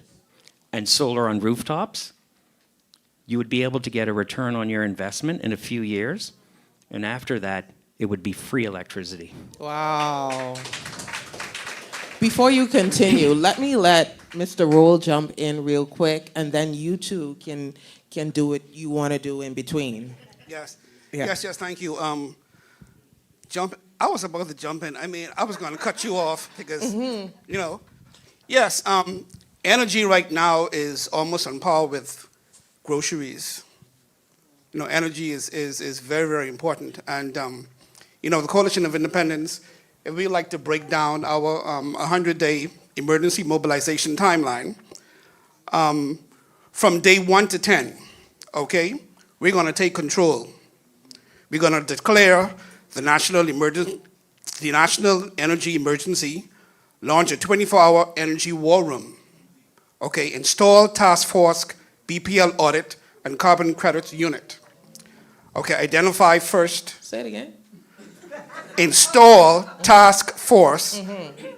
and solar on rooftops, you would be able to get a return on your investment in a few years. And after that, it would be free electricity. Wow. Before you continue, let Mr. Roll jump in real quick, and then you two can do what you want to do in between. Yes. Yeah. Yes, thank you. I was about to jump in. I mean, I was going to cut you off because, yes, energy right now is almost on par with groceries. Energy is very, very important. And, the Coalition of Independence, if we like to break down our 100-day emergency mobilization timeline, from day 1 to 10, okay, we're going to take control. We're going to declare the national energy emergency, launch a 24-hour energy war room, okay, install task force, BPL audit, and carbon credits unit. Okay, identify first. Say it again. Install task force,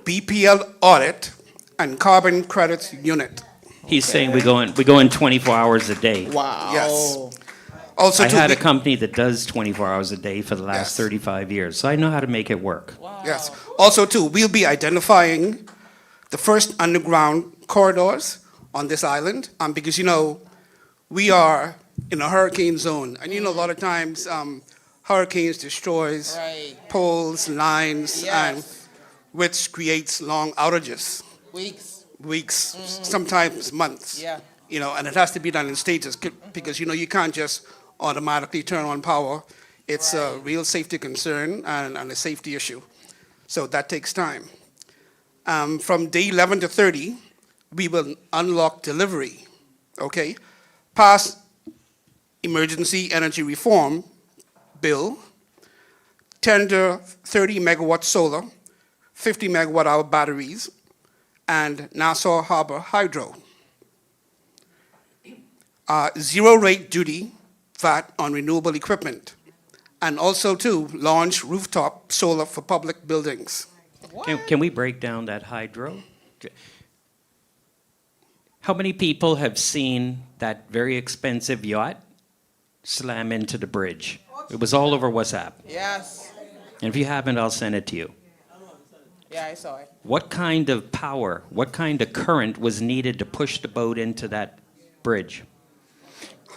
BPL audit, and carbon credits unit. He's saying we go in 24 hours a day. Wow. Yes. Also, I had a company that does 24 hours a day for the last 35 years, so I know how to make it work. Wow. Yes. Also, too, we'll be identifying the first underground corridors on this island, because, we are in a hurricane zone. And, a lot of times hurricanes destroys poles, lines, and which creates long outages. Weeks, sometimes months. Yeah. And it has to be done in stages because, you can't just automatically turn on power. It's a real safety concern and a safety issue. So that takes time. From day 11 to 30, we will unlock delivery, okay? Pass emergency energy reform bill, tender 30 megawatt solar, 50 megawatt hour batteries, and Nassau Harbor Hydro. Zero rate duty VAT on renewable equipment, and also to launch rooftop solar for public buildings. Can we break down that hydro? How many people have seen that very expensive yacht slam into the bridge? It was all over WhatsApp. Yes. And if you haven't, I'll send it to you. Yeah, I saw it. What kind of power, what kind of current was needed to push the boat into that bridge?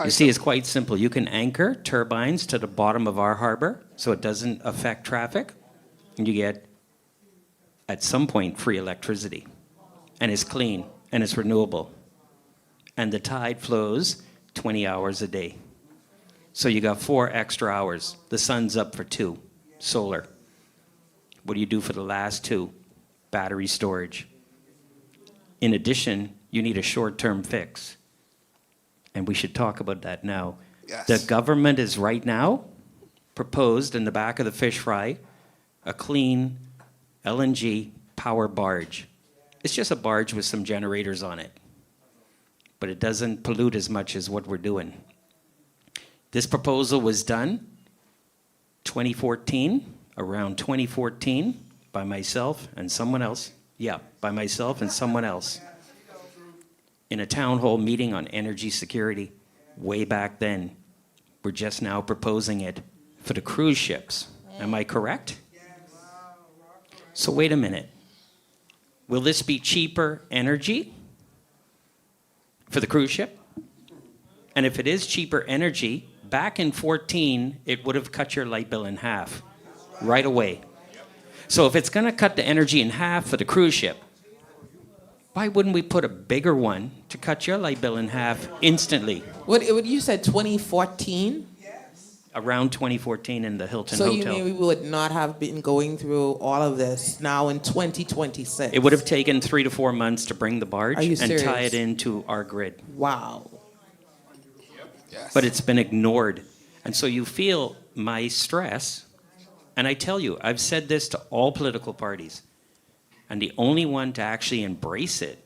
You see, it's quite simple. You can anchor turbines to the bottom of our harbor so it doesn't affect traffic, and you get, at some point, free electricity. And it's clean, and it's renewable. And the tide flows 20 hours a day. So you got 4 extra hours. The sun's up for 2, solar. What do you do for the last 2? Battery storage. in addition, you need a short-term fix. And we should talk about that now. Yes. The government is right now proposed in the back of the fish fry a clean LNG power barge. It's just a barge with some generators on it, but it doesn't pollute as much as what we're doing. This proposal was done 2014, around 2014, by myself and someone else. Yeah, by myself and someone else in a town hall meeting on energy security way back then. We're just now proposing it for the cruise ships. Am I correct? So wait a minute. Will this be cheaper energy for the cruise ship? And if it is cheaper energy, back in 14, it would have cut your light bill in half right away. So if it's going to cut the energy in half for the cruise ship, why wouldn't we put a bigger one to cut your light bill in half instantly? What you said 2014? Around 2014 in the Hilton So Hotel. you mean we would not have been going through all of this now in 2026? It would have taken 3 to 4 months to bring the barge Are you and tie serious? it into our grid. Wow. But it's been ignored. And so you feel my stress. And I tell you, I've said this to all political parties. And the only one to actually embrace it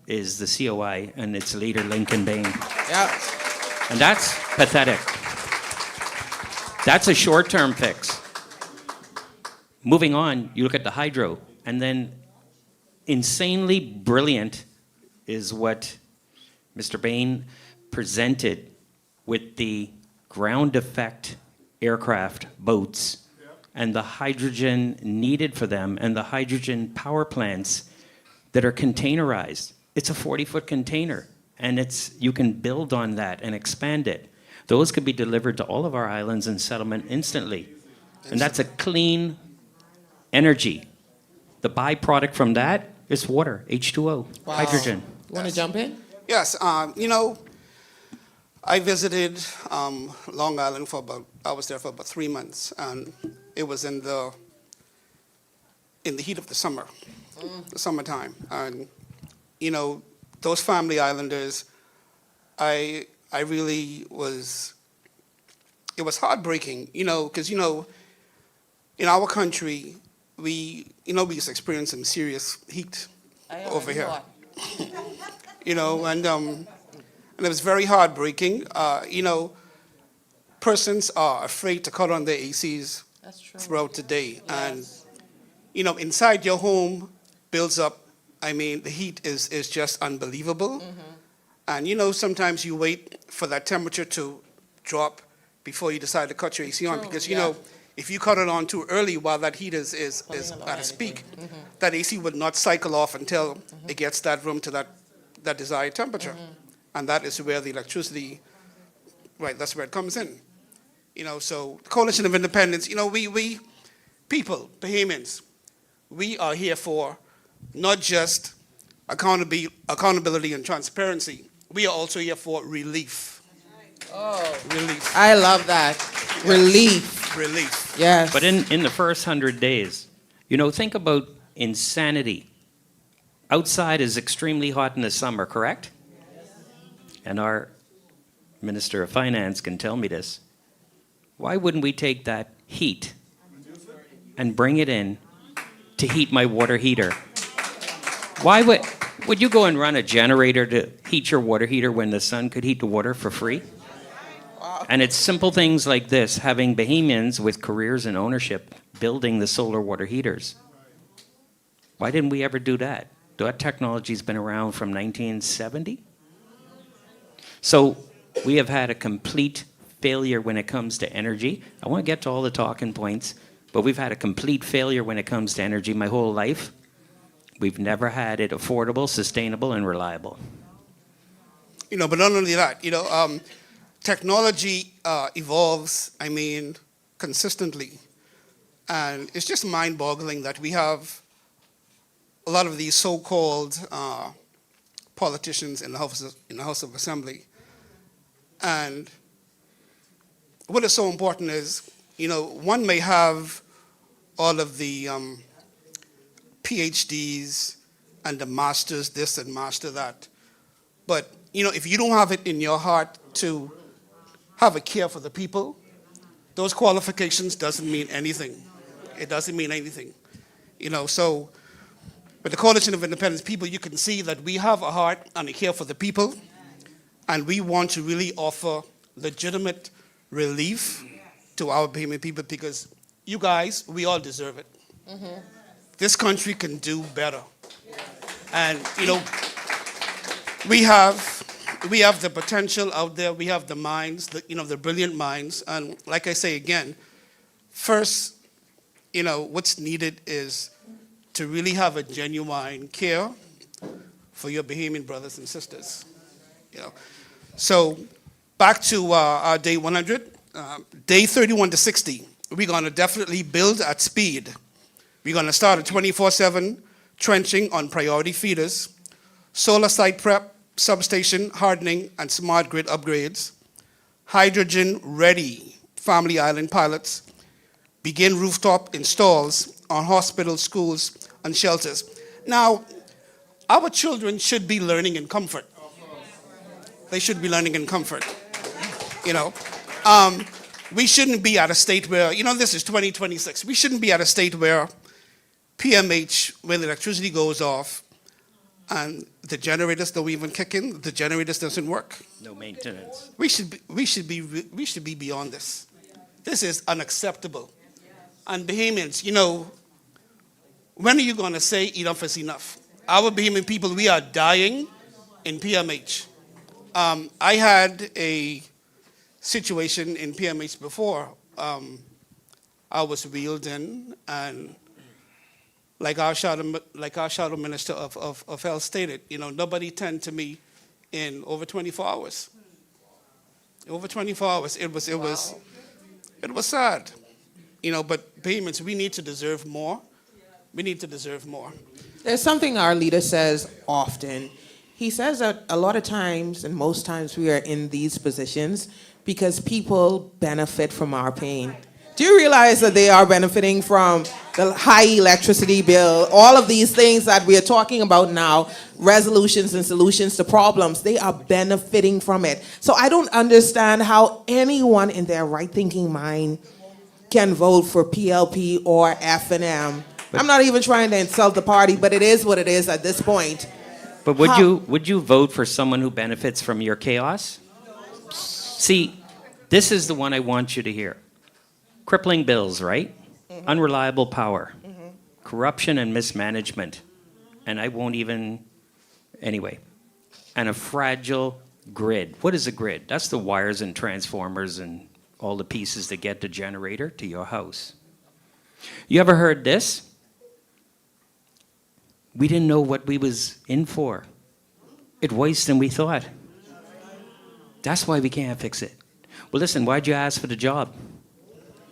is the COI and its leader, Lincoln Bain. Yeah. And that's pathetic. That's a short-term fix. Moving on, you look at the hydro, and then insanely brilliant is what Mr. Bain presented with the ground effect aircraft boats and the hydrogen needed for them and the hydrogen power plants that are containerized. It's a 40-foot container, and you can build on that and expand it. Those could be delivered to all of our islands and settlement instantly. And that's a clean energy. The byproduct from that is water, H2O, hydrogen. You want to jump in? Yes, I visited Long Island I was there for about 3 months, and it was in the heat of the summer, the summertime. And, those family islanders, I really it was heartbreaking, because, in our country, we used to experience some serious heat over here. And it was very heartbreaking. Persons are afraid to cut on their ACs throughout the day. Yes. And, inside your home builds up, the heat is just unbelievable. Mm-hmm. And, sometimes you wait for that temperature to drop before you decide to cut your AC on. Because, if you cut it on too early while that heat is at its peak, mm-hmm. that AC would not cycle off until mm-hmm. it gets that room to that desired temperature. Mm-hmm. And that is where the electricity, that's where it comes in. So the Coalition of Independence, we people, Bahamians, we are here for not just accountability and transparency. We are also here for relief. Oh, relief. I love that. Yes. Relief. Relief. Yes. But in the first 100 days, think about insanity. Outside is extremely hot in the summer, correct? And our Minister of Finance can tell me this. Why wouldn't we take that heat and bring it in to heat my water heater? Why would you go and run a generator to heat your water heater when the sun could heat the water for free? Wow. And it's simple things like this, having Bahamians with careers in ownership building the solar water heaters. Why didn't we ever do that? That technology's been around from 1970. So we have had a complete failure when it comes to energy. I want to get to all the talking points, but we've had a complete failure when it comes to energy my whole life. We've never had it affordable, sustainable, and reliable. But not only that, technology evolves, consistently. And it's just mind-boggling that we have a lot of these so-called politicians in the House of Assembly. And what is so important is, one may have all of the PhDs and the masters this and master that. But, you know, if you don't have it in your heart to have a care for the people, those qualifications doesn't mean anything. It doesn't mean anything. You know, so with the Coalition of Independent People, you can see that we have a heart and a care for the people, and we want to really offer legitimate relief to our Bahamian people because you guys, we all deserve it. This country can do better. And, you know, we have the potential out there. We have the minds, the brilliant minds. And like I say again, first, you know, what's needed is to really have a genuine care for your Bahamian brothers and sisters. You know, so back to our day 100, day 31 to 60. We're going to definitely build at speed. We're going to start a 24/7 trenching on priority feeders, solar site prep, substation hardening, and smart grid upgrades, hydrogen-ready family island pilots, begin rooftop installs on hospitals, schools, and shelters. Now, our children should be learning in comfort. They should be learning in comfort, you know. We shouldn't be at a state where, you know, this is 2026. We shouldn't be at a state where PMH, when the electricity goes off and the generators don't even kick in, the generators doesn't work. No maintenance. We should be beyond this. This is unacceptable. And Bahamians, you know, when are you going to say enough is enough? Our Bahamian people, we are dying in PMH. I had a situation in PMH before. I was wheeled in, and like our shadow minister of health stated, you know, nobody turned to me in over 24 hours. Over 24 hours. It was sad. You know, but Bahamians, we need to deserve more. We need to deserve more. There's something our leader says often. He says that a lot of times, and most times, we are in these positions because people benefit from our pain. Do you realize that they are benefiting from the high electricity bill, all of these things that we are talking about now, resolutions and solutions to problems, they are benefiting from it. So I don't understand how anyone in their right thinking mind can vote for PLP or F&M. I'm not even trying to insult the party, but it is what it is at this point. But would you vote for someone who benefits from your chaos? See, this is the one I want you to hear. Crippling bills, right? Mm-hmm. Unreliable power, corruption and mismanagement, and I won't even, anyway, and a fragile grid. What is a grid? That's the wires and transformers and all the pieces that get the generator to your house. You ever heard this? We didn't know what we was in for. It worse than we thought. That's why we can't fix it. Well, listen, why'd you ask for the job?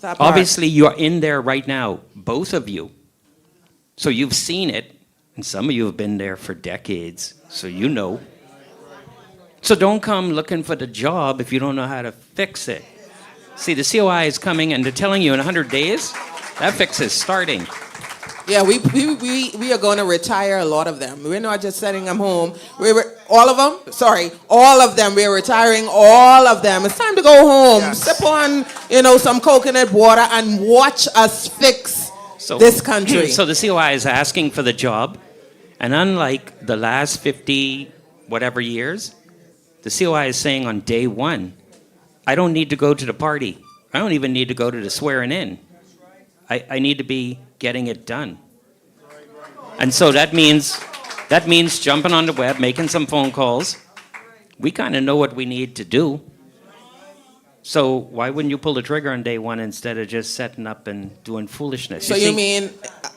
Obviously, you're in there right now, both of you. So you've seen it, and some of you have been there for decades, so you know. So don't come looking for the job if you don't know how to fix it. See, the COI is coming, and they're telling you in 100 days, that fix is starting. Yeah, we are going to retire a lot of them. We're not just sending them home. All of them? Sorry, all of them. We're retiring all of them. It's time to go home. Yes. Sip on, some coconut water and watch us fix this country. So the COI is asking for the job, and unlike the last 50 whatever years, the COI is saying on day one, I don't need to go to the party. I don't even need to go to the swearing in. I need to be getting it done. And so that means jumping on the web, making some phone calls. We kind of know what we need to do. So why wouldn't you pull the trigger on day one instead of just setting up and doing foolishness? So you mean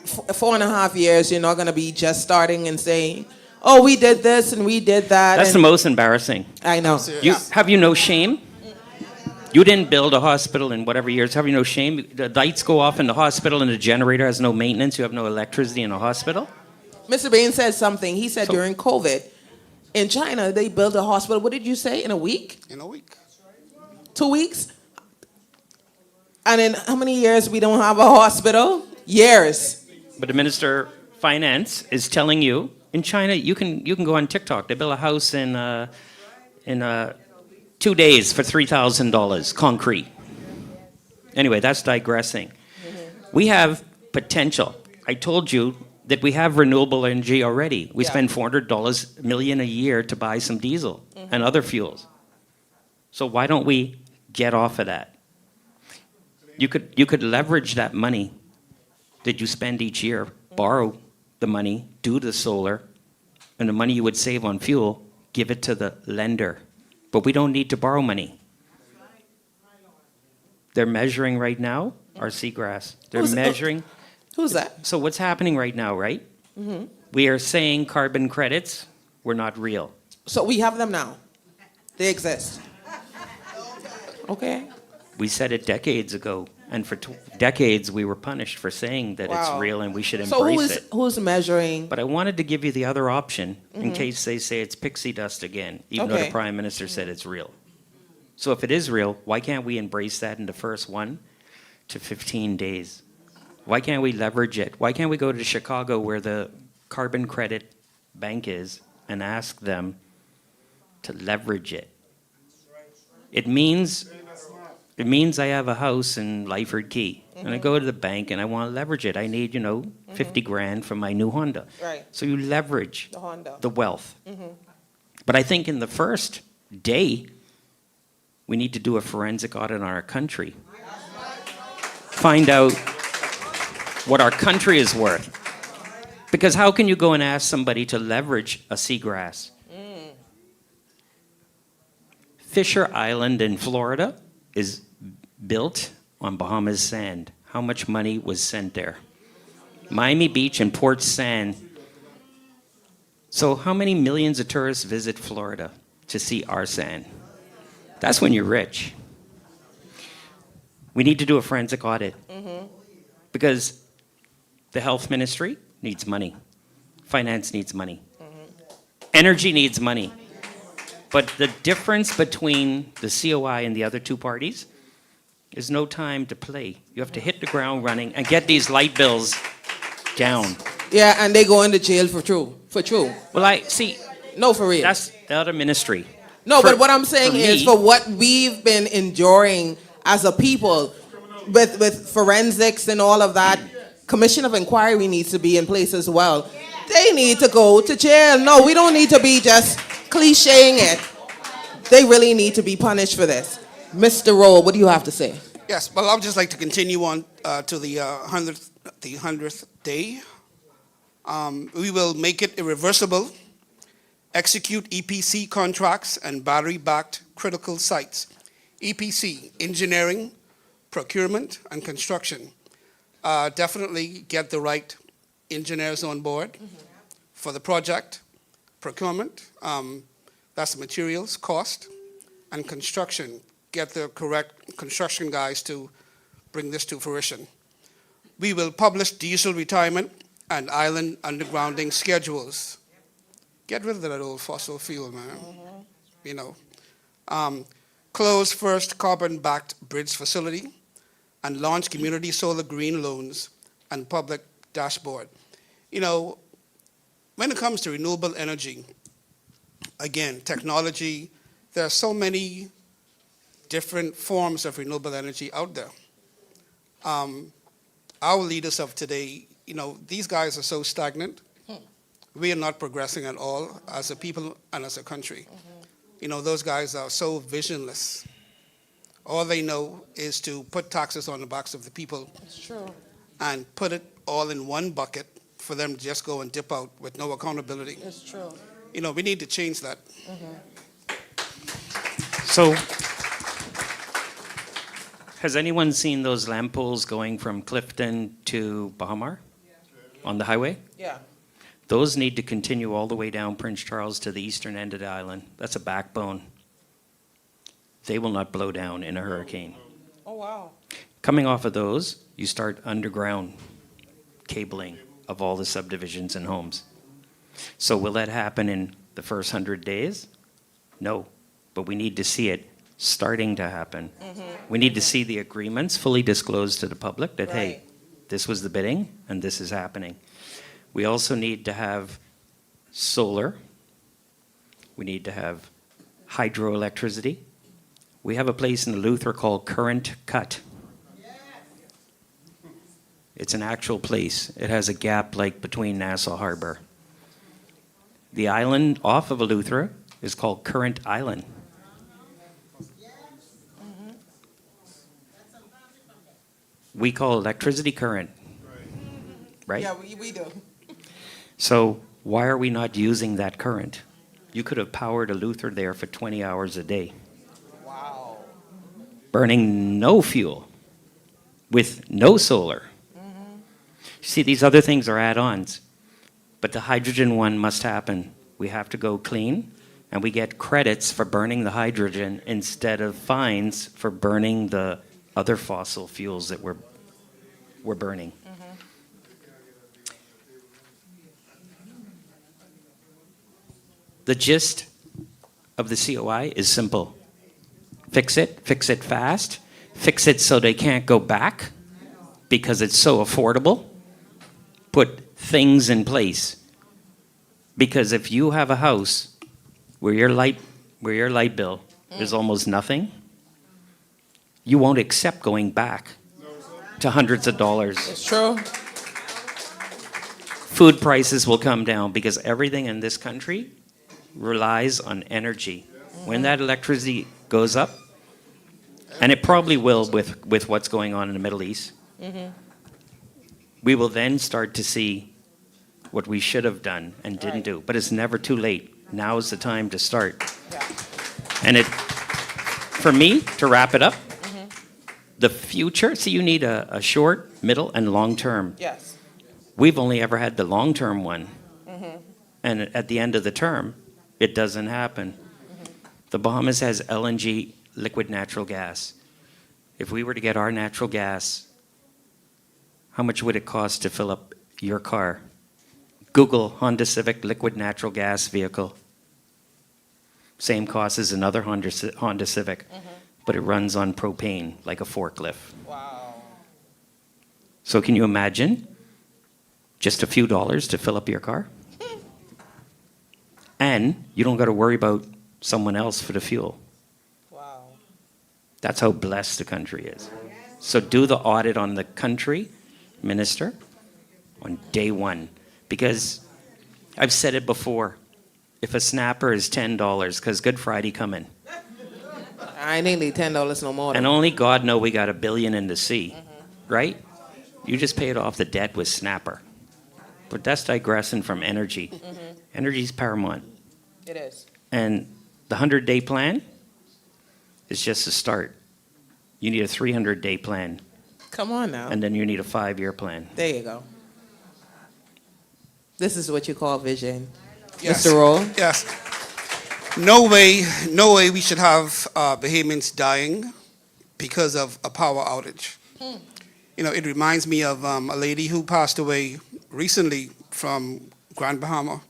4.5 years, you're not going to be just starting and saying, oh, we did this and we did that. That's the most embarrassing. I know. Have you no shame? You didn't build a hospital in whatever years. Have you no shame? The lights go off in the hospital and the generator has no maintenance. You have no electricity in a hospital. Mr. Bain said something. He said during COVID, in China, they built a hospital. What did you say? In a week? In a week. 2 weeks? And in how many years we don't have a hospital? Years. But the Minister of Finance is telling you In China, you can go on TikTok. They build a house in 2 days for $3,000, concrete. Anyway, that's digressing. We have potential. I told you that we have renewable energy already. We spend $400 million a year to buy some diesel and other fuels. So why don't we get off of that? You could leverage that money that you spend each year, borrow the money, do the solar, and the money you would save on fuel, give it to the lender. But we don't need to borrow money. They're measuring right now our seagrass. They're measuring. Who's that? So what's happening right now, right? We are saying carbon credits were not real. So we have them now. They exist. Okay. We said it decades ago, and for decades we were punished for saying that it's real and we should embrace it. So who's measuring? But I wanted to give you the other option in case they say it's pixie dust again, even though the Prime Minister said it's real. So if it is real, why can't we embrace that in the first 1 to 15 days? Why can't we leverage it? Why can't we go to Chicago where the carbon credit bank is and ask them to leverage it? It means I have a house in Lyford Key, and I go to the bank and I want to leverage it. I need, 50 grand for my new Honda. Right. So you leverage The Honda. the wealth. But I think in the first day, we need to do a forensic audit on our country. Find out what our country is worth. Because how can you go and ask somebody to leverage a seagrass? Fisher Island in Florida is built on Bahamas sand. How much money was sent there? Miami Beach and Port Sand. So how many millions of tourists visit Florida to see our sand? That's when you're rich. We need to do a forensic audit. Because the health ministry needs money. Finance needs money. Energy needs money. But the difference between the COI and the other two parties is no time to play. You have to hit the ground running and get these light bills down. Yeah, and they go into jail for true. Well, I see. No, for real. That's the other ministry. No, but what I'm saying is for what we've been enduring as a people with forensics and all of that, commission of inquiry needs to be in place as well. They need to go to jail. No, we don't need to be just clicheing it. They really need to be punished for this. Mr. Rowe, what do you have to say? Yes, well, I would just like to continue on to the 100th day. We will make it irreversible, execute EPC contracts and battery-backed critical sites. EPC, engineering, procurement, and construction. Definitely get the right engineers on board for the project. Procurement, that's the materials, cost, and construction. Get the correct construction guys to bring this to fruition. We will publish diesel retirement and island undergrounding schedules. Get rid of that old fossil fuel, man. Close first carbon-backed bridge facility and launch community solar green loans and public dashboard. When it comes to renewable energy, again, technology, there are so many different forms of renewable energy out there. Our leaders of today, these guys are so stagnant. We are not progressing at all as a people and as a country. Those guys are so visionless. All they know is to put taxes on the backs of the people. It's true. And put it all in one bucket for them to just go and dip out with no accountability. It's true. We need to change that. So, has anyone seen those lamp poles going from Clifton to Bahamar on the highway? Yeah. Those need to continue all the way down Prince Charles to the eastern end of the island. That's a backbone. They will not blow down in a hurricane. Oh, wow. Coming off of those, you start underground cabling of all the subdivisions and homes. So will that happen in the first 100 days? No, but we need to see it starting to happen. We need to see the agreements fully disclosed to the public that, hey, this was the bidding and this is happening. We also need to have solar. We need to have hydroelectricity. We have a place in Eleuthera called Current Cut. It's an actual place. It has a gap like between Nassau Harbor. The island off of Eleuthera is called Current Island. We call electricity current, right? Yeah, we do. So why are we not using that current? You could have powered Eleuthera there for 20 hours a day. Wow. Burning no fuel with no solar. See, these other things are add-ons, but the hydrogen one must happen. We have to go clean, and we get credits for burning the hydrogen instead of fines for burning the other fossil fuels that we're burning. The gist of the COI is simple. Fix it fast, fix it so they can't go back because it's so affordable. Put things in place. Because if you have a house where your light bill is almost nothing, you won't accept going back to hundreds of dollars. It's true. Food prices will come down because everything in this country relies on energy. When that electricity goes up, and it probably will with what's going on in the Middle East, we will then start to see what we should have done and didn't do. But it's never too late. Now is the time to start. And for me, to wrap it up, the future, see, you need a short, middle, and long term. Yes. We've only ever had the long term one. And at the end of the term, it doesn't happen. The Bahamas has LNG, liquid natural gas. If we were to get our natural gas, how much would it cost to fill up your car? Google Honda Civic liquid natural gas vehicle. Same cost as another Honda Civic, but it runs on propane like a forklift. Wow. So can you imagine just a few dollars to fill up your car? And you don't got to worry about someone else for the fuel. Wow. That's how blessed the country is. So do the audit on the country, Minister, on day one. Because I've said it before, if a snapper is $10, because Good Friday coming. I ain't need $10 no more. And only God know we got $1 billion in the sea, right? You just paid off the debt with snapper. But that's digressing from energy. Energy is paramount. It is. And the 100-day plan is just a start. You need a 300-day plan. Come on now. And then you need a 5-year plan. There you go. This is what you call vision. Yes. Mr. Roll? Yes. No way we should have Bahamians dying because of a power outage. You know, it reminds me of a lady who passed away recently from Grand Bahama.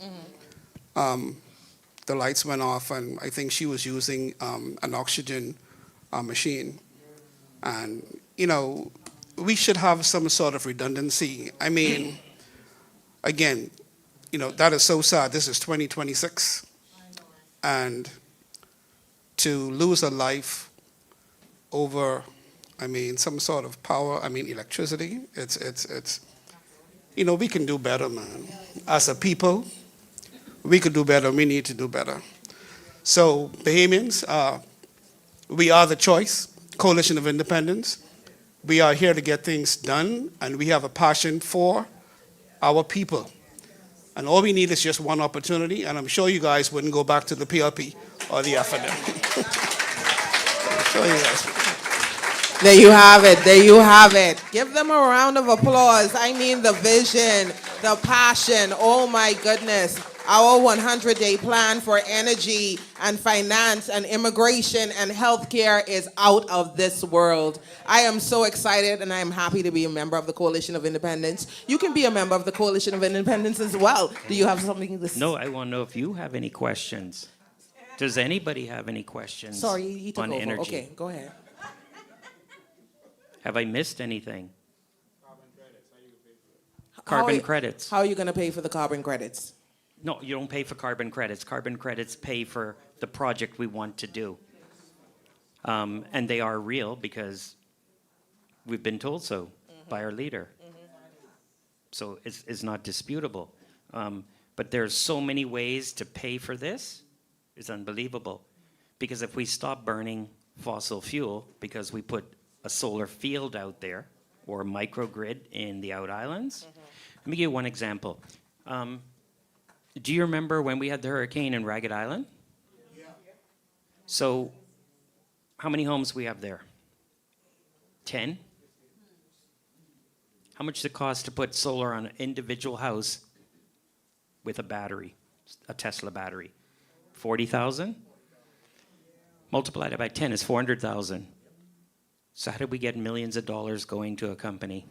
The lights went off, and I think she was using an oxygen machine. And, you know, we should have some sort of redundancy. I mean, again, you know, that is so sad. This is 2026. And to lose a life over, I mean, some sort of power, I mean, electricity, it's you know, we can do better, man. As a people, we could do better. We need to do better. So, Bahamians, we are the choice, Coalition of Independence. We are here to get things done, and we have a passion for our people. And all we need is just one opportunity, and I'm sure you guys wouldn't go back to the PLP or the FNM. I'm sure you guys. There you have it. There you have it. Give them a round of applause. I mean, the vision, the passion. Oh, my goodness. Our 100-day plan for energy and finance and immigration and healthcare is out of this world. I am so excited, and I am happy to be a member of the Coalition of Independence. You can be a member of the Coalition of Independence as well. Do you have something to say? No, I want to know if you have any questions. Does anybody have any questions Sorry, he took on over. energy? Okay, go ahead. Have I missed anything? Carbon credits. How are you going to pay for the carbon credits? No, you don't pay for carbon credits. Carbon credits pay for the project we want to do. And they are real because we've been told so by our leader. So it's not disputable. But there's so many ways to pay for this. It's unbelievable. Because if we stop burning fossil fuel because we put a solar field out there or a microgrid in the out islands. Let me give you one example. Do you remember when we had the hurricane in Ragged Island? Yeah. So how many homes we have there? 10? How much does it cost to put solar on an individual house with a battery, a Tesla battery? 40,000? Multiplied it by 10 is 400,000. So how did we get millions of dollars going to a company?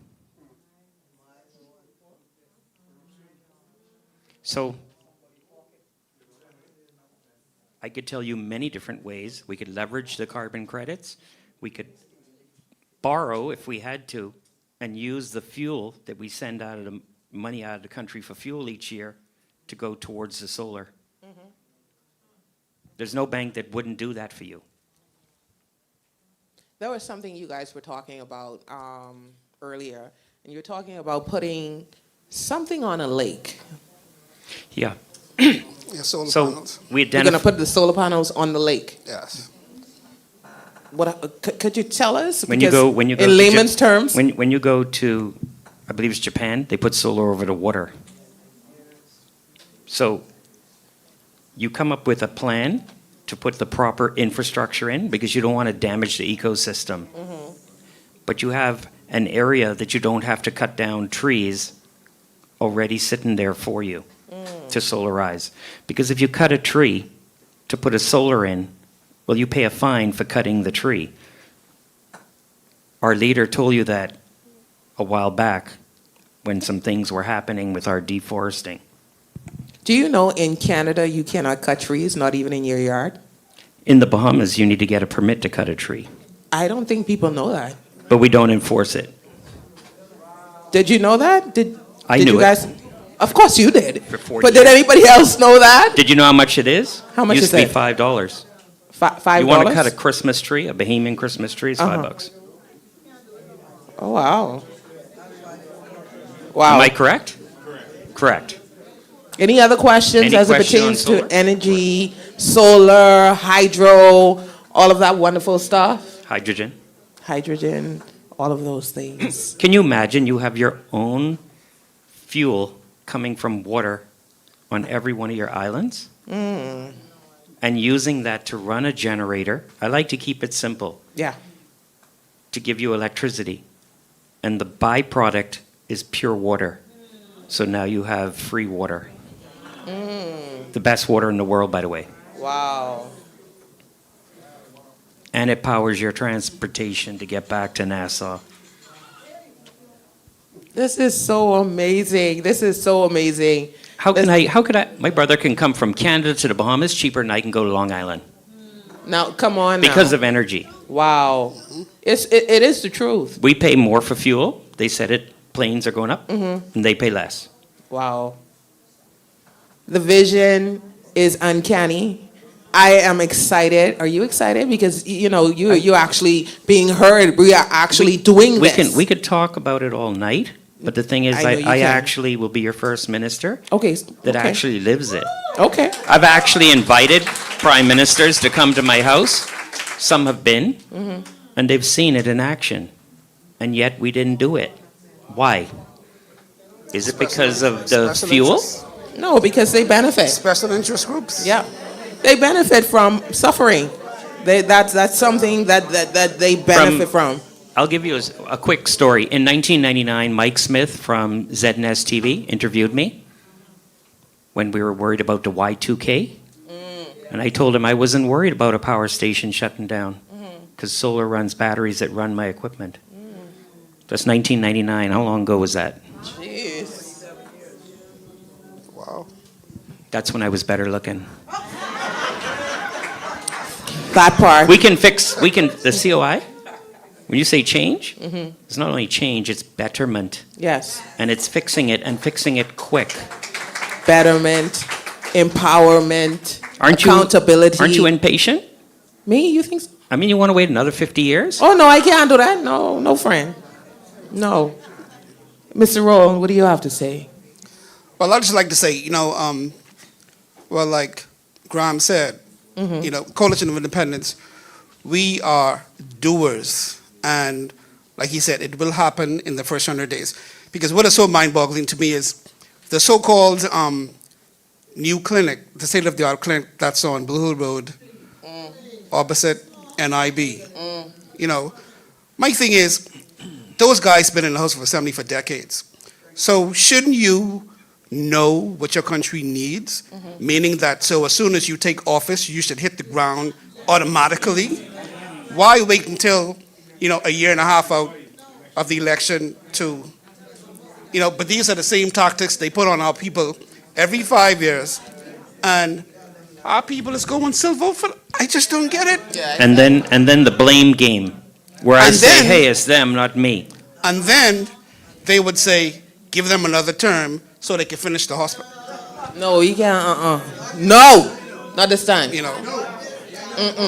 So I could tell you many different ways. We could leverage the carbon credits. We could borrow if we had to and use the fuel that we send out of the money out of the country for fuel each year to go towards the solar. There's no bank that wouldn't do that for you. There was something you guys were talking about earlier, and you were talking about putting something on a lake. Yeah. Yeah, solar So panels. we You're going to put the solar panels on the lake. Yes. What could you tell us? When you Because go in to layman's terms. when you go to, I believe it's Japan, they put solar over the water. So you come up with a plan to put the proper infrastructure in because you don't want to damage the ecosystem. But you have an area that you don't have to cut down trees already sitting there for you to solarize. Because if you cut a tree to put a solar in, well, you pay a fine for cutting the tree. Our leader told you that a while back when some things were happening with our deforesting. Do you know in Canada you cannot cut trees, not even in your yard? In the Bahamas, you need to get a permit to cut a tree, I don't think people know that. but we don't enforce it. Did you know that? Did I did knew you it. guys? Of course you did. For 40 But did years. anybody else know that? Did you know how much it is? How much Used is to be it? $5. $5? You want to cut a Christmas tree, a Bahamian Christmas tree, it's $5. Oh, wow. Wow. Am I correct? Correct. Any other questions Any as it question on pertains to solar? energy, solar, hydro, all of that wonderful stuff? Hydrogen. Hydrogen, all of those things. Can you imagine you have your own fuel coming from water on every one of your islands? And using that to run a generator. I like to keep it simple. Yeah. To give you electricity. And the byproduct is pure water. So now you have free water. The best water in the world, by the way. Wow. And it powers your transportation to get back to Nassau. This is so amazing. This is so amazing. How could I, my brother can come from Canada to the Bahamas cheaper than I can go to Long Island. Now, come on now. Because of energy. Wow. It is the truth. We pay more for fuel. They said it, planes are going up, and they pay less. Wow. The vision is uncanny. I am excited. Are you excited? Because, you know, you're actually being heard. We are actually doing this. We could talk about it all night, but the thing is, I know you I can. actually will be your first minister Okay. that okay. actually lives it. Okay. I've actually invited prime ministers to come to my house. Some have been, and they've seen it in action, and yet we didn't do it. Why? Is it because of the Special fuel? interests. No, because they benefit. Special interest groups. Yeah. They benefit from suffering. That's something that they benefit from. I'll give you a quick story. In 1999, Mike Smith from ZNS TV interviewed me when we were worried about the Y2K. And I told him I wasn't worried about a power station shutting down because solar runs batteries that run my equipment. That's 1999. How long ago was that? Jeez. Wow. That's when I was better looking. That part. The COI, when you say change, it's not only change, it's betterment. Yes. And it's fixing it and fixing it quick. Betterment. empowerment, Aren't accountability. you impatient? Me? You think so? I mean, you want to wait another 50 years? Oh, no, I can't do that. No, no, friend. No. Mr. Roll, what do you have to say? Well, I'd just like to say, well, like Graham said, Coalition of Independence, we are doers. And like he said, it will happen in the first 100 days. Because what is so mind-boggling to me is the so-called new clinic, the state-of-the-art clinic that's on Blue Hill Road, opposite NIB. My thing is, those guys been in the House of Assembly for decades. So shouldn't you know what your country needs? Meaning that, so as soon as you take office, you should hit the ground automatically? Why wait until, a year and a half out of the election to, but these are the same tactics they put on our people every 5 years. And our people is going still vote for, I just don't get it. And then the blame game, where I say, hey, it's them, not me. And then they would say, give them another term so they can finish the hospital. No, you can't, No, not this time.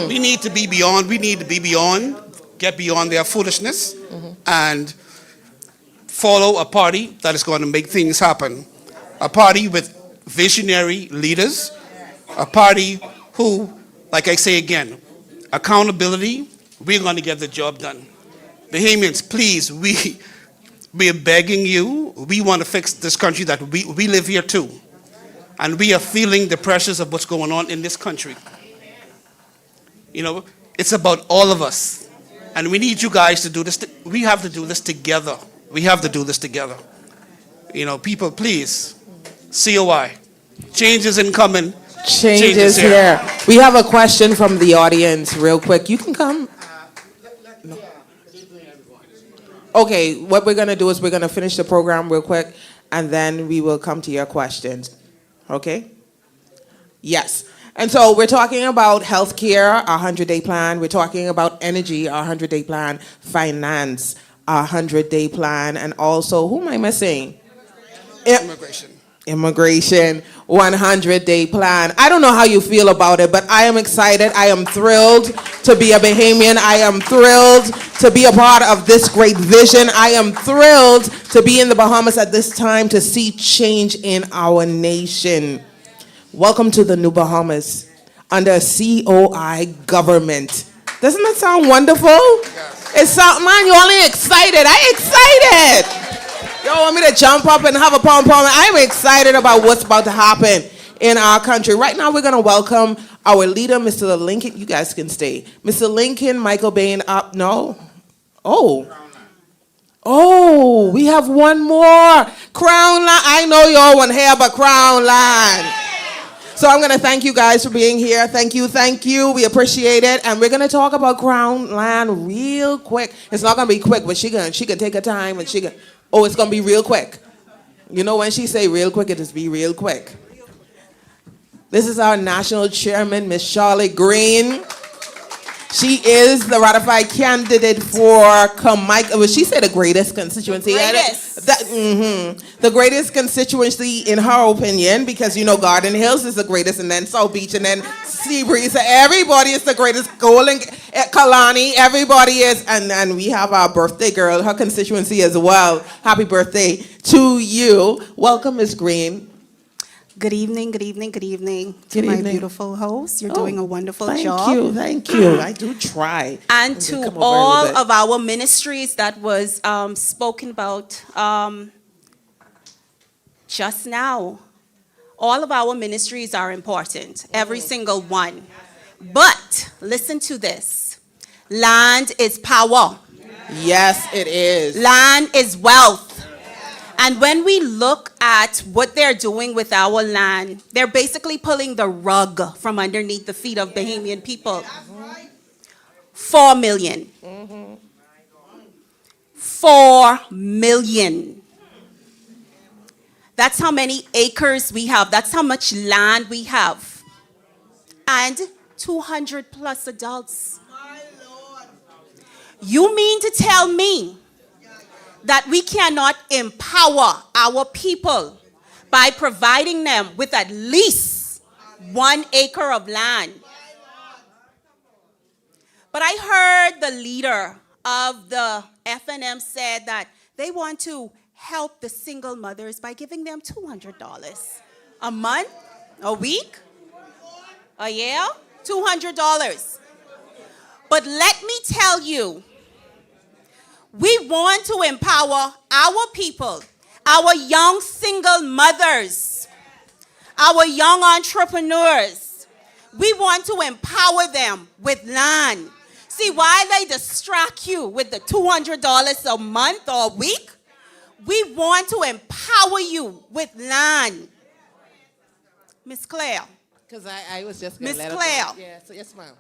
We need to be beyond, get beyond their foolishness and follow a party that is going to make things happen. A party with visionary leaders, a party who, like I say again, accountability, we're going to get the job done. Bahamians, please, we are begging you, we want to fix this country that we live here too. And we are feeling the pressures of what's going on in this country. It's about all of us. And we need you guys to do this. We have to do this together. We have to do this together. People, please, COI. Change is incoming. Change is here. We have a question from the audience real quick. You can come. No. Okay, what we're going to do is we're going to finish the program real quick, and then we will come to your questions. Okay? Yes. And so we're talking about healthcare, our 100-day plan. We're talking about energy, our 100-day plan. Finance, our 100-day plan. And also, who am I missing? Immigration, 100-day plan. I don't know how you feel about it, but I am excited. I am thrilled to be a Bahamian. I am thrilled to be a part of this great vision. I am thrilled to be in the Bahamas at this time to see change in our nation. Welcome to the New Bahamas under a COI government. Doesn't that sound wonderful? Yes. It's something, man, you're only excited. I'm excited. Y'all want me to jump up and have a pom-pom? I'm excited about what's about to happen in our country. Right now, we're going to welcome our leader, Mr. Lincoln. You guys can stay. Mr. Lincoln, Michael Bain up. No? Oh, we have one more. Crown Line. I know y'all want to hear about Crown Line. So I'm going to thank you guys for being here. Thank you. We appreciate it. And we're going to talk about Crown Land real quick. It's not going to be quick, but she can take her time and it's going to be real quick. You know when she say real quick, it just be real quick. This is our national chairman, Miss Charlotte Green. She is the ratified candidate for Well, she said the greatest constituency. The greatest constituency in her opinion, because Garden Hills is the greatest, and then South Beach, and then Seabreeze. So everybody is the greatest. Golden, Kalani, everybody is, and we have our birthday girl, her constituency as well. Happy birthday to you. Welcome, Ms. Green. Good evening to my beautiful host. You're doing a wonderful job. Thank you. I do try. And to all of our ministries that was spoken about just now. All of our ministries are important, every single one. But listen to this. Land is power. Yes, it is. Land is wealth. And when we look at what they're doing with our land, they're basically pulling the rug from underneath the feet of Bahamian people. 4 million. 4 million. That's how many acres we have. That's how much land we have. And 200 plus adults. You mean to tell me that we cannot empower our people by providing them with at least 1 acre of land. But I heard the leader of the FNM said that they want to help the single mothers by giving them $200 a month, a week, a year, $200. But let me tell you, we want to empower our people, our young single mothers, our young entrepreneurs. We want to empower them with land. See, while they distract you with the $200 a month or a week, we want to empower you with land. Miss Claire. Because I was just Miss Claire. Yeah, so yes, ma'am.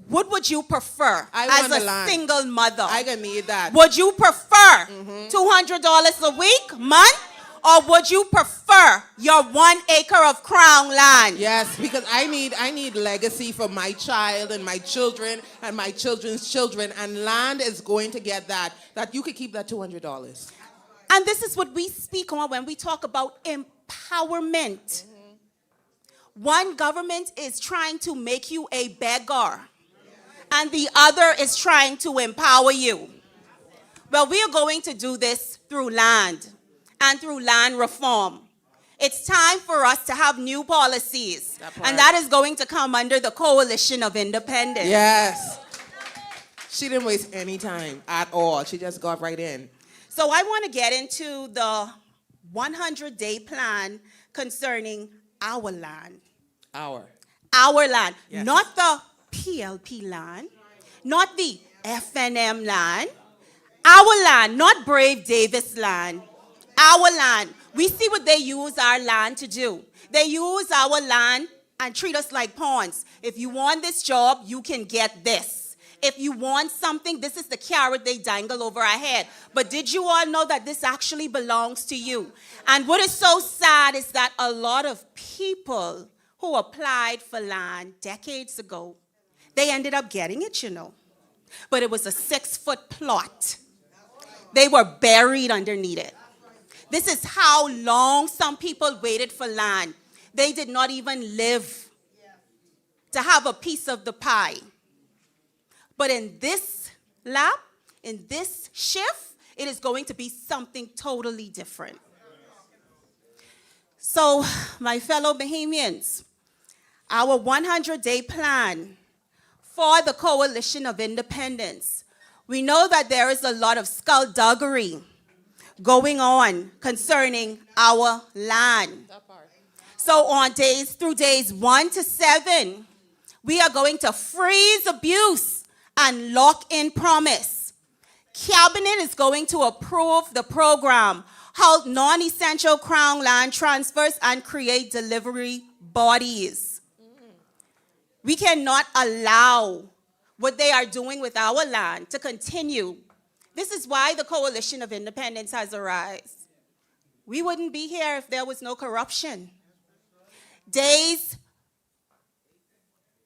What would you prefer I as want a the land. single mother? I gonna need that. Would you prefer $200 a week, month, or would you prefer your 1 acre of crown land? Yes, because I need legacy for my child and my children and my children's children, and land is going to get that you could keep that $200. And this is what we speak on when we talk about empowerment. One government is trying to make you a beggar, and the other is trying to empower you. Well, we are going to do this through land and through land reform. It's time for us to have new policies, and that is going to come under the Coalition of Independence. Yes. She didn't waste any time at all. She just got right in. So I want to get into the 100-day plan concerning our land. Our land. Yes. Not the PLP land, not the FNM land. Our land, not Brave Davis land. Our land. We see what they use our land to do. They use our land and treat us like pawns. If you want this job, you can get this. If you want something, this is the carrot they dangle over our head. But did you all know that this actually belongs to you? And what is so sad is that a lot of people who applied for land decades ago, they ended up getting it, you know. But it was a 6-foot plot. They were buried underneath it. This is how long some people waited for land. They did not even live to have a piece of the pie. But in this lap, in this shift, it is going to be something totally different. So, my fellow Bahamians, our 100-day plan for the Coalition of Independence, we know that there is a lot of skullduggery going on concerning our land. So on days 1 to 7, we are going to freeze abuse and lock in promise. Cabinet is going to approve the program, halt non-essential crown land transfers, and create delivery bodies. We cannot allow what they are doing with our land to continue. This is why the Coalition of Independence has arisen. We wouldn't be here if there was no corruption. Days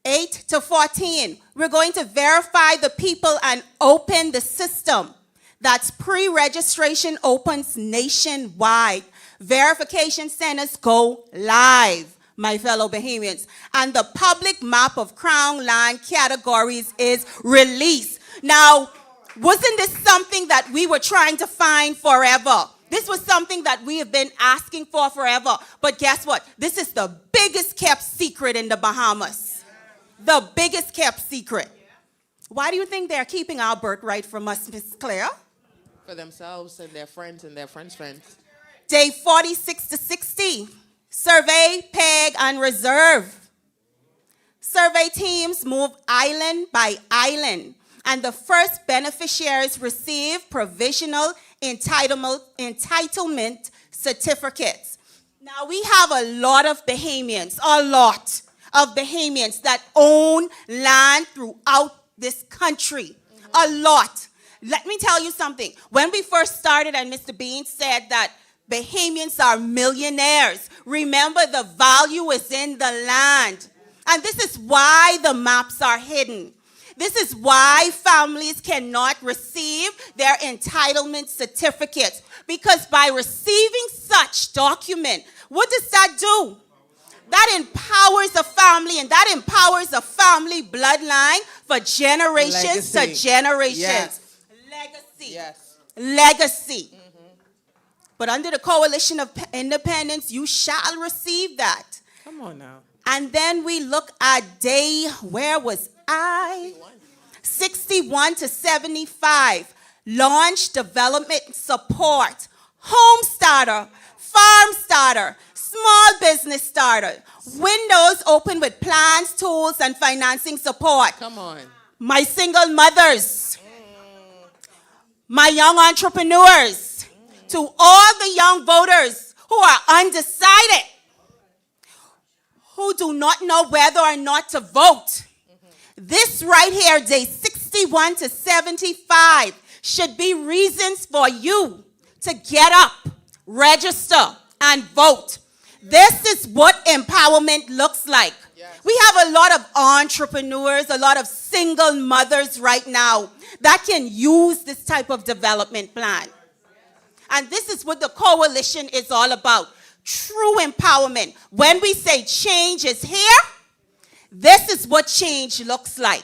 8 to 14, we're going to verify the people and open the system. That's pre-registration opens nationwide. Verification centers go live, my fellow Bahamians. And the public map of crown land categories is released. Now, wasn't this something that we were trying to find forever? This was something that we have been asking for forever. But guess what? This is the biggest kept secret in the Bahamas. The biggest kept secret. Why do you think they're keeping our birthright from us, Miss Claire? For themselves and their friends and their friends' friends. Day 46 to 60. Survey, peg, and reserve. Survey teams move island by island. And the first beneficiaries receive provisional entitlement certificates. Now, we have a lot of Bahamians, that own land throughout this country. A lot. Let me tell you something. When we first started and Mr. Bean said that Bahamians are millionaires, remember the value is in the land. And this is why the maps are hidden. This is why families cannot receive their entitlement certificates. Because by receiving such document, what does that do? That empowers a family, and that empowers a family bloodline for generations to Legacy. generations. Yes. Legacy. Yes. Legacy. But under the Coalition of Independence, you shall receive that. Come on now. And then we look at day, where was I? 61 to 75. Launch development support. Home starter, farm starter, small business starter. Windows open with plans, tools, and financing support. Come on. My single mothers. My young entrepreneurs. To all the young voters who are undecided, who do not know whether or not to vote. This right here, day 61 to 75, should be reasons for you to get up, register, and vote. This is what empowerment looks like. Yes. We have a lot of entrepreneurs, a lot of single mothers right now that can use this type of development plan. And this is what the coalition is all about. True empowerment. When we say change is here, this is what change looks like.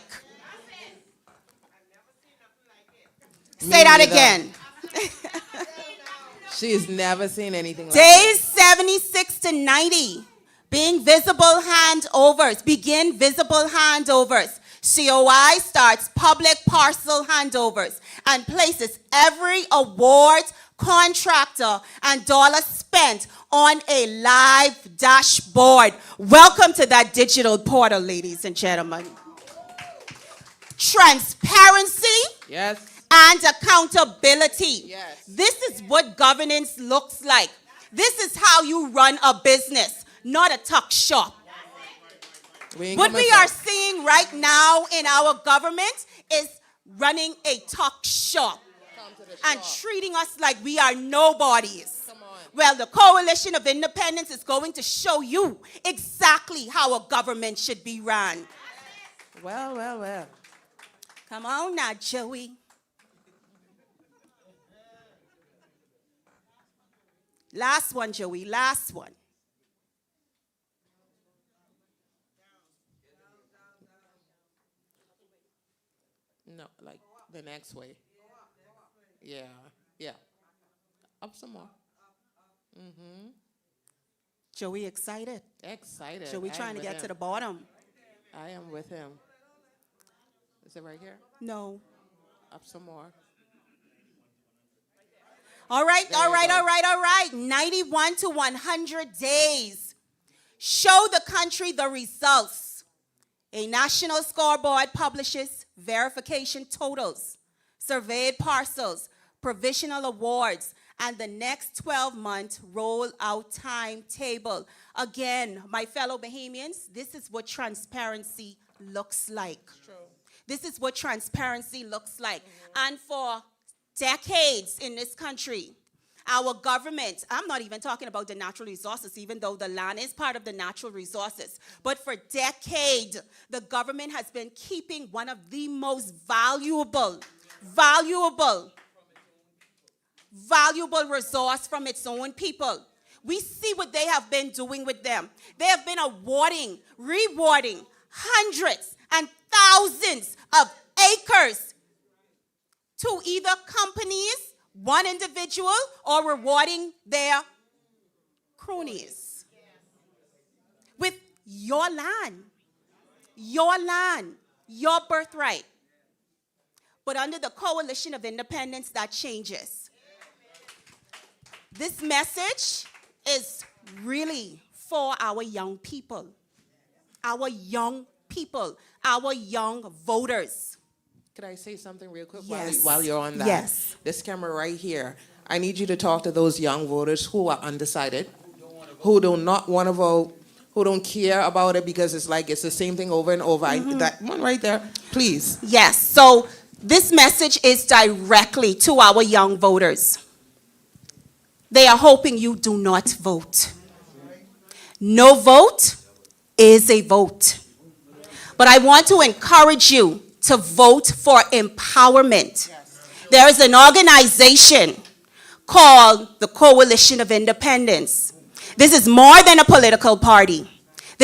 Say that again. She's never seen anything like Days 76 to 90. Being visible handovers. Begin visible handovers. COI starts public parcel handovers and places every award, contractor, and dollar spent on a live dashboard. Welcome to that digital portal, ladies and gentlemen. Transparency. Yes. And accountability. Yes. This is what governance looks like. This is how you run a business, not a tuck shop. What we are seeing right now in our government is running a tuck shop and treating us like we are nobodies. Well, the Coalition of Independence is going to show you exactly how a government should be run. Well, well, well. Come on now, Joey. Last one, Joey, last one. No, like the next way. Yeah, yeah. Up some more. Mm-hmm. Joey excited. Excited. Joey trying to get to the bottom. I am with him. Is it right here? No. Up some more. All right, all right. 91 to 100 days. Show the country the results. A national scoreboard publishes verification totals, surveyed parcels, provisional awards, and the next 12-month rollout timetable. Again, my fellow Bahamians, this is what transparency looks like. True. This is what transparency looks like. And for decades in this country, our government, I'm not even talking about the natural resources, even though the land is part of the natural resources, but for decades, the government has been keeping one of the most valuable resource from its own people. We see what they have been doing with them. They have been rewarding hundreds and thousands of acres to either companies, one individual, or rewarding their cronies with your land, your birthright. But under the Coalition of Independence, that changes. This message is really for our young people, our young voters. Could I say something real quick Yes. while you're on that? Yes. This camera right here. I need you to talk to those young voters who are undecided, who do not want to vote, who don't care about it because it's like it's the same thing over and over. That one right there, please. Yes, so this message is directly to our young voters. They are hoping you do not vote. No vote is a vote. But I want to encourage you to vote for empowerment. There is an organization called the Coalition of Independence. This is more than a political party.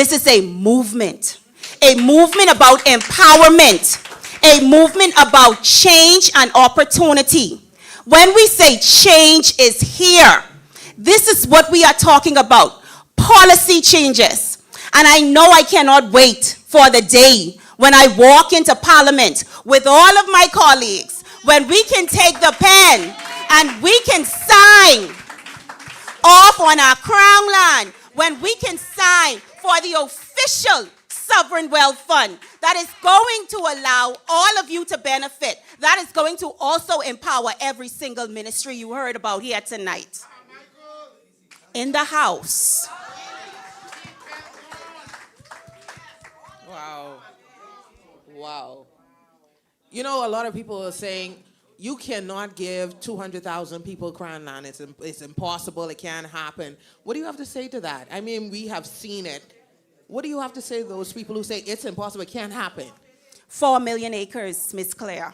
This is a movement about empowerment, a movement about change and opportunity. When we say change is here, this is what we are talking about, policy changes. And I know I cannot wait for the day when I walk into Parliament with all of my colleagues, when we can take the pen and we can sign off on our crown land, when we can sign for the official sovereign wealth fund that is going to allow all of you to benefit, that is going to also empower every single ministry you heard about here tonight in the House. Wow. Wow. You know, a lot of people are saying you cannot give 200,000 people crown land. It's impossible. It can't happen. What do you have to say to that? I mean, we have seen it. What do you have to say to those people who say it's impossible, it can't happen? 4 million acres, Miss Claire.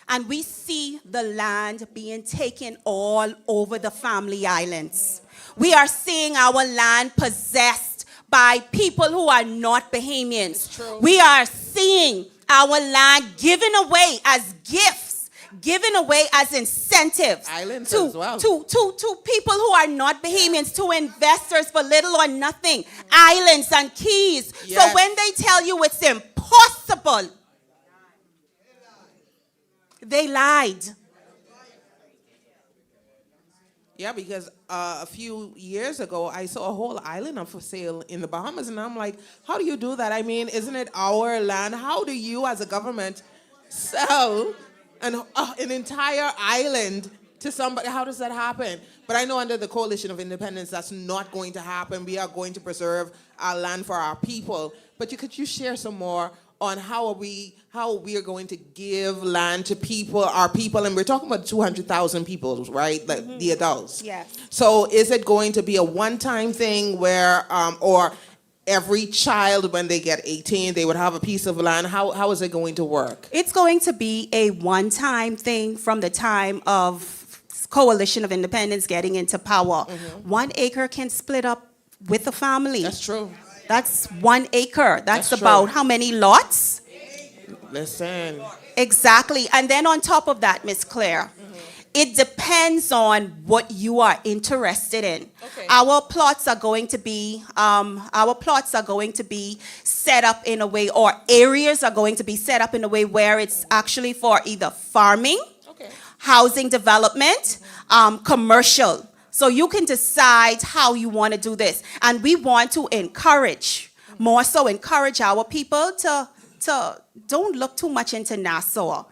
And we see the land being taken all over the family islands. We are seeing our land possessed by people who are not Bahamians. We are seeing our land given away as gifts, given away as incentives to people who are not Bahamians, to investors for little or nothing, islands and keys. Yes. So when they tell you it's impossible, they lied. Yeah, because a few years ago, I saw a whole island up for sale in the Bahamas, and I'm like, how do you do that? I mean, isn't it our land? How do you, as a government, sell an entire island to somebody? How does that happen? But I know under the Coalition of Independence, that's not going to happen. We are going to preserve our land for our people. But could you share some more on how we are going to give land to people, our people, and we're talking about 200,000 people, right? Like the adults. Yes. So is it going to be a one-time thing where, or every child when they get 18, they would have a piece of land? How is it going to work? It's going to be a one-time thing from the time of Coalition of Independence getting into power. 1 acre can split up with a family. That's true. That's 1 acre. That's true. about how many lots? Listen. Exactly. And then on top of that, Miss Claire, it depends on what you are interested in. Okay. Our plots are going to be set up in a way, or areas are going to be set up in a way where it's actually for either farming, housing development, commercial. So you can decide how you want to do this. And we want to encourage our people to don't look too much into Nassau,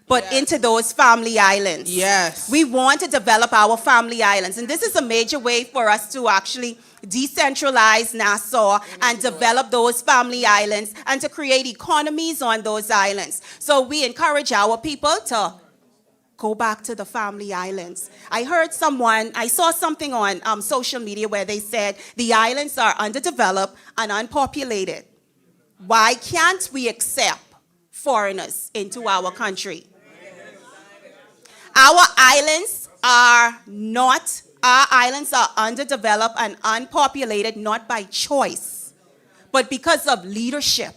but into those family islands. Yes. We want to develop our family islands. And this is a major way for us to actually decentralize Nassau and develop those family islands and to create economies on those islands. So we encourage our people to go back to the family islands. I saw something on social media where they said the islands are underdeveloped and unpopulated. Why can't we accept foreigners into our country? Our islands are underdeveloped and unpopulated not by choice, but because of leadership.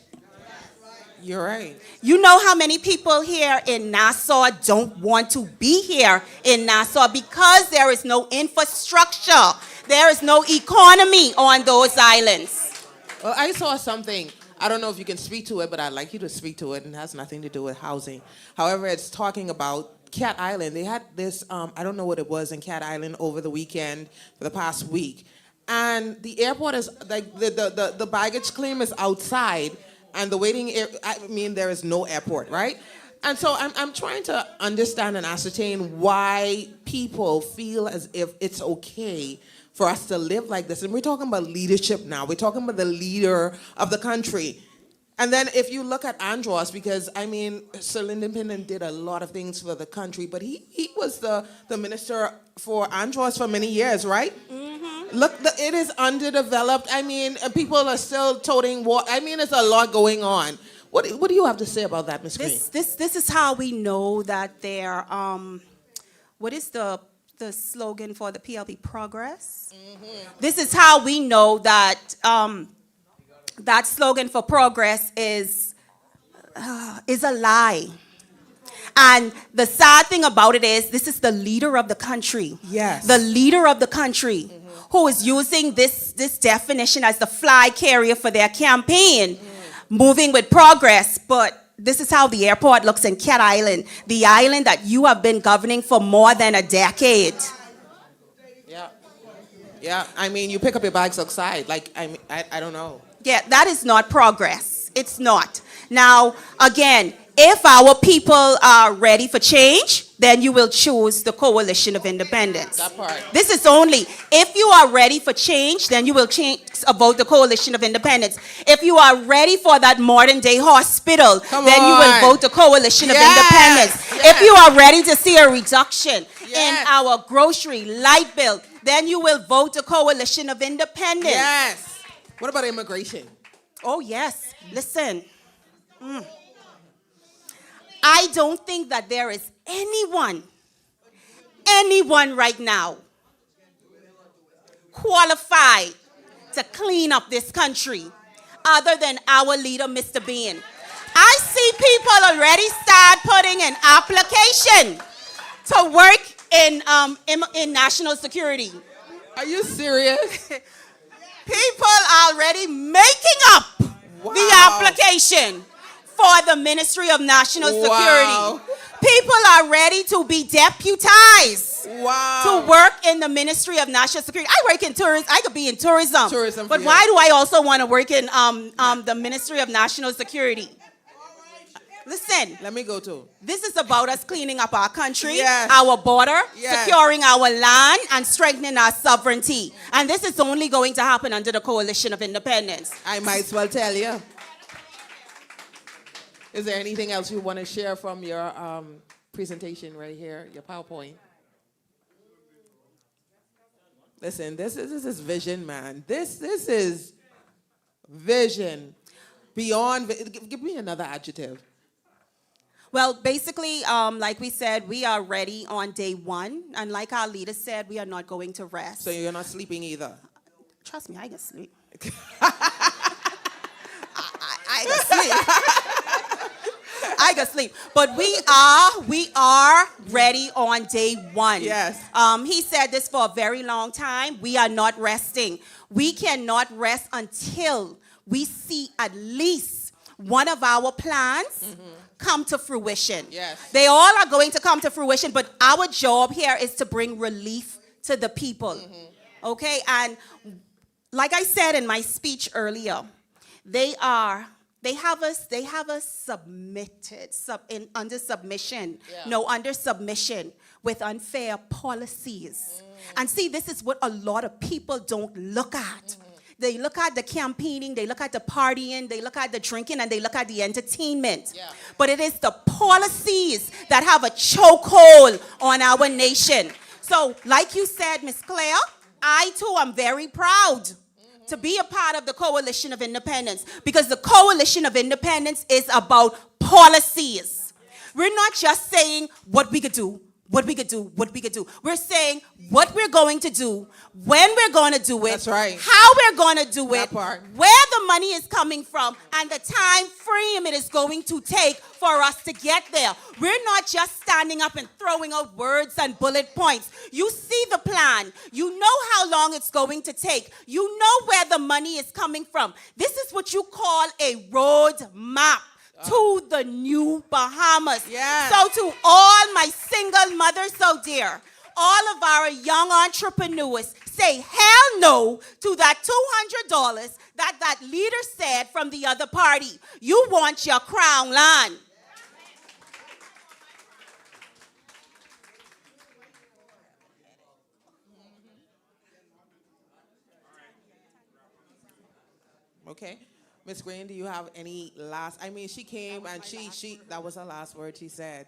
You're right. You know how many people here in Nassau don't want to be here in Nassau because there is no infrastructure. There is no economy on those islands. Well, I saw something. I don't know if you can speak to it, but I'd like you to speak to it, and it has nothing to do with housing. However, it's talking about Cat Island. They had this, I don't know what it was in Cat Island over the weekend, for the past week. And the airport is, like, the baggage claim is outside, and the waiting area, I mean, there is no airport, right? And so I'm trying to understand and ascertain why people feel as if it's okay for us to live like this. And we're talking about leadership now. We're talking about the leader of the country. And then if you look at Andros, because, I mean, Sir Lyndon Pinnon did a lot of things for the country, but he was the minister for Andros for many years, right? Look, it is underdeveloped. I mean, people are still toting water. I mean, there's a lot going on. What do you have to say about that, Ms. Green? This is how we know that they're, what is the slogan for the PLP? Progress? This is how we know that that slogan for progress is a lie. And the sad thing about it is, this is the leader of the country. Yes. The leader of the country who is using this definition as the fly carrier for their campaign, moving with progress. But this is how the airport looks in Cat Island, the island that you have been governing for more than a decade. Yeah. Yeah. I mean, you pick up your bags outside. Like, I don't know. Yeah, that is not progress. It's not. Now, again, if our people are ready for change, then you will choose the Coalition of Independence. That part. This is only, if you are ready for change, then you will vote the Coalition of Independence. If you are ready for that modern day hospital, then you will vote the Coalition of Independence. Yes. If you are ready to see a reduction in our grocery, light bill, then you will vote the Coalition of Independence. Yes. What about immigration? Oh, yes. Listen. I don't think that there is anyone right now qualified to clean up this country other than our leader, Mr. Bain. I see people already start putting an application to work in national security. Are you serious? People are already making up the application for the Ministry of National Security. People are ready to be deputized to work in the Ministry of National Security. I work in tourism. I could be in tourism. But why do I also want to work in the Ministry of National Security? Listen. Let me go to. This is about us cleaning up our country, Yes. our border, Yes. securing our land, and strengthening our sovereignty. And this is only going to happen under the Coalition of Independence. I might as well tell you. Is there anything else you want to share from your presentation right here, your PowerPoint? Listen, this is vision, man. This is vision. Beyond, give me another adjective. Well, basically, like we said, we are ready on day one. And like our leader said, we are not going to rest. So you're not sleeping either? Trust me, I can sleep. I can sleep. I can sleep. But we are ready on day one. Yes. He said this for a very long time. We are not resting. We cannot rest until we see at least one of our plans come to fruition. Yes. They all are going to come to fruition, but our job here is to bring relief to the people. Okay? And like I said in my speech earlier, they have us submitted under submission. Yeah. No, under submission with unfair policies. And see, this is what a lot of people don't look at. They look at the campaigning, they look at the partying, they look at the drinking, and they look at the entertainment. Yeah. But it is the policies that have a chokehold on our nation. So, like you said, Ms. Claire, I too am very proud to be a part of the Coalition of Independence, because the Coalition of Independence is about policies. We're not just saying what we could do, what we could do, what we could do. We're saying what we're going to do, when we're going to do it, That's right. how we're going to do That it, part. where the money is coming from, and the time frame it is going to take for us to get there. We're not just standing up and throwing out words and bullet points. You see the plan. You know how long it's going to take. You know where the money is coming from. This is what you call a road map to the new Bahamas. Yes. So to all my single mothers out there, all of our young entrepreneurs, say hell no to that $200 that leader said from the other party. You want your crown land. Okay. Miss Green, do you have any last? I mean, she came and she that was her last word she said.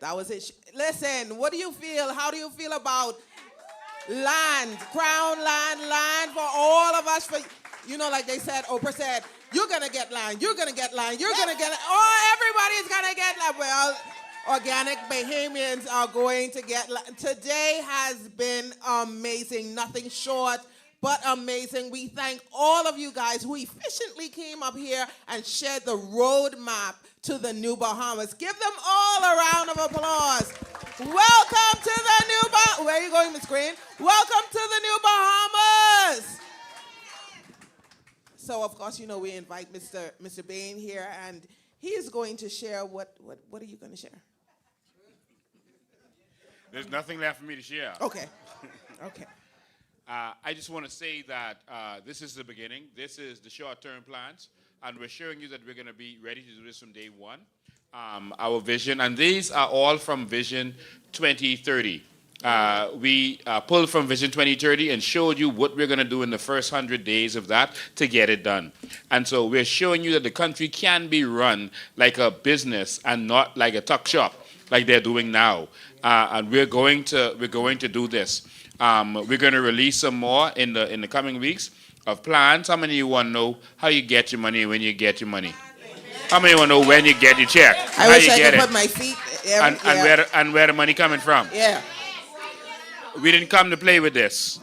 That was it. Listen, what do you feel? How do you feel about land, crown land for all of us? For, you know, like they said, Oprah said, you're going to get land, you're going to get land, you're going to get land. Oh, everybody's going to get land. Well, organic Bahamians are going to get land. Today has been amazing. Nothing short but amazing. We thank all of you guys who efficiently came up here and shared the roadmap to the New Bahamas. Give them all a round of applause. Welcome to the New Bahamas. Where are you going, Miss Green? Welcome to the New Bahamas. So, of course, you know, we invite Mr. Bain here, and he is going to share what are you going to share? There's nothing left for me to share. Okay. Okay. I just want to say that this is the beginning. This is the short-term plans, and we're showing you that we're going to be ready to do this from day one. Our vision, and these are all from Vision 2030. We pulled from Vision 2030 and showed you what we're going to do in the first 100 days of that to get it done. And so we're showing you that the country can be run like a business and not like a tuck shop like they're doing now. And we're going to do this. We're going to release some more in the coming weeks of plans. How many of you want to know how you get your money when you get your money? How many want to know when you get your check? I wish I could put my feet and where the money coming from? Yeah. We didn't come to play with this.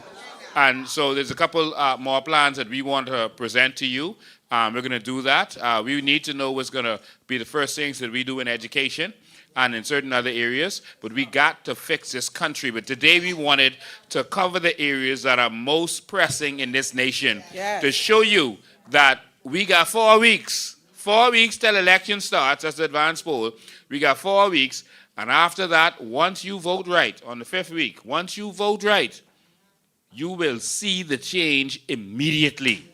And so there's a couple more plans that we want to present to you. We're going to do that. We need to know what's going to be the first things that we do in education and in certain other areas. But we got to fix this country. But today we wanted to cover the areas that are most pressing in this nation. Yes. To show you that we got 4 weeks. 4 weeks till election starts. That's the advance poll. We got 4 weeks. And after that, once you vote right on the 5th week, once you vote right, you will see the change immediately.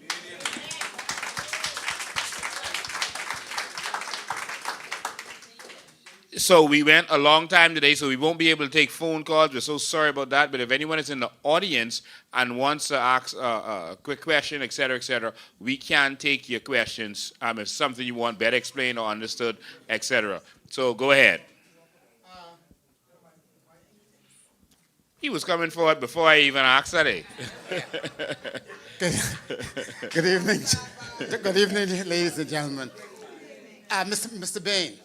So we went a long time today, so we won't be able to take phone calls. We're so sorry about that. But if anyone is in the audience and wants to ask a quick question, et cetera, we can take your questions if it's something you want better explained or understood, etc. So go ahead. He was coming forward before I even asked today. Good evening. Good evening, ladies and gentlemen. Mr. Bain.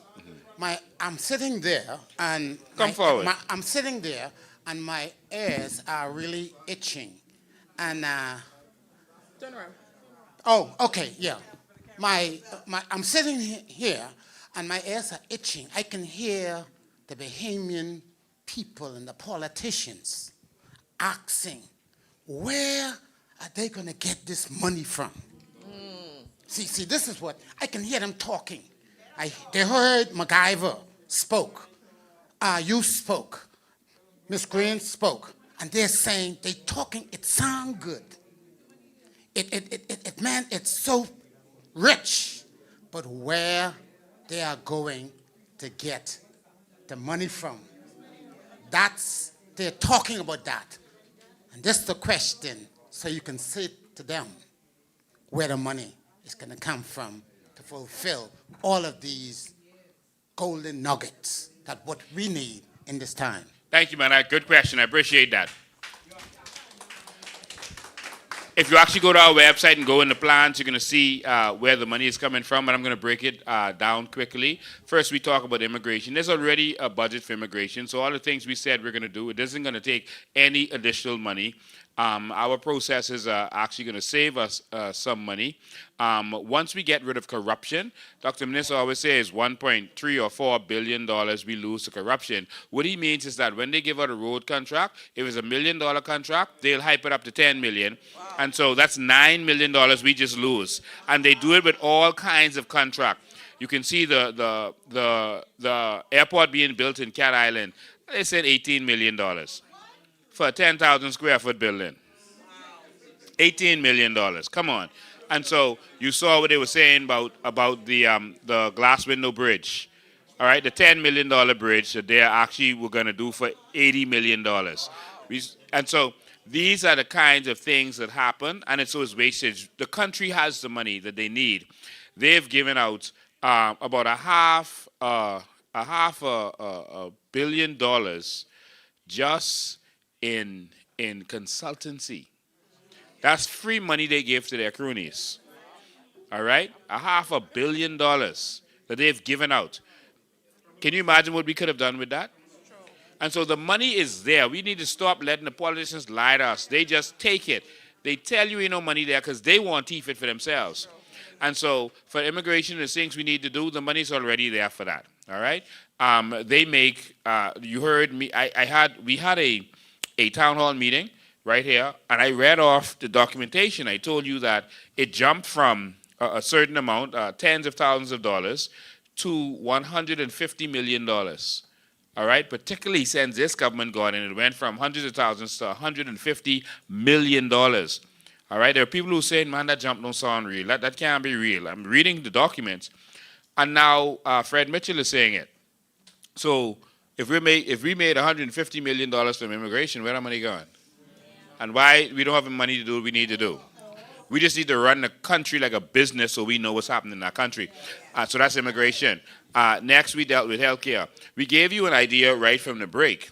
I'm sitting there and come forward. I'm sitting there and my ears are really itching, and turn around. Oh, okay, yeah. I'm sitting here and my ears are itching. I can hear the Bahamian people and the politicians asking, where are they going to get this money from? See, this is what I can hear them talking. They heard MacGyver spoke. You spoke. Miss Green spoke. And they're saying, they're talking, it sounds good. Man, it's so rich. But where they are going to get the money from, they're talking about that. And this is the question, so you can say to them where the money is going to come from to fulfill all of these golden nuggets that what we need in this time. Thank you, man. Good question. I appreciate that. If you actually go to our website and go in the plans, you're going to see where the money is coming from, and I'm going to break it down quickly. First, we talk about immigration. There's already a budget for immigration, so all the things we said we're going to do, it isn't going to take any additional money. Our processes are actually going to save us some money. Once we get rid of corruption, Dr. Minister always says $1.3 or $4 billion we lose to corruption. What he means is that when they give out a road contract, if it's $1 million contract, they'll hype it up to $10 million. Wow. And so that's $9 million we just lose. And they do it with all kinds of contracts. You can see the airport being built in Cat Island. They said $18 million. For a 10,000 square foot building. $18 million. Come on. And so you saw what they were saying about the glass window bridge. All right, the $10 million bridge that they actually were going to do for $80 million. And so these are the kinds of things that happen, and it's always wastage. The country has the money that they need. They've given out about a half a $1 billion just in consultancy. That's free money they give to their cronies. All right? $500 million that they've given out. Can you imagine what we could have done with that? And so the money is there. We need to stop letting the politicians lie to us. They just take it. They tell you ain't no money there because they want to keep it for themselves. And so for immigration and the things we need to do, the money's already there for that. All right. They make. You heard me. We had a town hall meeting right here, and I read off the documentation. I told you that it jumped from a certain amount, tens of thousands of dollars, to $150 million. All right, particularly since this government got in, it went from hundreds of thousands to $150 million. All right, there are people who say, man, that jump don't sound real. That can't be real. I'm reading the documents, and now Fred Mitchell is saying it. So if we made $150 million from immigration, where are money going? And why we don't have the money to do what we need to do? We just need to run the country like a business so we know what's happening in our country. So that's immigration. Next, we dealt with healthcare. We gave you an idea right from the break.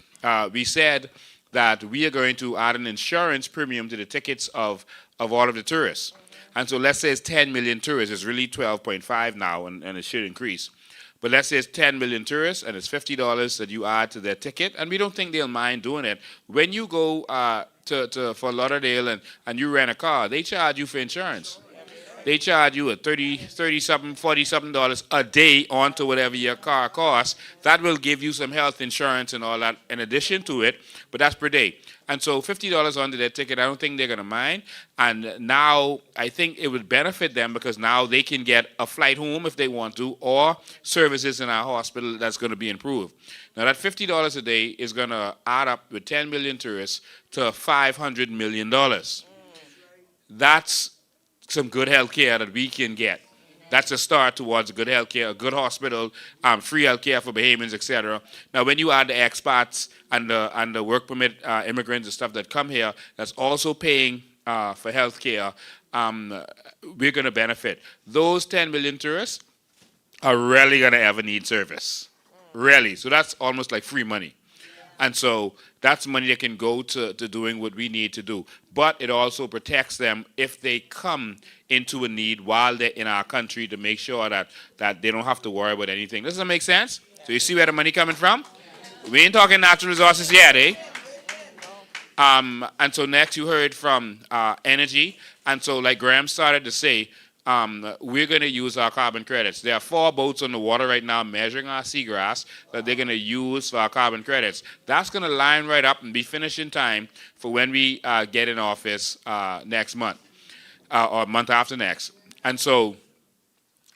We said that we are going to add an insurance premium to the tickets of all of the tourists. And so let's say it's 10 million tourists. It's really 12.5 now, and it should increase. But let's say it's 10 million tourists, and it's $50 that you add to their ticket, and we don't think they'll mind doing it. When you go to Fort Lauderdale and you rent a car, they charge you for insurance. They charge you a $30-something, $40-something a day onto whatever your car costs. That will give you some health insurance and all that in addition to it, but that's per day. And so $50 onto their ticket, I don't think they're going to mind. And now I think it would benefit them because now they can get a flight home if they want to, or services in our hospital that's going to be improved. Now that $50 a day is going to add up with 10 million tourists to $500 million. That's some good health care that we can get. That's a start towards good health care, a good hospital, free health care for Bahamians, etc. Now, when you add the expats and the work permit immigrants and stuff that come here, that's also paying for health care, we're going to benefit. Those 10 million tourists are rarely going to ever need service. Rarely. So that's almost like free money. And so that's money that can go to doing what we need to do. But it also protects them if they come into a need while they're in our country to make sure that they don't have to worry about anything. Does that make sense? So you see where the money coming from? We ain't talking natural resources yet, eh? And so next you heard from energy. And so like Graham started to say, we're going to use our carbon credits. There are 4 boats on the water right now measuring our seagrass that they're going to use for our carbon credits. That's going to line right up and be finished in time for when we get in office next month or month after next. And so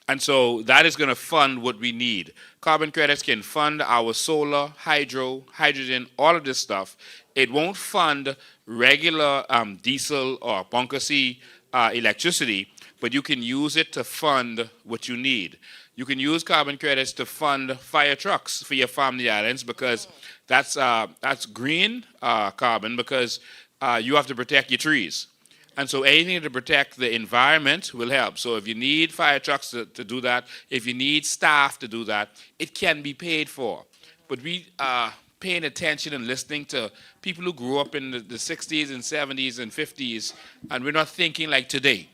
that is going to fund what we need. Carbon credits can fund our solar, hydro, hydrogen, all of this stuff. It won't fund regular diesel or bunker C electricity, but you can use it to fund what you need. You can use carbon credits to fund fire trucks for your family islands because that's green carbon because you have to protect your trees. And so anything to protect the environment will help. So if you need fire trucks to do that, if you need staff to do that, it can be paid for. But we are paying attention and listening to people who grew up in the 60s and 70s and 50s, and we're not thinking like today.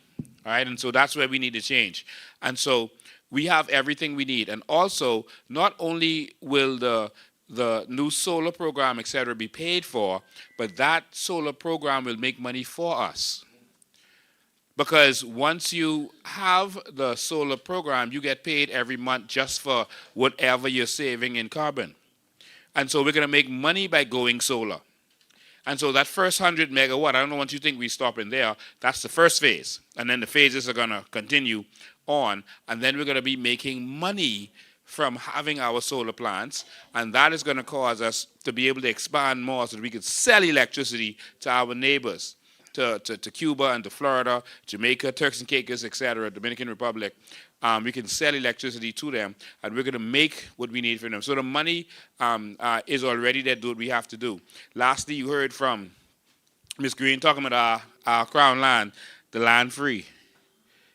All right, and so that's where we need to change. And so we have everything we need. And also, not only will the new solar program, et cetera, be paid for, but that solar program will make money for us. Because once you have the solar program, you get paid every month just for whatever you're saving in carbon. And so we're going to make money by going solar. And so that first 100 megawatt, I don't know what you think we stop in there, that's the first phase. And then the phases are going to continue on. And then we're going to be making money from having our solar plants. And that is going to cause us to be able to expand more so that we could sell electricity to our neighbors, to Cuba and to Florida, Jamaica, Turks and Caicos, etc., Dominican Republic. We can sell electricity to them, and we're going to make what we need from them. So the money is already there to do what we have to do. Lastly, you heard from Ms. Green talking about our crown land, the land free.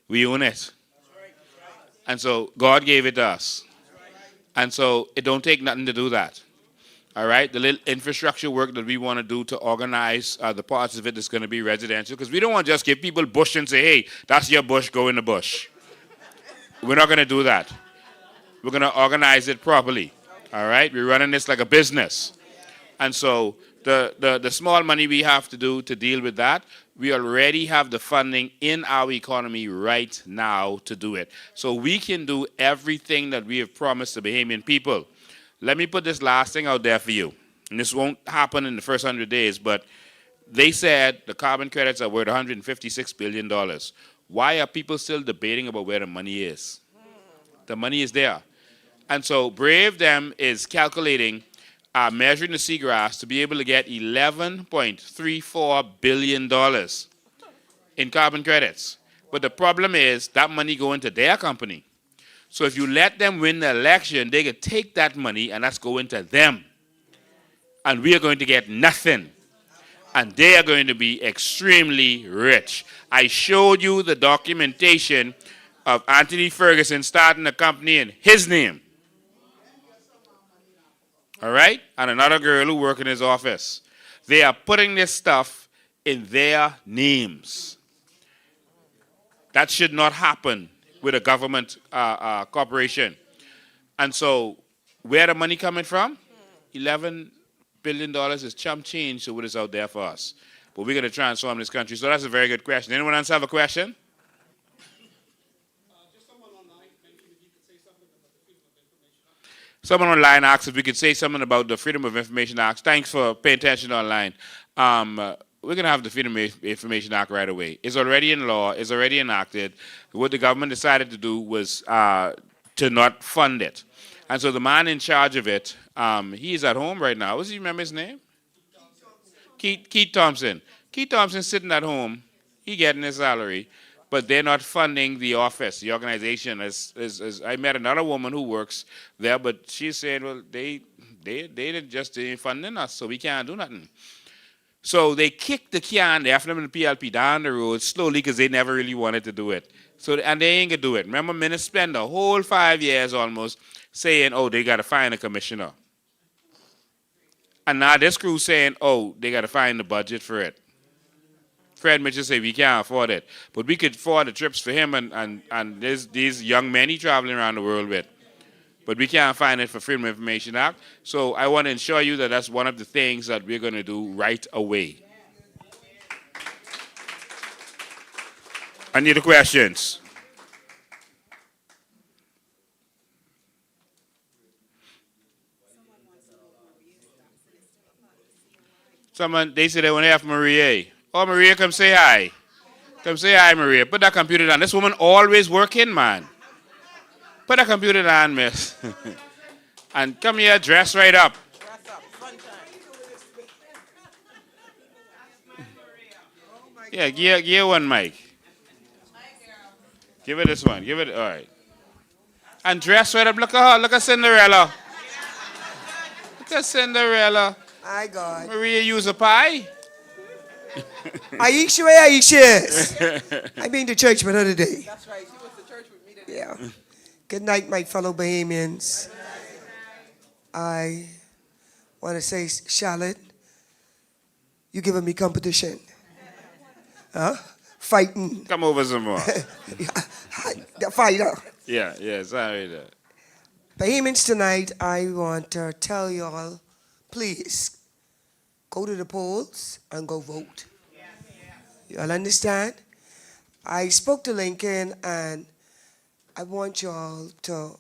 We own it. And so God gave it to us. And so it don't take nothing to do that. All right, the little infrastructure work that we want to do to organize the parts of it that's going to be residential, because we don't want to just give people bush and say, hey, that's your bush, go in the bush. We're not going to do that. We're going to organize it properly. All right, we're running this like a business. And so the small money we have to do to deal with that, We already have the funding in our economy right now to do it. So we can do everything that we have promised the Bahamian people. Let me put this last thing out there for you. And this won't happen in the first 100 days, but they said the carbon credits are worth $156 billion. Why are people still debating about where the money is? The money is there. And so Brave them is calculating, measuring the seagrass to be able to get $11.34 billion in carbon credits. But the problem is that money going to their company. So if you let them win the election, they can take that money and that's going to them. And we are going to get nothing. And they are going to be extremely rich. I showed you the documentation of Anthony Ferguson starting a company in his name. All right? And another girl who works in his office. They are putting this stuff in their names. That should not happen with a government corporation. And so, where the money coming from? $11 billion is chump change to what is out there for us. But we're going to transform this country. So that's a very good question. Anyone else have a question? Someone online asked if we could say something about the Freedom of Information Act. Thanks for paying attention online. We're going to have the Freedom of Information Act right away. It's already in law. It's already enacted. What the government decided to do was to not fund it. And so the man in charge of it, he's at home right now. Does he remember his name? Keith Thompson. Keith Thompson's sitting at home. He getting his salary. But they're not funding the office, the organization. I met another woman who works there, but she's saying, well, they just ain't funding us, so we can't do nothing. So they kicked the can, the FNM and the PLP down the road slowly because they never really wanted to do it. So, and they ain't going to do it. Remember, ministers spent the whole 5 years almost saying, oh, they got to find a commissioner. And now this crew saying, oh, they got to find the budget for it. Fred Mitchell said we can't afford it. But we could afford the trips for him and there's these young men he traveling around the world with. But we can't find it for Freedom of Information Act. So I want to ensure you that that's one of the things that we're going to do right away. Any other questions? Someone, they said they want to have Maria. Oh, Maria, come say hi. Come say hi, Maria. Put that computer down. This woman always working, man. Put that computer down, miss. And come here, dress right up. Yeah, give one mic. Give it this one. Give it, all right. And dress right up. Look at her. Look at Cinderella. Look at Cinderella. My God. Maria, use a pie? Aisha, where Aisha? I've been to church with her today. That's right. She went to church with me today. Yeah. Good night, my fellow Bahamians. I want to say, Charlotte, you giving me competition. Huh? Fighting. Come over some more. The fighter. Yeah, sorry. Bahamians, tonight, I want to tell y'all, please, go to the polls and go vote. You all understand? I spoke to Lincoln, and I want y'all to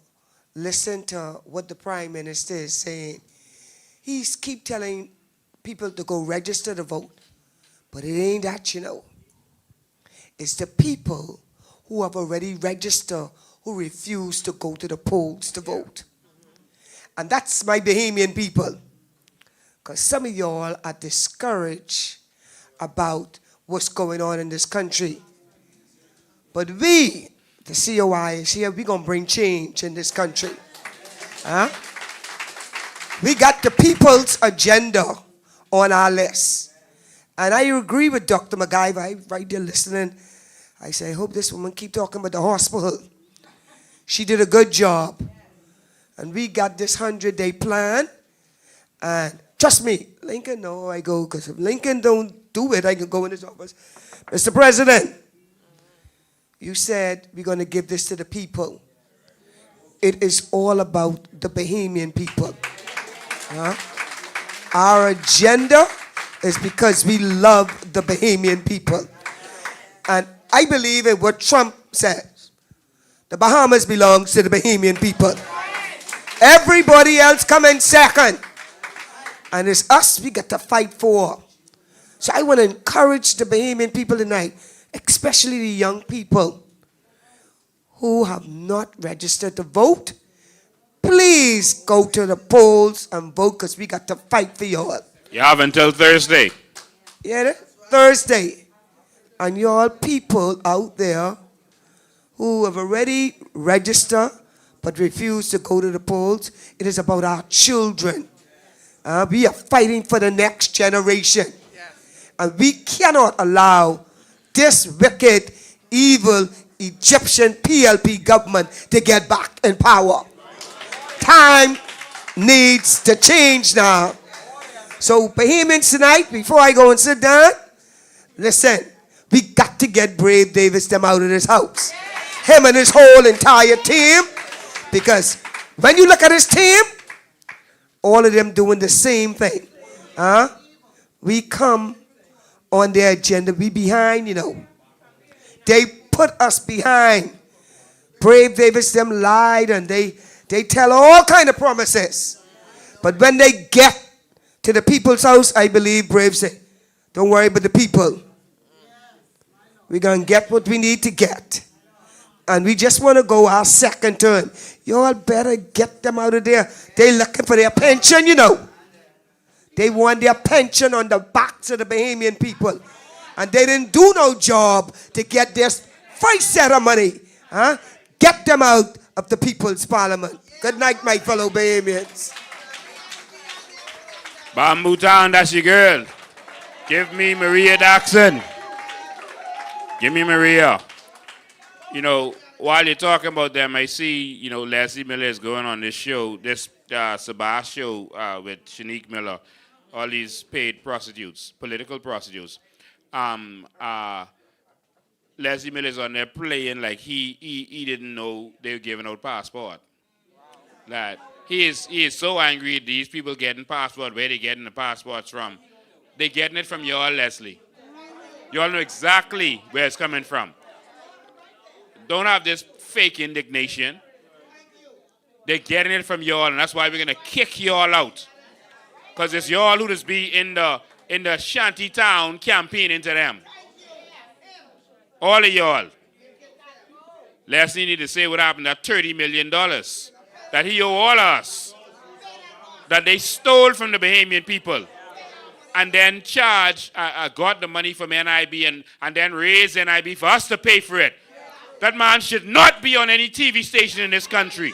listen to what the Prime Minister is saying. He's keep telling people to go register to vote, but it ain't that, you know. It's the people who have already registered who refuse to go to the polls to vote. And that's my Bahamian people. Because some of y'all are discouraged about what's going on in this country. But we, the COI is here, we're going to bring change in this country. Huh? We got the people's agenda on our list. And I agree with Dr. MacGyver. I right there listening. I say, I hope this woman keep talking about the hospital. She did a good job. And we got this 100-day plan. And trust me, Lincoln, no, I go, because if Lincoln don't do it, I can go in his office. Mr. President, you said we're going to give this to the people. It is all about the Bahamian people. Huh? Our agenda is because we love the Bahamian people. And I believe in what Trump says. The Bahamas belongs to the Bahamian people. Everybody else come in second. And it's us we got to fight for. So I want to encourage the Bahamian people tonight, especially the young people who have not registered to vote. Please go to the polls and vote, because we got to fight for y'all. You have until Thursday. Yeah, Thursday. And y'all people out there who have already registered but refuse to go to the polls, it is about our children. We are fighting for the next generation. And we cannot allow this wicked, evil Egyptian PLP government to get back in power. Time needs to change now. So, Bahamians tonight, before I go and sit down, listen, we got to get Brave Davis them out of this house. Him and his whole entire team. Because when you look at his team, all of them doing the same thing. We come on their agenda. We behind, you know. They put us behind. Brave Davis them lied and they tell all kind of promises. But when they get to the people's house, I believe Brave say, don't worry about the people. We're going to get what we need to get. And we just want to go our second term. Y'all better get them out of there. They looking for their pension, you know. They want their pension on the backs of the Bahamian people. And they didn't do no job to get their first set of money. Get them out of the people's parliament. Good night, my fellow Bahamians. Bamboo Town, that's your girl. Give me Maria Daxon. Give me Maria. You know, while you're talking about them, I see, you know, Leslie Miller is going on this show, this Sabah show with Shanique Miller, all these paid prostitutes, political prostitutes. Leslie Miller is on there playing like he didn't know they were giving out passport. Like, he is so angry at these people getting passport, where they getting the passports from. They getting it from y'all, Leslie. Y'all know exactly where it's coming from. Don't have this fake indignation. They're getting it from y'all, and that's why we're gonna kick y'all out. Because it's y'all who just be in the shanty town campaigning to them. All of y'all. Leslie need to say what happened, that $30 million that he owe all of us, that they stole from the Bahamian people, and then got the money from NIB and then raised NIB for us to pay for it. That man should not be on any TV station in this country.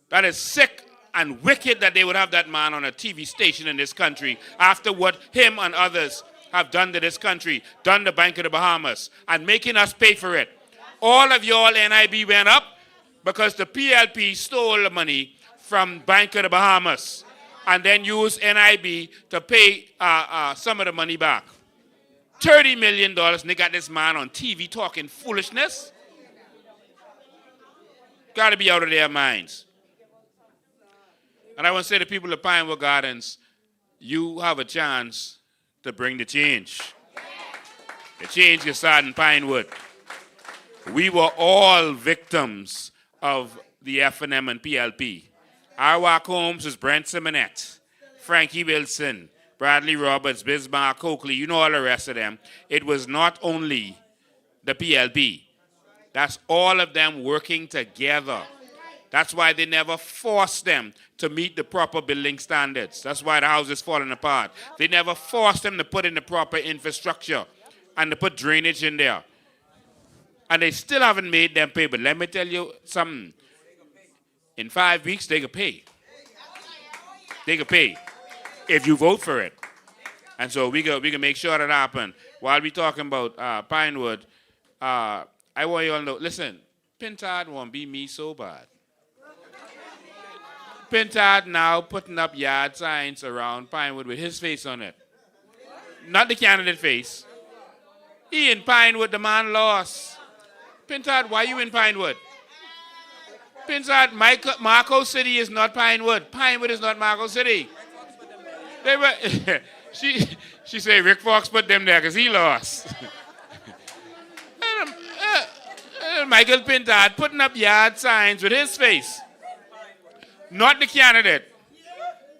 That is sick and wicked that they would have that man on a TV station in this country after what him and others have done to this country, done the Bank of the Bahamas, and making us pay for it. All of y'all NIB went up because the PLP stole the money from Bank of the Bahamas and then used NIB to pay some of the money back. $30 million, and they got this man on TV talking foolishness. Got to be out of their minds. And I want to say to people of Pinewood Gardens, you have a chance to bring the change. The change can start in Pinewood. We were all victims of the F&M and PLP. Arwak Holmes was Brent Simonette, Frankie Wilson, Bradley Roberts, Bismarck Coakley, you know all the rest of them. It was not only the PLP. That's all of them working together. That's why they never forced them to meet the proper building standards. That's why the house is falling apart. They never forced them to put in the proper infrastructure and to put drainage in there. And they still haven't made them pay. But let me tell you something. In 5 weeks, they can pay. They can pay if you vote for it. And so we can make sure that happen. While we talking about Pinewood, I want you all to know, listen, Pintard won't be me so bad. Pintard now putting up yard signs around Pinewood with his face on it. Not the candidate face. He in Pinewood, the man lost. Pintard, why you in Pinewood? Pintard, Marco City is not Pinewood. Pinewood is not Marco City. They were, she said Rick Fox put them there because he lost. Michael Pintard putting up yard signs with his face. Not the candidate.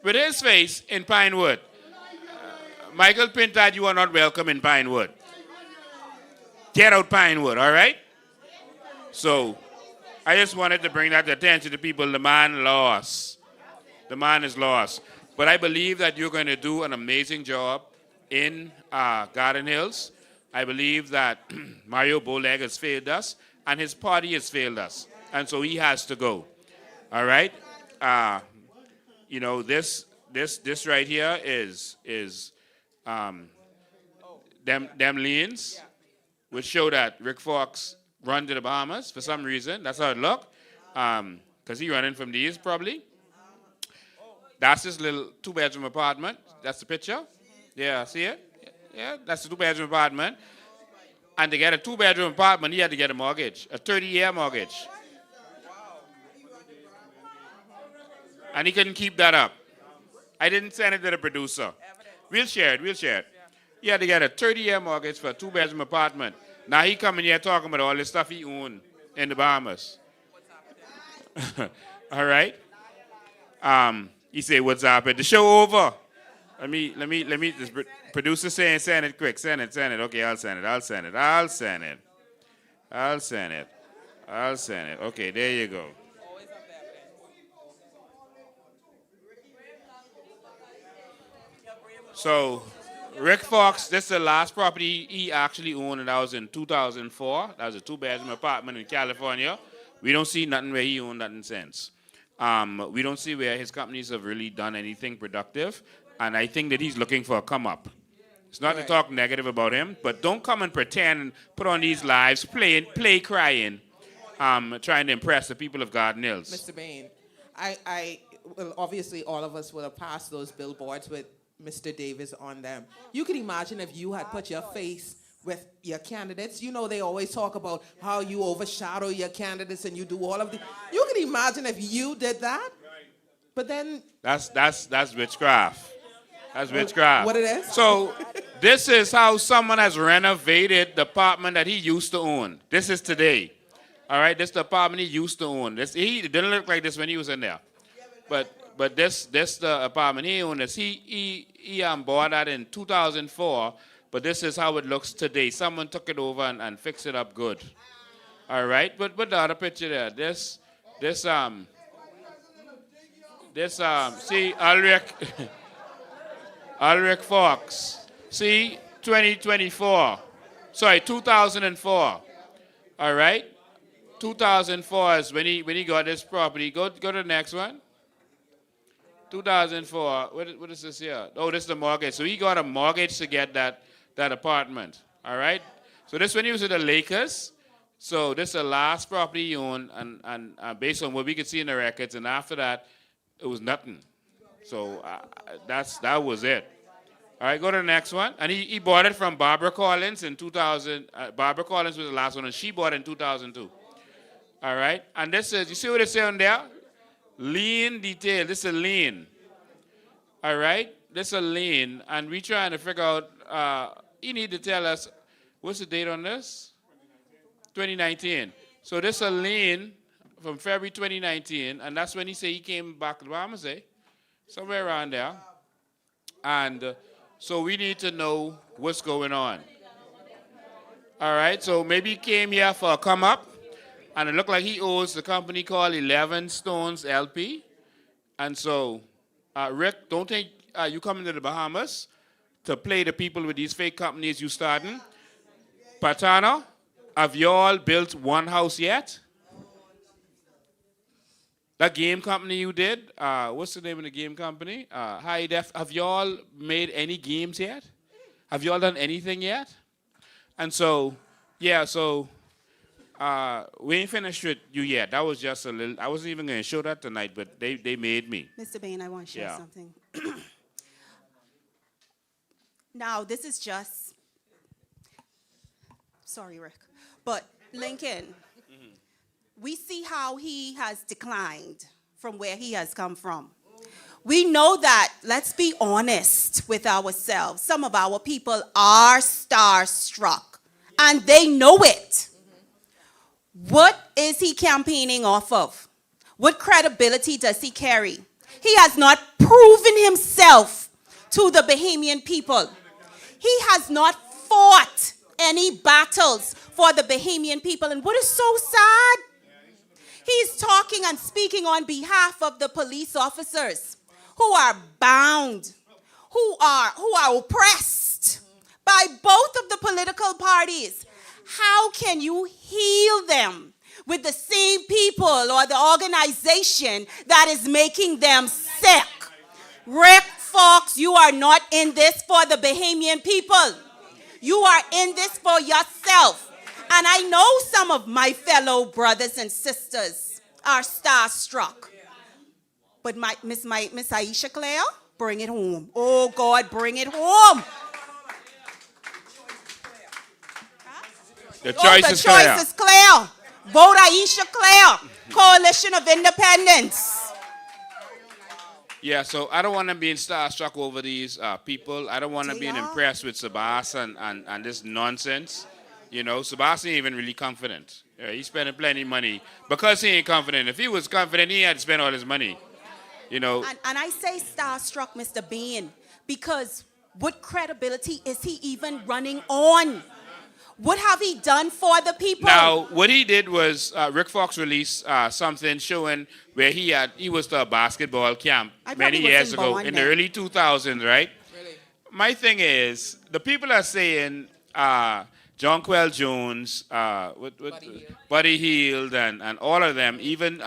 With his face in Pinewood. Michael Pintard, you are not welcome in Pinewood. Get out Pinewood, all right? So, I just wanted to bring that to attention to people. The man lost. The man is lost. But I believe that you're going to do an amazing job in Garden Hills. I believe that Mario Boleg has failed us, and his party has failed us. And so he has to go. All right? You know, this right here is them leans, which show that Rick Fox run to the Bahamas for some reason. That's how it look. Because he running from these probably. That's his little 2-bedroom apartment. That's the picture. Yeah, see it? Yeah, that's the 2-bedroom apartment. And to get a 2-bedroom apartment, he had to get a mortgage, a 30-year mortgage. And he couldn't keep that up. I didn't send it to the producer. We'll share it. He had to get a 30-year mortgage for a 2-bedroom apartment. Now he coming here talking about all the stuff he owned in the Bahamas. All right? He said, what's up? The show over. Let me, this producer saying, send it quick. Send it. Okay, I'll send it. Okay, there you go. So, Rick Fox, this is the last property he actually owned, and that was in 2004. That was a 2-bedroom apartment in California. We don't see nothing where he owned nothing since. We don't see where his companies have really done anything productive, and I think that he's looking for a come-up. It's not to talk negative about him, but don't come and pretend and put on these lives, play crying, trying to impress the people of Garden Hills. Mr. Bain, well, obviously all of us would have passed those billboards with Mr. Davis on them. You can imagine if you had put your face with your candidates. You know, they always talk about how you overshadow your candidates and you do all of the. You can imagine if you did that, but then that's witchcraft. That's witchcraft. What it is? So this is how someone has renovated the apartment that he used to own. This is today. All right, this is the apartment he used to own. He didn't look like this when he was in there, but this the apartment he owned. He bought that in 2004. But this is how it looks today. Someone took it over and fixed it up good. All right, but the other picture there. This see Ulrich Fox. See 2024. Sorry, 2004. All right, 2004 is when he got this property. Go to the next one. 2004. What is this here? Oh, this is the mortgage. So he got a mortgage to get that apartment. All right. So this when he was with the Lakers. So this is the last property he owned, and based on what we could see in the records, and after that, it was nothing. So that was it. All right, go to the next one. And he bought it from Barbara Collins in 2000. Barbara Collins was the last one, and she bought it in 2002. All right. And this is, you see what it says on there? Lien detail. This is a lien. All right. This is a lien, and we trying to figure out. You need to tell us what's the date on this? 2019. So this is a lien from February 2019, and that's when he said he came back to the Bahamas, somewhere around there. And so we need to know what's going on. All right. So maybe he came here for a come up. And it looked like he owes the company called 11 Stones LP. And so, Rick, don't think you coming to the Bahamas to play the people with these fake companies you starting. Patana, have you all built one house yet? That game company you did, what's the name of the game company? High Def. Have you all made any games yet? Have you all done anything yet? And so, yeah, so... we ain't finished with you yet. That was just a little. I wasn't even going to show that tonight, but they made me. Mr. Bain, I want to share something. Now, this is just, sorry, Rick, but Lincoln, we see how he has declined from where he has come from. We know that, let's be honest with ourselves, some of our people are starstruck, and they know it. What is he campaigning off of? What credibility does he carry? He has not proven himself to the Bahamian people. He has not fought any battles for the Bahamian people. And what is so sad? He's talking and speaking on behalf of the police officers who are bound, who are oppressed by both of the political parties. How can you heal them with the same people or the organization that is making them sick? Rick Fox, you are not in this for the Bahamian people. You are in this for yourself. And I know some of my fellow brothers and sisters are starstruck. But Miss Aisha Claire, bring it home. Oh, God, bring it home. The choice is clear. The choice is clear. Vote Aisha Claire, Coalition of Independence. Yeah, so I don't want to be starstruck over these people. I don't want to be impressed with Sabas and this nonsense. You know, Sabas ain't even really confident. He's spending plenty of money because he ain't confident. If he was confident, he had to spend all his money. You know. And I say starstruck, Mr. Bean, because what credibility is he even running on? What have he done for the people? Now, what he did was Rick Fox released something showing where he was to a basketball camp many years ago in the early 2000s, right? Really? My thing is, the people are saying Jonquel Jones, Buddy Hield, and all of them, even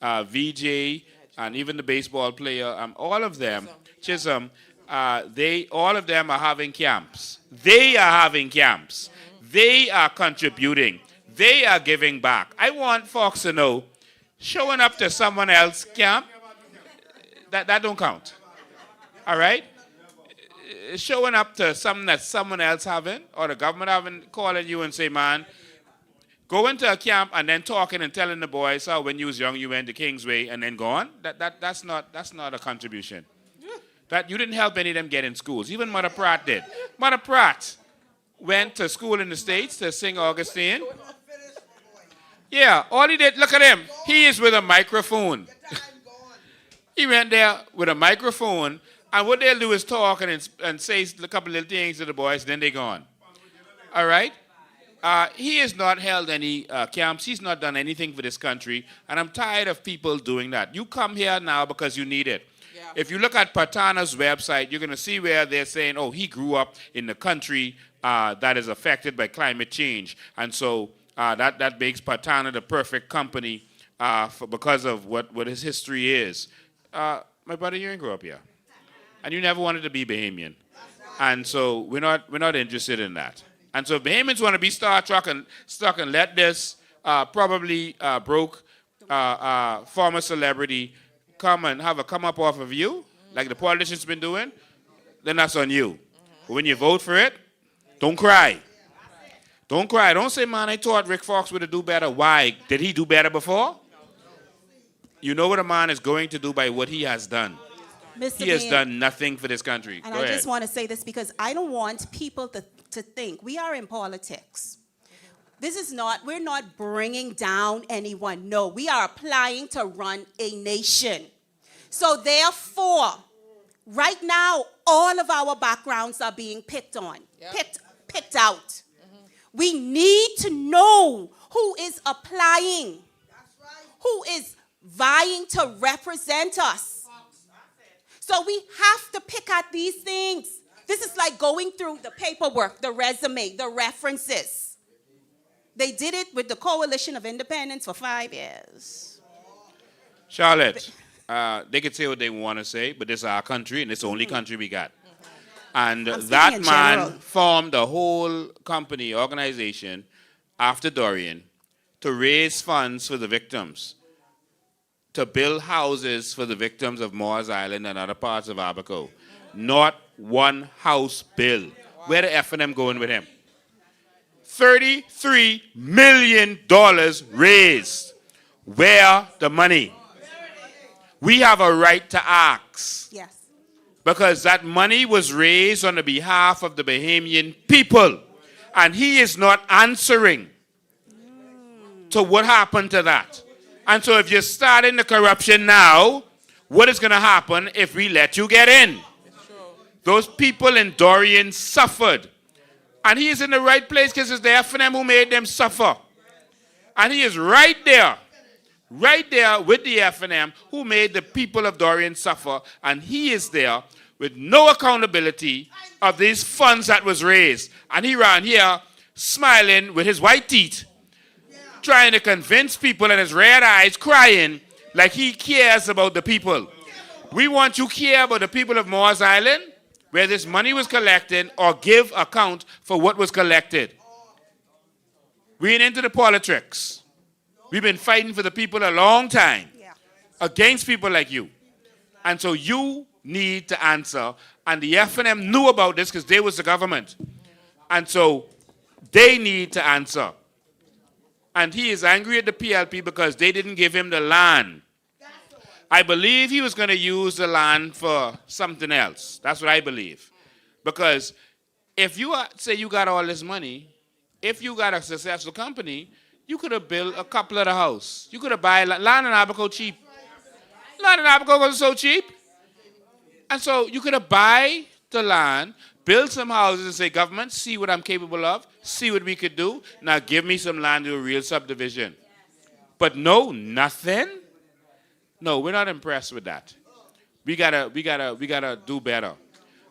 VJ, and even the baseball player, all of them, Chisholm, all of them are having camps. They are having camps. They are contributing. They are giving back. I want Fox to know, showing up to someone else's camp, that don't count. All right? Showing up to something that someone else having, or the government having, calling you and say, man, go into a camp and then talking and telling the boys how when you was young you went to Kingsway and then go on. That's not a contribution. That you didn't help any of them get in schools. Even Mother Pratt did. Mother Pratt went to school in the States to sing Augustine. Yeah, all he did, look at him. He is with a microphone. He went there with a microphone, and what they'll do is talk and say a couple little things to the boys, then they're gone. All right? He has not held any camps. He's not done anything for this country, and I'm tired of people doing that. You come here now because you need it. If you look at Patana's website, you're going to see where they're saying, oh, he grew up in the country that is affected by climate change. And so that makes Patana the perfect company because of what his history is. My brother, you didn't grow up here. And you never wanted to be Bahamian. And so we're not interested in that. And so if Bahamians want to be stuck and let this probably broke former celebrity come and have a come up off of you, like the politicians been doing, then that's on you. But when you vote for it, don't cry. Don't cry. Don't say, man, I thought Rick Fox would do better. Why? Did he do better before? You know what a man is going to do by what he has done. He has done nothing for this country. And I just want to say this because I don't want people to think we are in politics. We're not bringing down anyone. No, we are applying to run a nation. So therefore, right now, all of our backgrounds are being picked on, picked out. We need to know who is applying, who is vying to represent us. So we have to pick at these things. This is like going through the paperwork, the resume, the references. They did it with the Coalition of Independence for 5 years. Charlotte, they could say what they want to say, but this is our country, and it's the only country we got. And that man formed a whole company, organization, after Dorian, to raise funds for the victims, to build houses for the victims of Moores Island and other parts of Abaco. Not one house built. Where the F and them going with him? $33 million raised. Where the money? We have a right to ask. Yes. Because that money was raised on the behalf of the Bahamian people. And he is not answering to what happened to that. And so if you're starting the corruption now, what is going to happen if we let you get in? Those people in Dorian suffered. And he is in the right place because it's the FNM who made them suffer. And he is right there with the FNM who made the people of Dorian suffer. And he is there with no accountability of these funds that was raised. And he ran here smiling with his white teeth, trying to convince people and his red eyes crying like he cares about the people. We want you to care about the people of Moores Island, where this money was collected, or give account for what was collected. We ain't into the politics. We've been fighting for the people a long time against people like you. And so you need to answer. And the FNM knew about this because they was the government. And so they need to answer. And he is angry at the PLP because they didn't give him the land. I believe he was going to use the land for something else. That's what I believe. Because if you say you got all this money, if you got a successful company, you could have built a couple of the house. You could have buy land in Abaco cheap. Land in Abaco was so cheap. And so you could have buy the land, build some houses and say, government, see what I'm capable of, see what we could do. Now give me some land to a real subdivision. But no, nothing. No, we're not impressed with that. We gotta do better.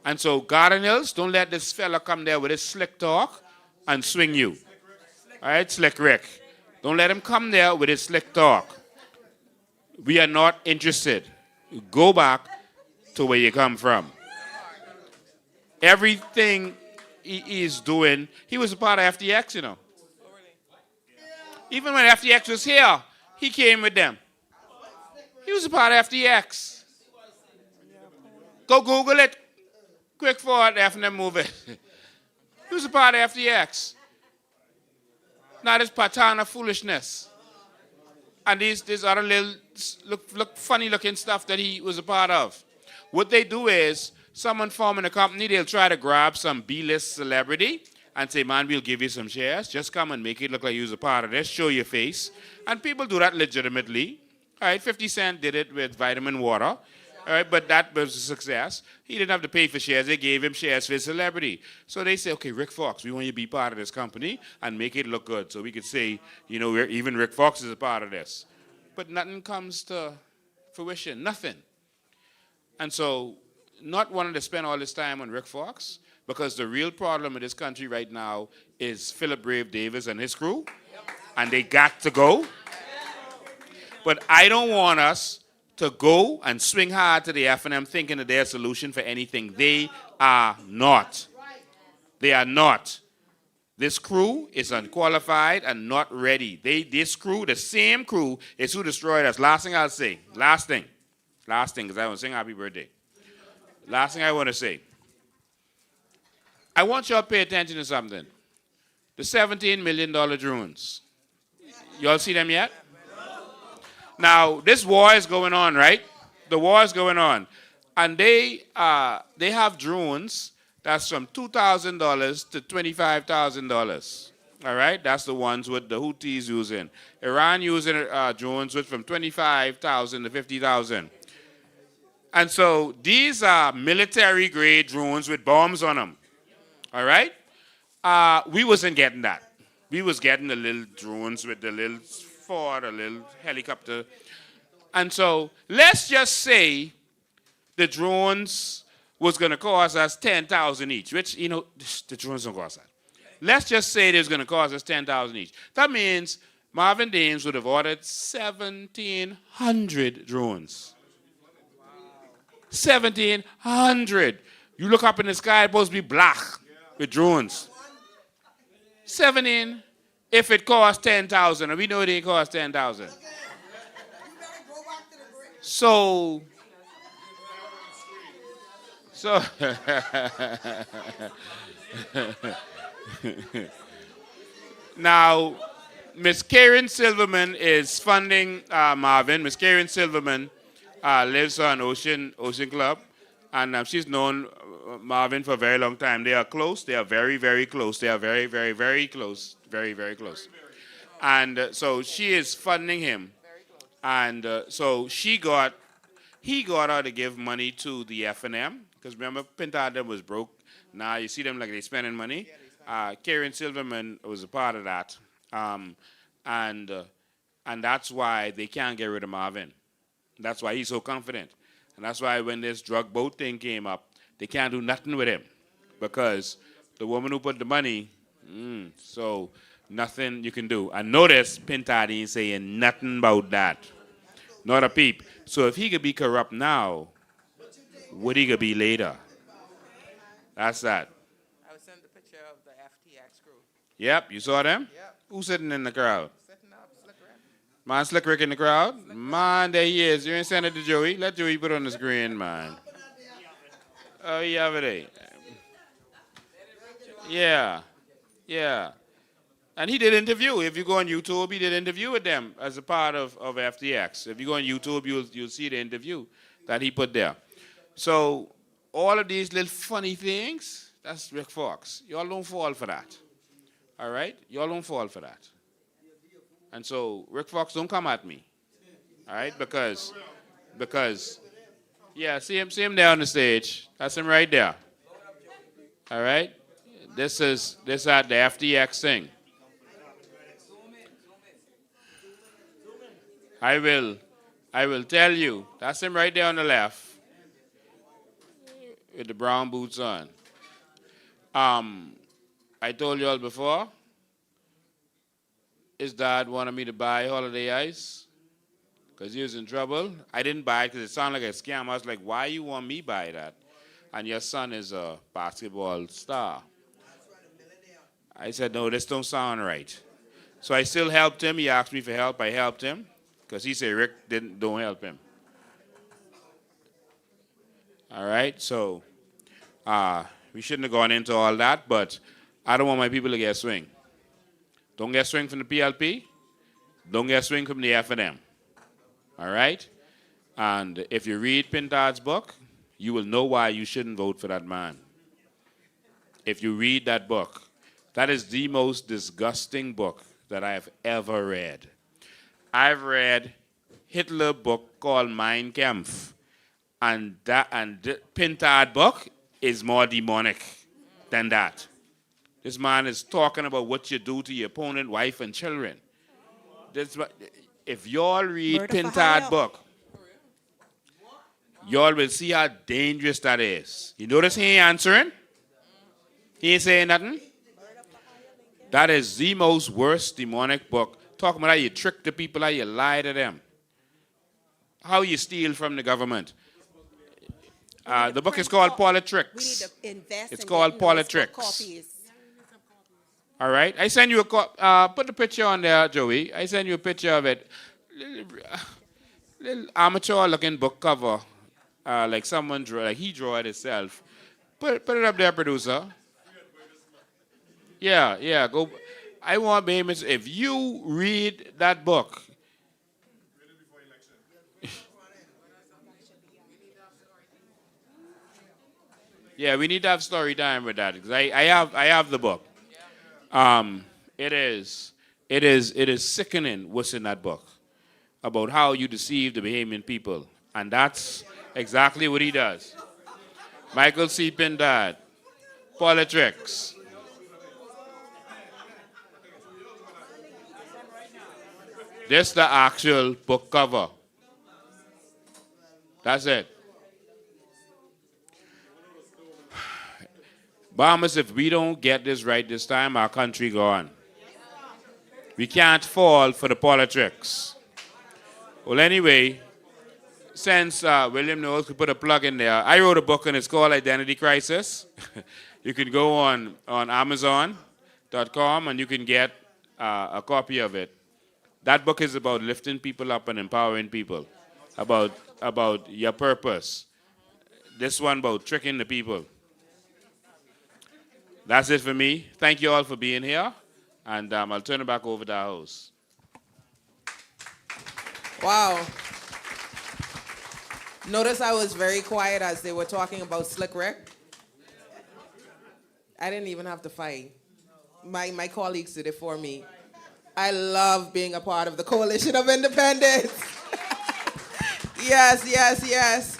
And so Garden Hills, don't let this fella come there with his slick talk and swing you. All right, Slick Rick. Don't let him come there with his slick talk. We are not interested. Go back to where you come from. Everything he is doing, he was a part of FTX, you know. Even when FTX was here, he came with them. He was a part of FTX. Go Google it. Quick forward, FNM movie. He was a part of FTX. Now this patana foolishness. And these other little look funny looking stuff that he was a part of. What they do is, someone forming a company, they'll try to grab some B-list celebrity and say, man, we'll give you some shares. Just come and make it look like you was a part of this. Show your face. And people do that legitimately. All right, 50 Cent did it with vitamin water. All right, but that was a success. He didn't have to pay for shares. They gave him shares for his celebrity. So they say, okay, Rick Fox, we want you to be part of this company and make it look good. So we could say, you know, even Rick Fox is a part of this. But nothing comes to fruition, nothing. And so not wanting to spend all this time on Rick Fox, because the real problem in this country right now is Philip Brave Davis and his crew, and they got to go. But I don't want us to go and swing hard to the FNM thinking that they're a solution for anything. They are not. They are not. This crew is unqualified and not ready. This crew, the same crew, is who destroyed us. Last thing I'll say. Last thing, because I want to sing happy birthday. Last thing I want to say. I want y'all to pay attention to something. The $17 million drones. Y'all see them yet? Now, this war is going on, right? The war is going on. And they have drones that's from $2,000 to $25,000. All right? That's the ones with the Houthis using. Iran using drones with from $25,000 to $50,000. And so these are military-grade drones with bombs on them. All right? We wasn't getting that. We was getting the little drones with the little Ford, a little helicopter. And so let's just say the drones was going to cost us $10,000 each, which, you know, the drones don't cost that. Let's just say it was going to cost us $10,000 each. That means Marvin Dames would have ordered 1,700 drones. 1,700. You look up in the sky, it's supposed to be black with drones. 17, if it costs 10,000, and we know it didn't cost 10,000. So now, Miss Karen Silverman is funding Marvin. Miss Karen Silverman lives on Ocean Club, and she's known Marvin for a very long time. They are close. They are very, very close. They are very, very, very close. Very, very close. And so she is funding him, and so he got her to give money to the F&M, because remember, Pintada was broke. Now you see them like they spending money. Karen Silverman was a part of that, and that's why they can't get rid of Marvin. That's why he's so confident, and that's why when this drug boat thing came up, they can't do nothing with him, because the woman who put the money, so nothing you can do. And notice Pintada ain't saying nothing about that, not a peep. So if he could be corrupt now, what he could be later? That's that. I was sent the picture of the FTX crew. Yep, you saw them? Yep. Who's sitting in the crowd? Sitting up, Slick Rick. Man, Slick Rick in the crowd? Man, there he is. You ain't sending it to Joey. Let Joey put it on the screen, man. Oh, yeah, over there. Yeah. Yeah. And he did interview. If you go on YouTube, he did interview with them as a part of FTX. If you go on YouTube, you'll see the interview that he put there. So all of these little funny things, that's Rick Fox. Y'all don't fall for that. All right? Y'all don't fall for that. And so Rick Fox, don't come at me. All right? Because yeah, see him there on the stage. That's him right there. All right? This at the FTX thing. I will tell you. That's him right there on the left with the brown boots on. I told you all before, his dad wanted me to buy Holiday Ice because he was in trouble. I didn't buy it because it sounded like a scam. I was like, why you want me to buy that? And your son is a basketball star. I said, no, this don't sound right. So I still helped him. He asked me for help. I helped him. Because he said Rick don't help him. All right, so we shouldn't have gone into all that, but I don't want my people to get swing. Don't get swing from the PLP. Don't get swing from the F&M. All right? And if you read Pintard's book, you will know why you shouldn't vote for that man. If you read that book, that is the most disgusting book that I have ever read. I've read Hitler's book called Mein Kampf, and Pintard book is more demonic than that. This man is talking about what you do to your opponent, wife, and children. If y'all read Pintard book, y'all will see how dangerous that is. You notice he ain't answering? He ain't saying nothing? That is the most worst demonic book. Talking about how you trick the people, how you lie to them, how you steal from the government. The book is called Politricks. We need to invest. It's called Politricks. All right, I send you a put the picture on there, Joey. I send you a picture of it. Little amateur-looking book cover, like someone drew, like he drew it himself. Put it up there, producer. Yeah, go. I want Bahamas, if you read that book. Yeah, we need to have story time with that because I have the book. It is sickening what's in that book about how you deceive the Bahamian people, and that's exactly what he does. Michael C. Pintard, Politricks. This is the actual book cover. That's it. Bahamas, if we don't get this right this time, our country gone. We can't fall for the Politricks. Well, anyway, since William Knowles could put a plug in there, I wrote a book and it's called Identity Crisis. You can go on Amazon.com and you can get a copy of it. That book is about lifting people up and empowering people, about your purpose. This one about tricking the people. That's it for me. Thank you all for being here, and I'll turn it back over to our host. Wow. Notice I was very quiet as they were talking about Slick Rick. I didn't even have to fight. My colleagues did it for me. I love being a part of the Coalition of Independence. Yes, yes, yes.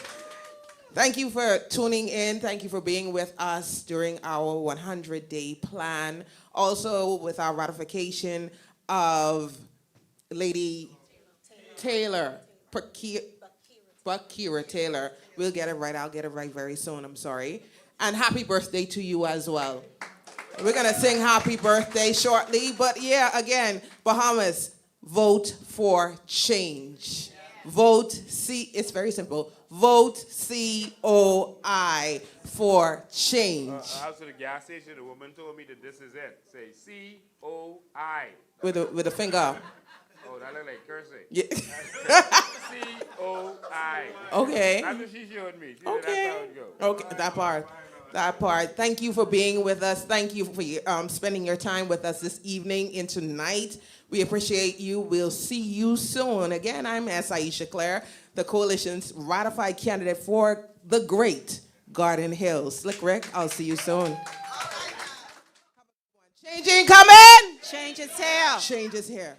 Thank you for tuning in. Thank you for being with us during our 100-day plan. Also with our ratification of Lady Taylor, Bakira Taylor. We'll get it right. I'll get it right very soon. I'm sorry. And happy birthday to you as well. We're going to sing happy birthday shortly. But yeah, again, Bahamas, vote for change. Vote C. It's very simple. Vote COI for change. I was at the gas station. The woman told me that this is it. Say COI. With a finger. Oh, that look like cursing. Yeah. COI. Okay. That's what she showed me. She said Okay. that's how it goes. Okay, that part. That part. Thank you for being with us. Thank you for spending your time with us this evening and tonight. We appreciate you. We'll see you soon. Again, I'm Aisha Claire, the Coalition's ratified candidate for the great Garden Hills. Slick Rick, I'll see you soon. Changing coming. Change is here. Change is here.